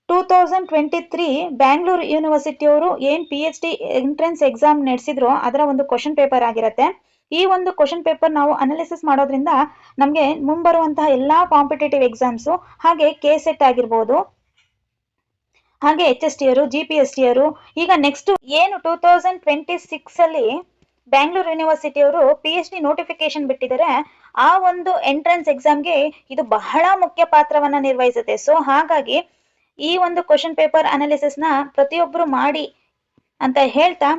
2023 ಬ್ಯಾಂಗ್ಳೂರ್ ಯೂನಿವರ್ಸಿಟಿಯವರು ಏನ್ PhD ಎಂಟ್ರೆನ್ಸ್ ಎಕ್ಸಾಮ್ ನಡೆಸಿದ್ರು ಅದರ ಒಂದು ಕ್ವಶನ್ ಪೇಪರ್ ಆಗಿರುತ್ತೆ. ಈ ಒಂದು ಕ್ವಶನ್ ಪೇಪರ್ ನಾವು ಅನಾಲಿಸಿಸ್ ಮಾಡೋದ್ರಿಂದ ನಮಗೆ ಮುಂಬರುವಂತಹ ಎಲ್ಲಾ ಕಾಂಪಿಟೇಟಿವ್ ಎಕ್ಸಾಮ್ಸ್, ಹಾಗೆ KSET ಆಗಿರ್ಬೋದು, ಹಾಗೆ HST ಯರು, GPST ಯರು, ಈಗ ನೆಕ್ಸ್ಟ್ ಏನು 2026 ಅಲ್ಲಿ ಬ್ಯಾಂಗ್ಳೂರ್ ಯೂನಿವರ್ಸಿಟಿಯವರು PhD ನೋಟಿಫಿಕೇಶನ್ ಬಿಟ್ಟಿದ್ದಾರೆ, ಆ ಒಂದು ಎಂಟ್ರೆನ್ಸ್ ಎಕ್ಸಾಮ್ಗೆ ಇದು ಬಹಳ ಮುಖ್ಯ ಪಾತ್ರವನ್ನ ನಿರ್ವಹಿಸುತ್ತೆ. ಸೊ ಹಾಗಾಗಿ ಈ ಒಂದು ಕ್ವಶನ್ ಪೇಪರ್ ಅನಾಲಿಸಿಸ್ ನ ಪ್ರತಿಯೊಬ್ಬರು ಮಾಡಿ ಅಂತ ಹೇಳ್ತಾ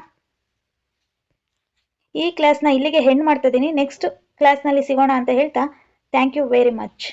ಈ ಕ್ಲಾಸ್ನ ಇಲ್ಲಿಗೆ ಹೆಂಡ್ ಮಾಡ್ತಾ ಇದ್ದೀನಿ. ನೆಕ್ಸ್ಟ್ ಕ್ಲಾಸ್ನಲ್ಲಿ ಸಿಗೋಣ ಅಂತ ಹೇಳ್ತಾ ಥ್ಯಾಂಕ್ ಯು ವೆರಿ ಮಚ್.